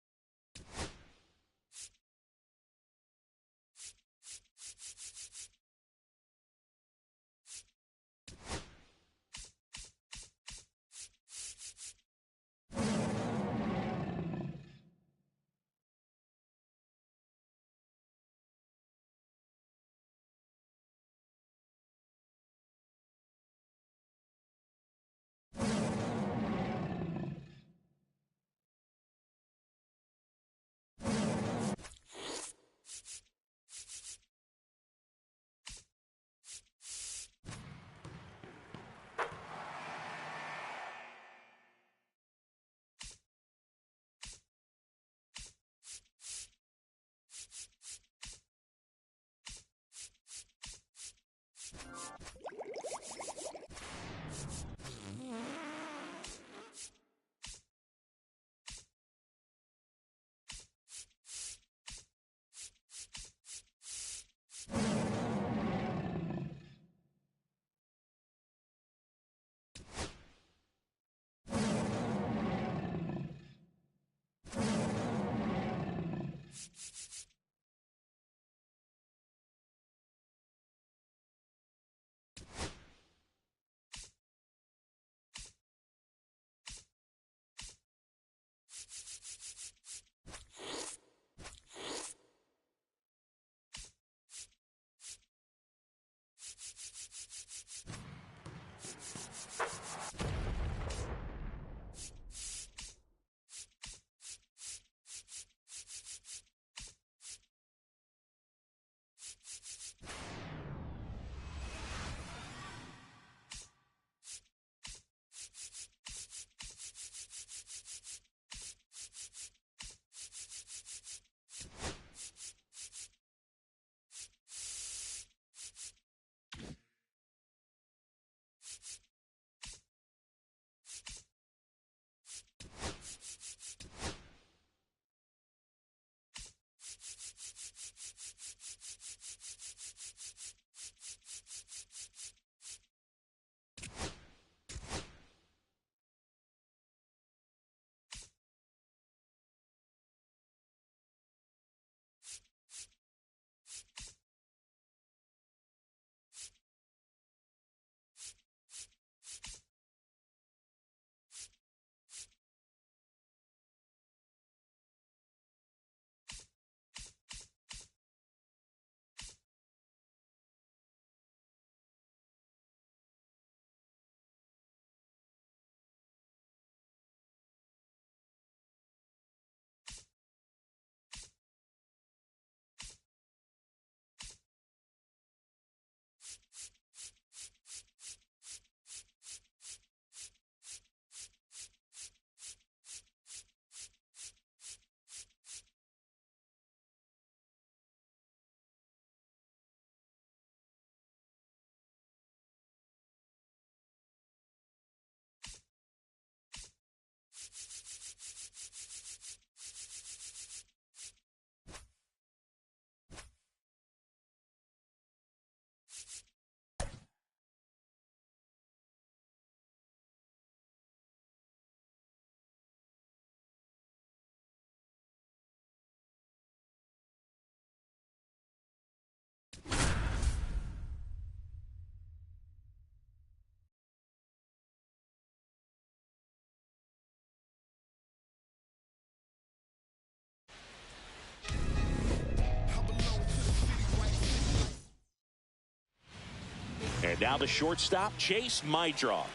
Speaker 1: And now the shortstop, Chase Mydroff.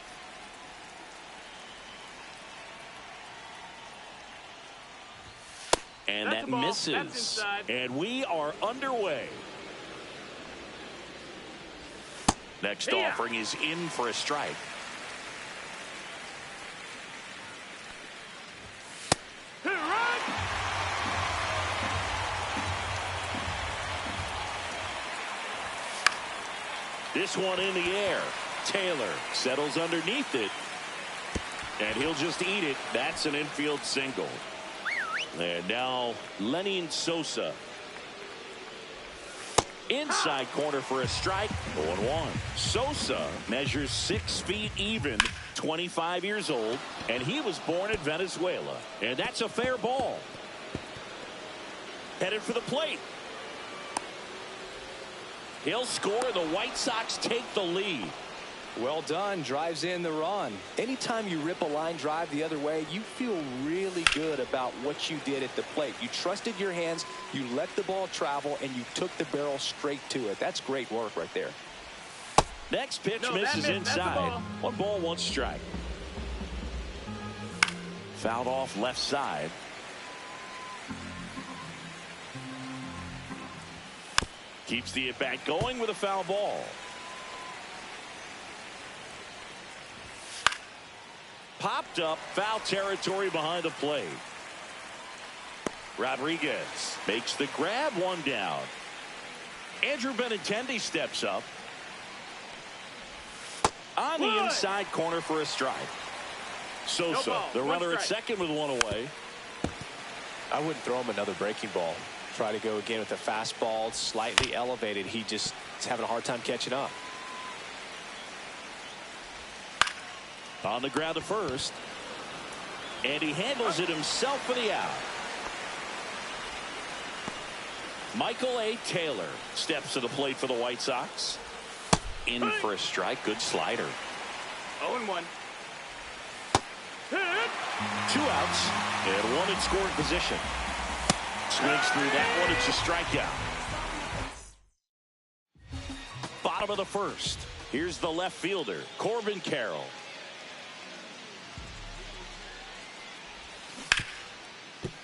Speaker 1: And that misses. And we are underway. Next offering is in for a strike. This one in the air. Taylor settles underneath it. And he'll just eat it. That's an infield single. And now Lenny Sosa. Inside corner for a strike. 0-1. Sosa measures 6 feet even, 25 years old, and he was born in Venezuela. And that's a fair ball. Headed for the plate. He'll score. The White Sox take the lead.
Speaker 3: Well done. Drives in the run. Anytime you rip a line drive the other way, you feel really good about what you did at the plate. You trusted your hands, you let the ball travel, and you took the barrel straight to it. That's great work right there.
Speaker 1: Next pitch misses inside. 1 ball, 1 strike. Fouled off left side. Keeps the at-bat going with a foul ball. Popped up, foul territory behind the plate. Rodriguez makes the grab, 1 down. Andrew Benintendi steps up. On the inside corner for a strike. Sosa, the runner at second with 1 away.
Speaker 3: I wouldn't throw him another breaking ball. Try to go again with a fastball, slightly elevated. He just is having a hard time catching up.
Speaker 1: On the ground to first. And he handles it himself for the out. Michael A. Taylor steps to the plate for the White Sox. In for a strike. Good slider.
Speaker 2: 0-1.
Speaker 1: 2 outs and 1 in scoring position. Swings through that one. It's a strikeout. Bottom of the first. Here's the left fielder, Corbin Carroll.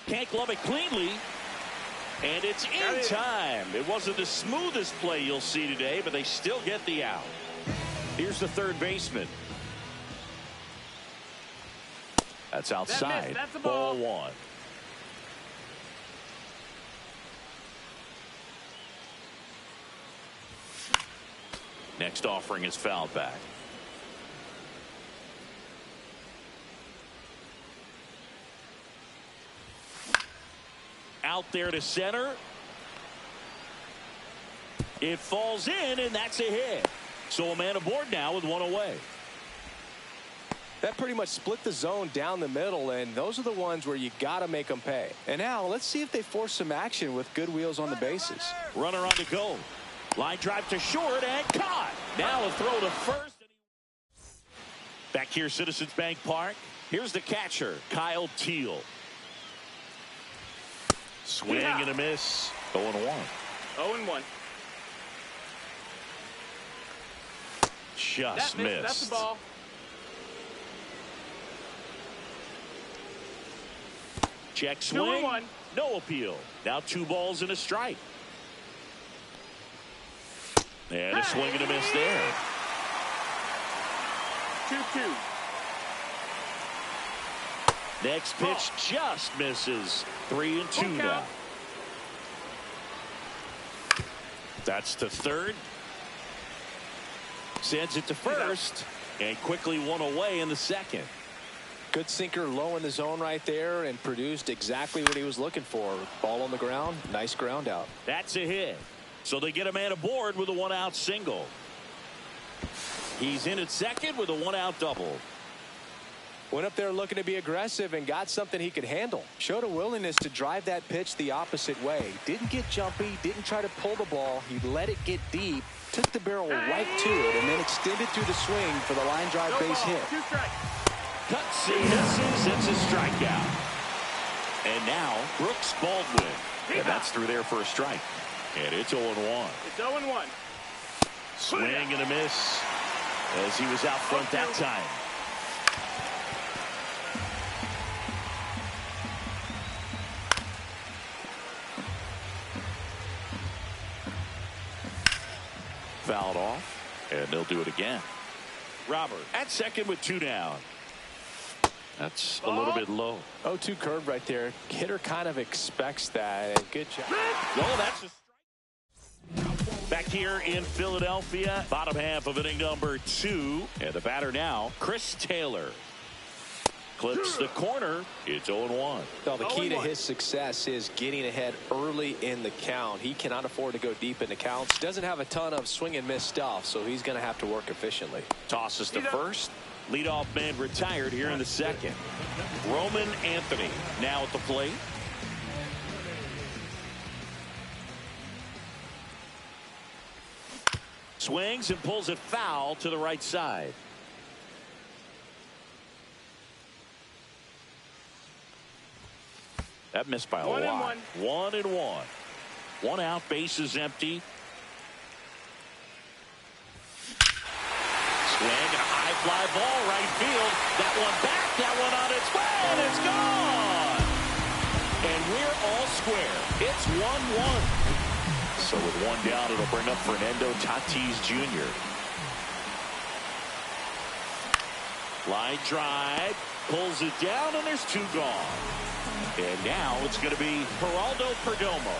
Speaker 1: Can't glove it cleanly. And it's in time. It wasn't the smoothest play you'll see today, but they still get the out. Here's the third baseman. That's outside.
Speaker 2: That's a
Speaker 1: ball.
Speaker 2: ball.
Speaker 1: 1. Next offering is fouled back. Out there to center. It falls in, and that's a hit. So a man aboard now with 1 away.
Speaker 3: That pretty much split the zone down the middle, and those are the ones where you got to make them pay. And now let's see if they force some action with good wheels on the bases.
Speaker 1: Runner on the go. Line drive to short and caught. Now a throw to first. Back here, Citizens Bank Park. Here's the catcher, Kyle Teal. Swing and a miss. 0-1.
Speaker 2: 0-1.
Speaker 1: Just missed.
Speaker 2: That's the ball.
Speaker 1: Check swing.
Speaker 2: 2-1.
Speaker 1: No appeal. Now 2 balls and a strike. And a swing and a miss there.
Speaker 2: 2-2.
Speaker 1: Next pitch just misses. 3-2 now. That's to third. Sends it to first. And quickly 1 away in the second.
Speaker 3: Good sinker low in the zone right there and produced exactly what he was looking for. Ball on the ground. Nice ground out.
Speaker 1: That's a hit. So they get a man aboard with a 1-out single. He's in at second with a 1-out double.
Speaker 3: Went up there looking to be aggressive and got something he could handle. Showed a willingness to drive that pitch the opposite way. Didn't get jumpy, didn't try to pull the ball. He let it get deep, took the barrel right to it, and then extended through the swing for the line drive base hit.
Speaker 2: 2 strikes.
Speaker 1: Cuts and misses. It's a strikeout. And now Brooks Baldwin. And that's through there for a strike. And it's 0-1.
Speaker 2: It's 0-1.
Speaker 1: Swing and a miss as he was out front that time. Fouled off, and they'll do it again. Robert at second with 2 down. That's a little bit low.
Speaker 3: 0-2 curve right there. Hitter kind of expects that. Good job.
Speaker 1: Oh, that's a strike. Back here in Philadelphia, bottom half of inning number 2. And the batter now, Chris Taylor. Clips the corner. It's 0-1.
Speaker 3: So the key to his success is getting ahead early in the count. He cannot afford to go deep in the counts. Doesn't have a ton of swing and miss stuff, so he's going to have to work efficiently.
Speaker 1: Tosses to first. Leadoff man retired here in the second. Roman Anthony now at the plate. Swings and pulls it foul to the right side. That missed by a lot. 1-1. 1 out, bases empty. Swing and a high fly ball right field. That one back, that one on its way, and it's gone. And we're all square. It's 1-1. So with 1 down, it'll bring up Fernando Tatis Jr. Line drive, pulls it down, and there's 2 gone. And now it's going to be Geraldo Perdomo.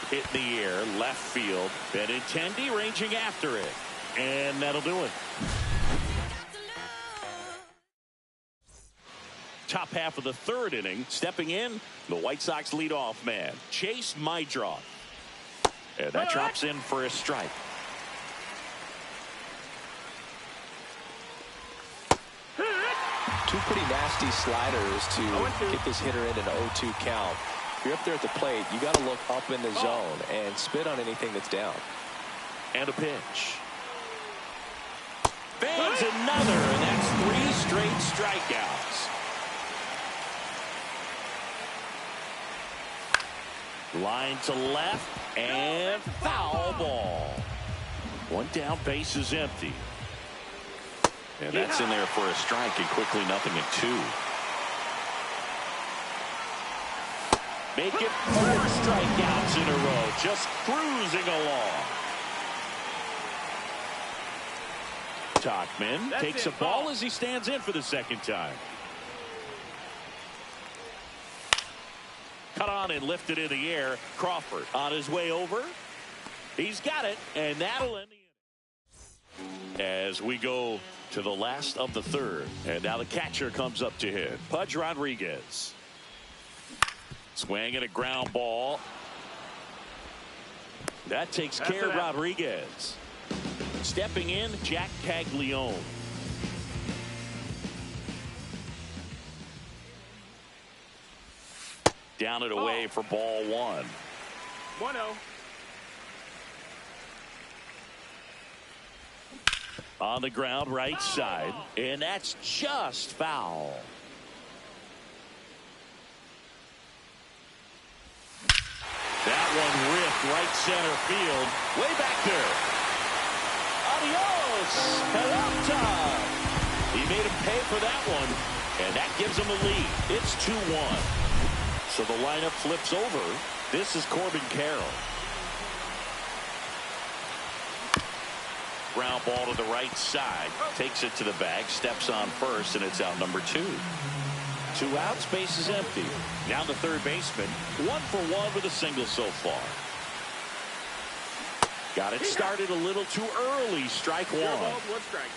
Speaker 1: Hit in the air, left field. Benintendi ranging after it. And that'll do it. Top half of the 3rd inning. Stepping in, the White Sox leadoff man, Chase Meidroth. And that drops in for a strike.
Speaker 3: Two pretty nasty sliders to get this hitter in an 0-2 count. If you're up there at the plate, you got to look up in the zone and spit on anything that's down.
Speaker 1: And a pitch. Bangs another, and that's 3 straight strikeouts. Line to left, and foul ball. 1 down, base is empty. And that's in there for a strike, and quickly 0-2. Make it 4 strikeouts in a row, just cruising along. Tauchman takes a ball as he stands in for the 2nd time. Cut on and lifted in the air. Crawford on his way over. He's got it, and that'll end the inning. As we go to the last of the 3rd, and now the catcher comes up to hit. Pudge Rodriguez. Swing and a ground ball. That takes care of Rodriguez. Stepping in, Jack Caglione. Down and away for ball 1.
Speaker 2: 1-0.
Speaker 1: On the ground, right side, and that's just foul. That one ripped right center field, way back there. Adios, Peralta. He made him pay for that one, and that gives him a lead. It's 2-1. So the lineup flips over. This is Corbin Carroll. Ground ball to the right side. Takes it to the bag. Steps on first, and it's out number 2. 2 outs. Base is empty. Now the 3rd baseman. 1 for 1 with a single so far. Got it started a little too early. Strike 1.
Speaker 2: 1 strike.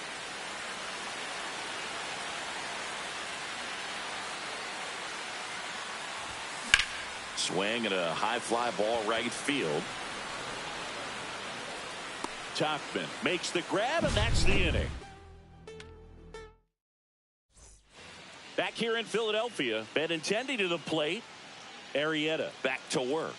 Speaker 1: Swing and a high fly ball right field. Tauchman makes the grab, and that's the inning. Back here in Philadelphia, Benintendi to the plate. Arrieta back to work.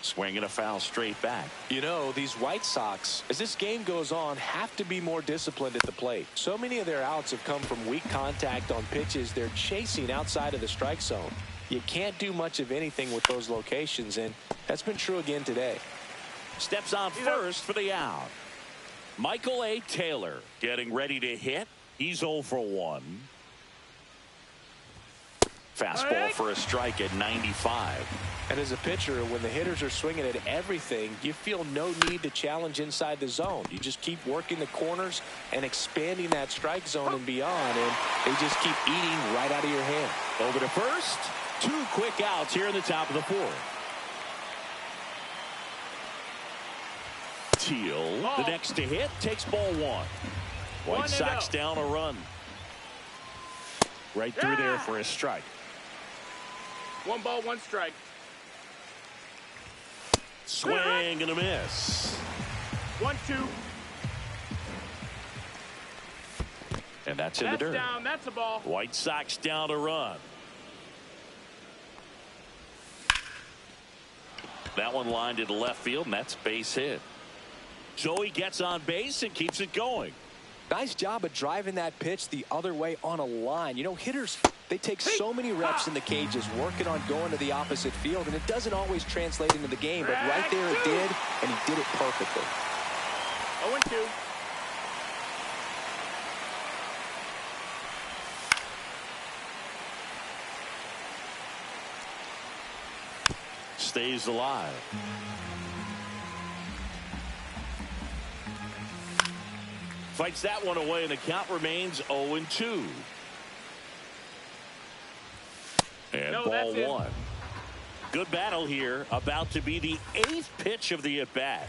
Speaker 1: Swing and a foul straight back.
Speaker 3: You know, these White Sox, as this game goes on, have to be more disciplined at the plate. So many of their outs have come from weak contact on pitches they're chasing outside of the strike zone. you can't do much of anything with those locations, and that's been true again today.
Speaker 1: Steps on first for the out. Michael A. Taylor getting ready to hit. He's 0 for 1. Fastball for a strike at 95.
Speaker 3: And as a pitcher, when the hitters are swinging at everything, you feel no need to challenge inside the zone. You just keep working the corners and expanding that strike zone and beyond, and they just keep eating right out of your hand.
Speaker 1: Over to first. 2 quick outs here in the top of the 4th. Teal, the next to hit, takes ball 1. White Sox down a run. Right through there for a strike.
Speaker 2: 1 ball, 1 strike.
Speaker 1: Swing and a miss.
Speaker 2: 1-2.
Speaker 1: And that's in the dirt.
Speaker 2: Down. That's a ball.
Speaker 1: White Sox down a run. That one lined into left field, and that's base hit. So he gets on base and keeps it going.
Speaker 3: Nice job of driving that pitch the other way on a line. You know, hitters, they take so many reps in the cages working on going to the opposite field, and it doesn't always translate into the game, but right there it did, and he did it perfectly.
Speaker 2: 0-2.
Speaker 1: Stays alive. Fights that one away, and the count remains 0-2. And ball 1. Good battle here. About to be the 8th pitch of the at-bat.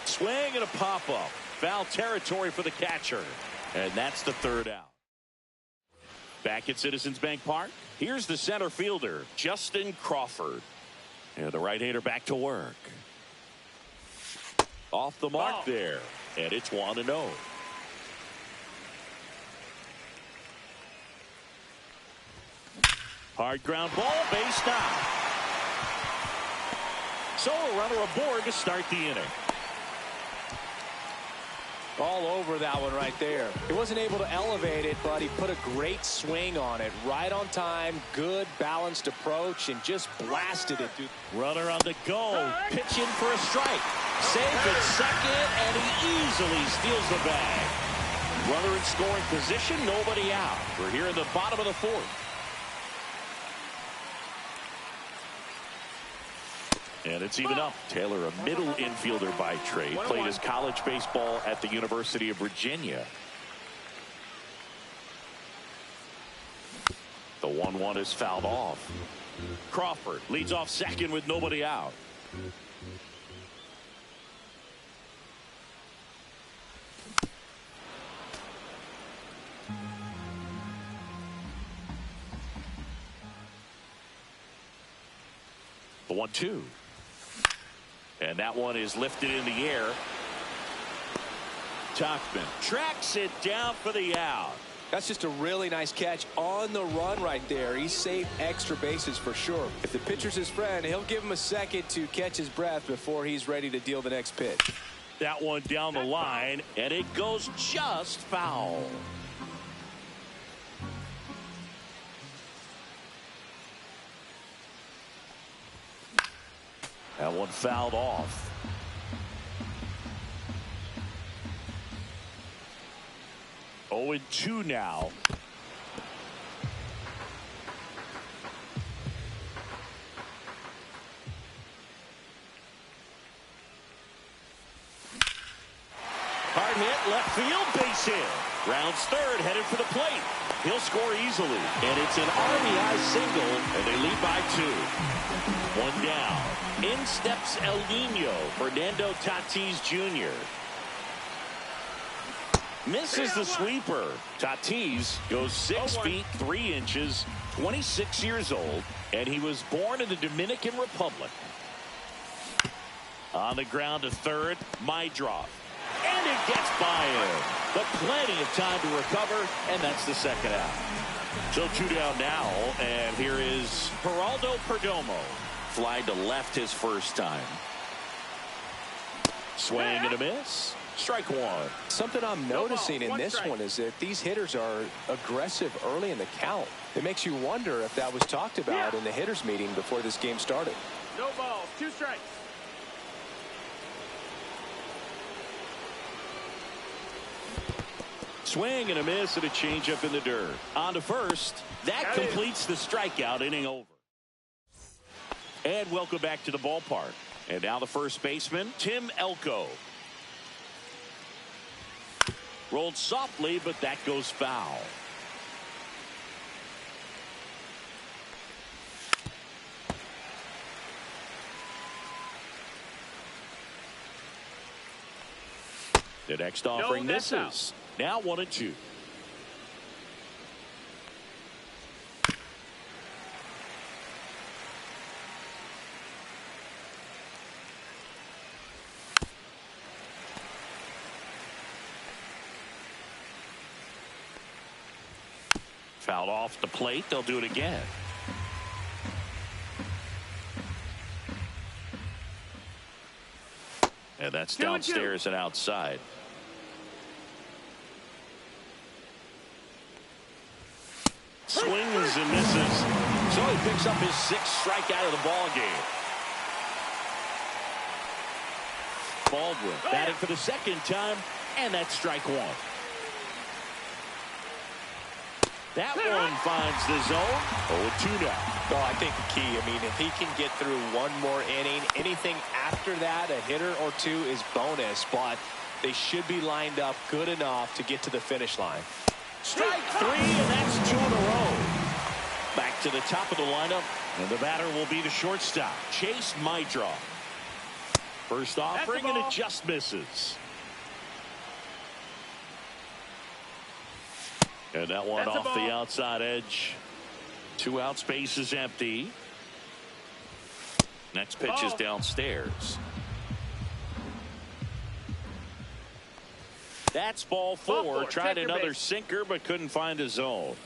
Speaker 1: Swing and a pop-up. Foul territory for the catcher. And that's the 3rd out. Back at Citizens Bank Park, here's the center fielder, Justin Crawford. And the right-hander back to work. Off the mark there. And it's 1-0. Hard ground ball, base down. So a runner aboard to start the inning.
Speaker 3: All over that one right there. He wasn't able to elevate it, but he put a great swing on it. Right on time, good balanced approach, and just blasted it through.
Speaker 1: Runner on the go, pitch in for a strike. Safe at second, and he easily steals the bag. Runner in scoring position, nobody out. We're here in the bottom of the 4th. And it's even up. Taylor, a middle infielder by trade, played his college baseball at the University of Virginia. The 1-1 is fouled off. Crawford leads off second with nobody out. The 1-2. And that one is lifted in the air. Tauchman tracks it down for the out.
Speaker 3: That's just a really nice catch on the run right there. He saved extra bases for sure. If the pitcher's his friend, he'll give him a second to catch his breath before he's ready to deal the next pitch.
Speaker 1: That one down the line, and it goes just foul. That one fouled off. Oh, 0-2 now. Hard hit, left field, base hit. Rounds third, headed for the plate. He'll score easily, and it's an RBI single, and they lead by 2. One down. In steps El Nino, Fernando Tatis Jr. Misses the sweeper. Tatis goes 6 feet 3 inches, 26 years old, and he was born in the Dominican Republic. On the ground to third, Mydroff. And it gets by him. But plenty of time to recover, and that's the 2nd out. So 2 down now, and here is Geraldo Perdomo. Fly to left his first time. Swing and a miss. Strike one.
Speaker 3: Something I'm noticing in this one is that these hitters are aggressive early in the count. It makes you wonder if that was talked about in the hitters meeting before this game started.
Speaker 2: No balls, 2 strikes.
Speaker 1: Swing and a miss and a changeup in the dirt. On to first. That completes the strikeout, inning over. And welcome back to the ballpark. And now the first baseman, Tim Elko. Rolled softly, but that goes foul. The next offering misses. Now 1-2. Fouled off the plate. They'll do it again. And that's downstairs and outside. Swings and misses. So he picks up his 6th strikeout of the ball game. Baldwin batting for the 2nd time, and that's strike one. That one finds the zone. 0-2 now.
Speaker 3: Oh, I think the key, I mean, if he can get through one more inning, anything after that, a hitter or two is bonus, but they should be lined up good enough to get to the finish line.
Speaker 1: Strike 3, and that's 2 in a row. Back to the top of the lineup, and the batter will be the shortstop, Chase Mydroff. First offering, and it just misses. And that one off the outside edge. 2 outs, base is empty. Next pitch is downstairs. That's ball 4. Tried another sinker, but couldn't find a zone.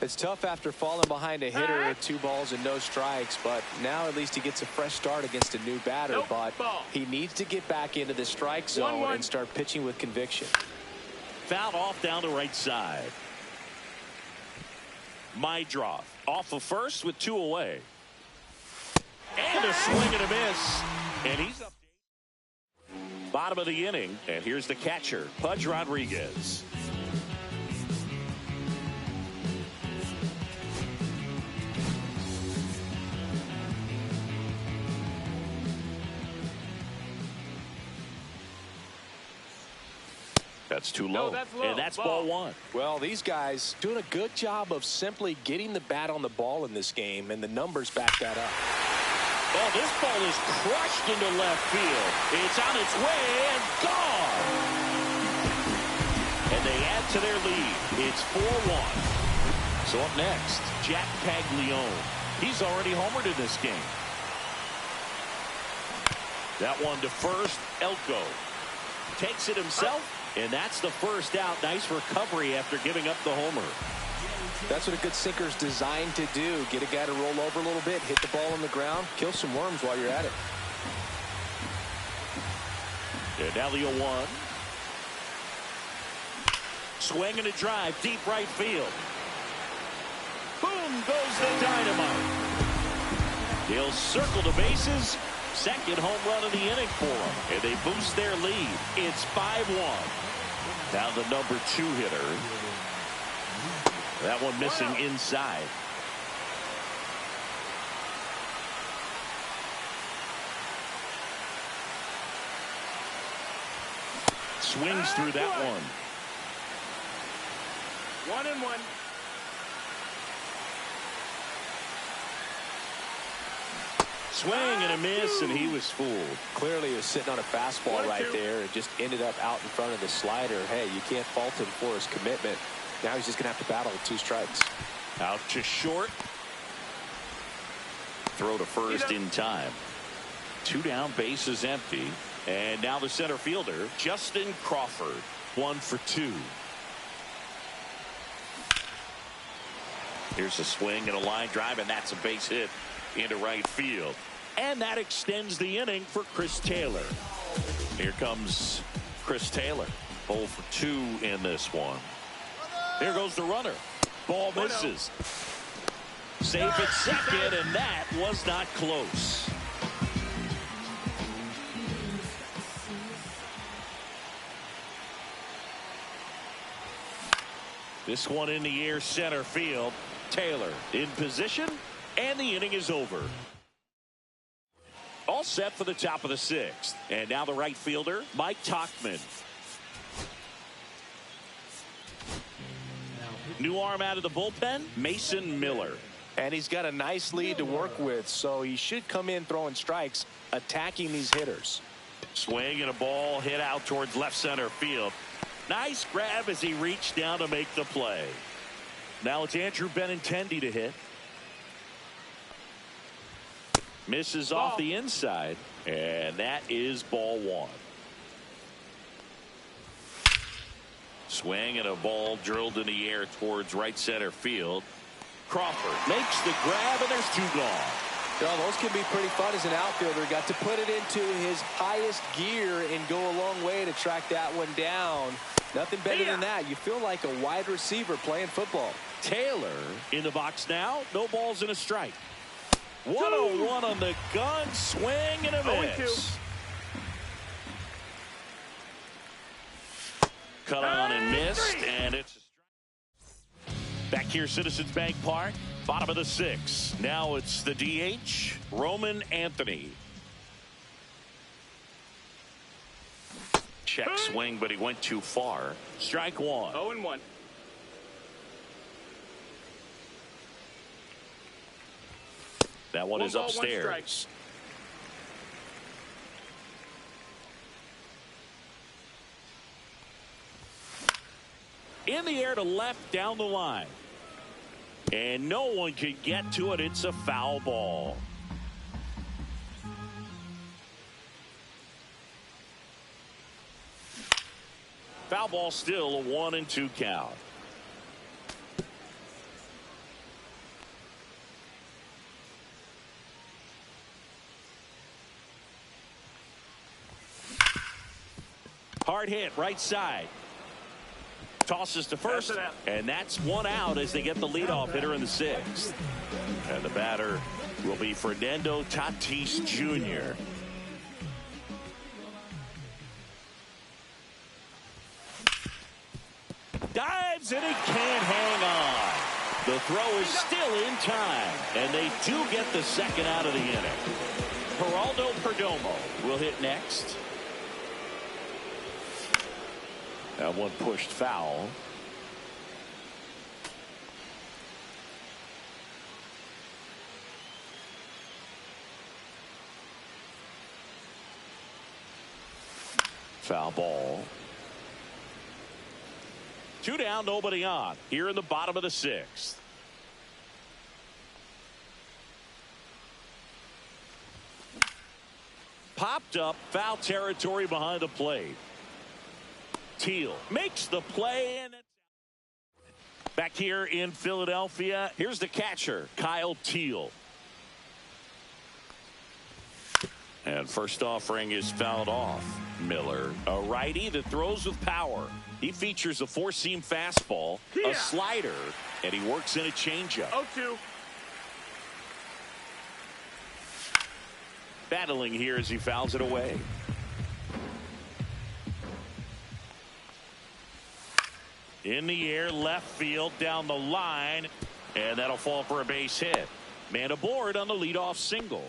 Speaker 3: It's tough after falling behind a hitter, 2 balls and no strikes, but now at least he gets a fresh start against a new batter. But he needs to get back into the strike zone and start pitching with conviction.
Speaker 1: Fouled off down the right side. Mydroff off of first with 2 away. And a swing and a miss. And he's up. Bottom of the inning. And here's the catcher, Pudge Rodriguez. That's too low. And that's ball 1.
Speaker 3: Well, these guys doing a good job of simply getting the bat on the ball in this game, and the numbers back that up.
Speaker 1: Oh, this ball is crushed into left field. It's on its way and gone. And they add to their lead. It's 4-1. So up next, Jack Paglione. He's already homered in this game. That one to first, Elko. Takes it himself. And that's the first out. Nice recovery after giving up the homer.
Speaker 3: That's what a good sinker's designed to do. Get a guy to roll over a little bit, hit the ball on the ground, kill some worms while you're at it.
Speaker 1: And now the 0-1. Swing and a drive, deep right field. Boom goes the dynamite. He'll circle the bases. Second home run of the inning for them. And they boost their lead. It's 5-1. Now the number 2 hitter. That one missing inside. Swings through that one.
Speaker 2: 1-1.
Speaker 1: Swing and a miss, and he was fooled.
Speaker 3: Clearly he was sitting on a fastball right there and just ended up out in front of the slider. Hey, you can't fault him for his commitment. Now he's just going to have to battle with 2 strikes.
Speaker 1: Out to short. Throw to first in time. 2 down, base is empty. And now the center fielder, Justin Crawford. 1 for 2. Here's a swing and a line drive, and that's a base hit into right field. And that extends the inning for Chris Taylor. Here comes Chris Taylor, 0 for 2 in this one. Here goes the runner. Ball misses. Safe at second, and that was not close. This one in the air, center field. Taylor in position, and the inning is over. All set for the top of the 6th. And now the right fielder, Mike Tauchman. New arm out of the bullpen, Mason Miller.
Speaker 3: And he's got a nice lead to work with, so he should come in throwing strikes, attacking these hitters.
Speaker 1: Swing and a ball hit out towards left center field. Nice grab as he reached down to make the play. Now it's Andrew Benintendi to hit. Misses off the inside, and that is ball 1. Swing and a ball drilled in the air towards right center field. Crawford makes the grab, and there's 2 gone.
Speaker 3: Well, those can be pretty fun as an outfielder. Got to put it into his highest gear and go a long way to track that one down. Nothing better than that. You feel like a wide receiver playing football.
Speaker 1: Taylor in the box now. No balls and a strike. 1-0-1 on the gun. Swing and a miss. Cut on and missed, and it's a strike. Back here, Citizens Bank Park, bottom of the 6th. Now it's the DH, Roman Anthony. Check swing, but he went too far. Strike 1.
Speaker 2: 0-1.
Speaker 1: That one is upstairs. In the air to left down the line. And no one can get to it. It's a foul ball. Foul ball, still a 1-2 count. Hard hit right side. Tosses to first, and that's 1 out as they get the leadoff hitter in the 6th. And the batter will be Fernando Tatis Jr. Dives, and he can't hang on. The throw is still in time, and they do get the 2nd out of the inning. Geraldo Perdomo will hit next. That one pushed foul. Foul ball. 2 down, nobody on. Here in the bottom of the 6th. Popped up, foul territory behind the plate. Teal makes the play, and back here in Philadelphia, here's the catcher, Kyle Teal. And first offering is fouled off. Miller, a righty that throws with power. He features a 4-seam fastball, a slider, and he works in a changeup.
Speaker 2: 0-2.
Speaker 1: Battling here as he fouls it away. In the air, left field, down the line, and that'll fall for a base hit. Man aboard on the leadoff single.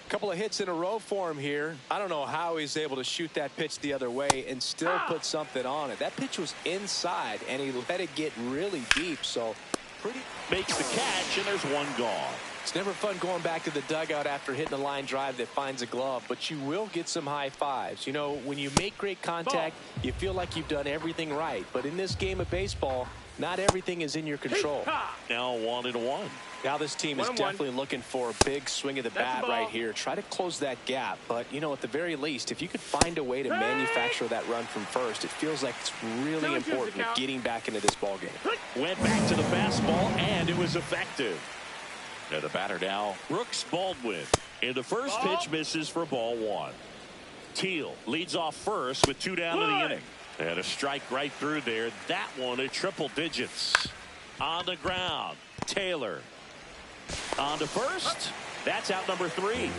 Speaker 3: A couple of hits in a row for him here. I don't know how he's able to shoot that pitch the other way and still put something on it. That pitch was inside, and he let it get really deep, so pretty.
Speaker 1: Makes the catch, and there's 1 gone.
Speaker 3: It's never fun going back to the dugout after hitting a line drive that finds a glove, but you will get some high fives. You know, when you make great contact, you feel like you've done everything right. But in this game of baseball, not everything is in your control.
Speaker 1: Now 1-1.
Speaker 3: Now this team is definitely looking for a big swing of the bat right here. Try to close that gap. But, you know, at the very least, if you could find a way to manufacture that run from first, it feels like it's really important getting back into this ball game.
Speaker 1: Went back to the fastball, and it was effective. And the batter now, Brooks Baldwin. And the first pitch misses for ball 1. Teal leads off first with 2 down to the inning. And a strike right through there. That one at triple digits. On the ground. Taylor. On to first. That's out number 3.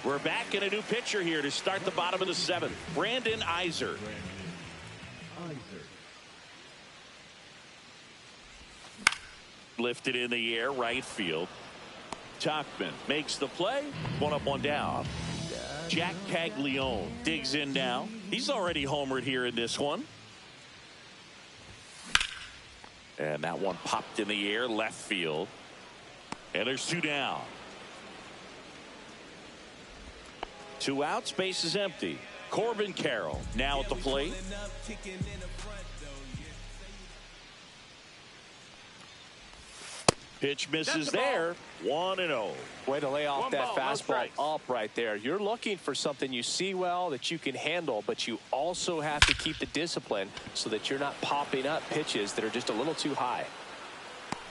Speaker 1: We're back in a new pitcher here to start the bottom of the 7th. Brandon Iser. Lifted in the air, right field. Tachman makes the play. 1 up, 1 down. Jack Caglione digs in now. He's already homered here in this one. And that one popped in the air, left field. And there's 2 down. 2 outs, base is empty. Corbin Carroll now at the plate. Pitch misses there. 1-0.
Speaker 3: Way to lay off that fastball
Speaker 2: no
Speaker 3: up right there. You're looking for something you see well that you can handle, but you also have to keep the discipline so that you're not popping up pitches that are just a little too high.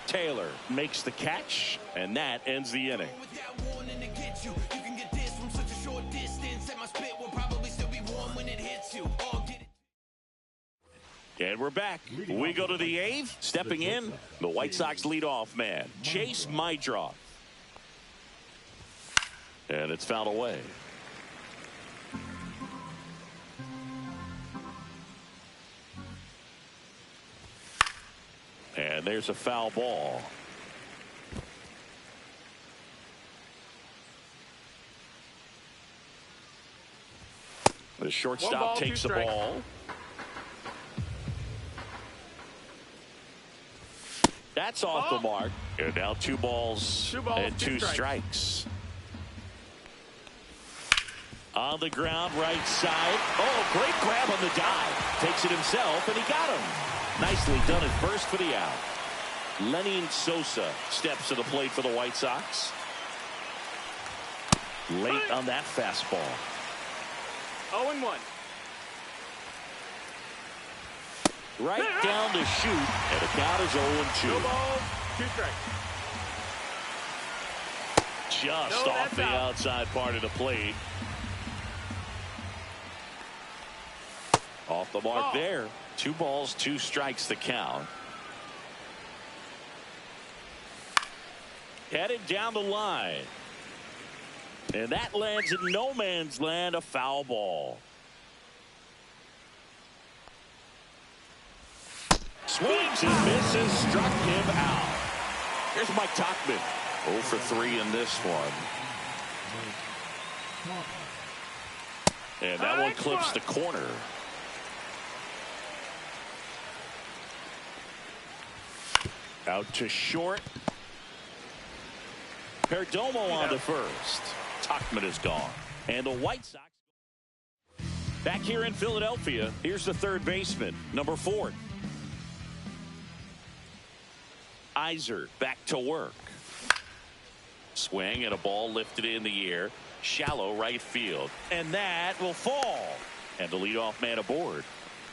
Speaker 1: Taylor makes the catch, and that ends the inning. And we're back. We go to the 8th. Stepping in, the White Sox leadoff man, Chase Mydroff. And it's fouled away. And there's a foul ball. The shortstop takes the ball. That's off the mark. And now 2 balls and 2 strikes. On the ground, right side. Oh, great grab on the dive. Takes it himself, and he got him. Nicely done at first for the out. Lenin Sosa steps to the plate for the White Sox. Late on that fastball.
Speaker 2: 0-1.
Speaker 1: Right down to shoot, and the count is 0-2.
Speaker 2: 2 balls, 2 strikes.
Speaker 1: Just off the outside part of the plate. Off the mark there. 2 balls, 2 strikes the count. Headed down the line. And that lands in no man's land, a foul ball. Swings and misses, struck him out. Here's Mike Tachman. 0 for 3 in this one. And that one clips the corner. Out to short. Perdomo on the first. Tachman is gone. And the White Sox back here in Philadelphia. Here's the third baseman, number 4. Iser back to work. Swing and a ball lifted in the air. Shallow right field. And that will fall. And the leadoff man aboard.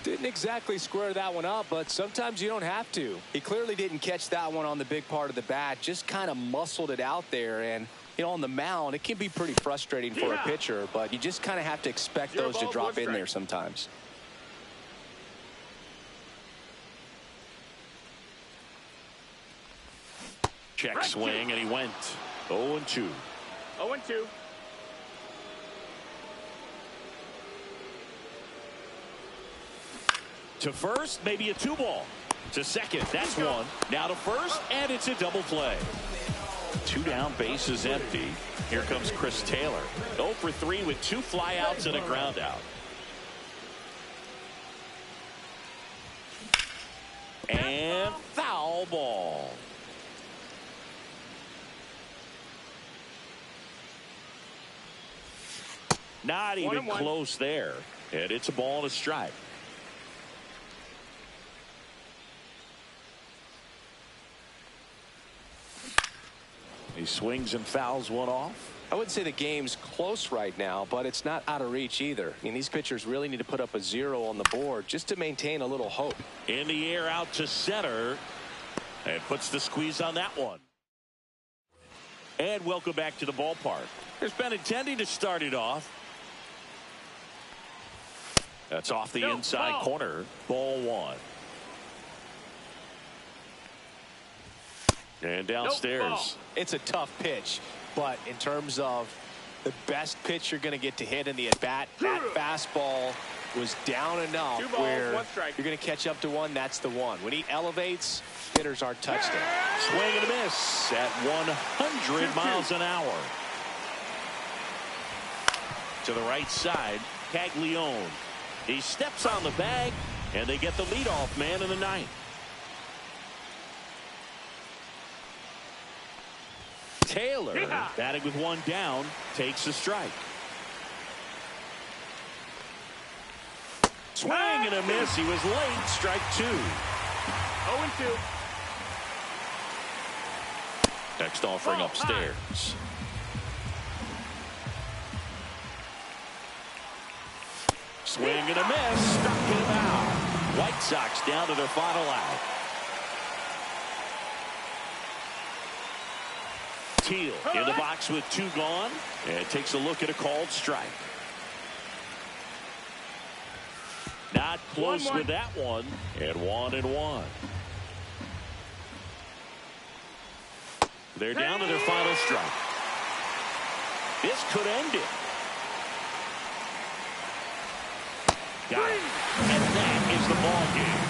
Speaker 3: Didn't exactly square that one up, but sometimes you don't have to. He clearly didn't catch that one on the big part of the bat. Just kind of muscled it out there. And, you know, on the mound, it can be pretty frustrating for a pitcher, but you just kind of have to expect those to drop in there sometimes.
Speaker 1: Check swing, and he went 0-2.
Speaker 2: 0-2.
Speaker 1: To first, maybe a 2-ball. To second, that's 1. Now to first, and it's a double play. 2 down, base is empty. Here comes Chris Taylor. 0 for 3 with 2 flyouts and a ground out. And foul ball. Not even close there. And it's a ball and a strike. He swings and fouls one off.
Speaker 3: I wouldn't say the game's close right now, but it's not out of reach either. I mean, these pitchers really need to put up a 0 on the board just to maintain a little hope.
Speaker 1: In the air out to center. And puts the squeeze on that one. And welcome back to the ballpark. There's Benintendi to start it off. That's off the inside corner. Ball 1. And downstairs.
Speaker 3: It's a tough pitch, but in terms of the best pitch you're going to get to hit in the at-bat, that fastball was down enough where you're going to catch up to one. That's the one. When he elevates, hitters aren't touched it.
Speaker 1: Swing and a miss at 100 miles an hour. To the right side, Caglione. He steps on the bag, and they get the leadoff man in the ninth. Taylor, batting with one down, takes a strike. Swing and a miss. He was late. Strike 2.
Speaker 2: 0-2.
Speaker 1: Next offering upstairs. Swing and a miss. Struck him out. White Sox down to their final out. Teal in the box with 2 gone and takes a look at a called strike. Not close with that one. And 1-1. They're down to their final strike. This could end it. Got it. And that is the ball game.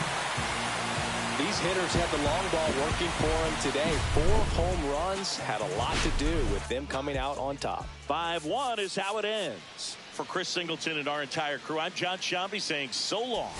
Speaker 3: These hitters had the long ball working for them today. 4 home runs had a lot to do with them coming out on top.
Speaker 1: 5-1 is how it ends. For Chris Singleton and our entire crew, I'm John Shambi saying so long.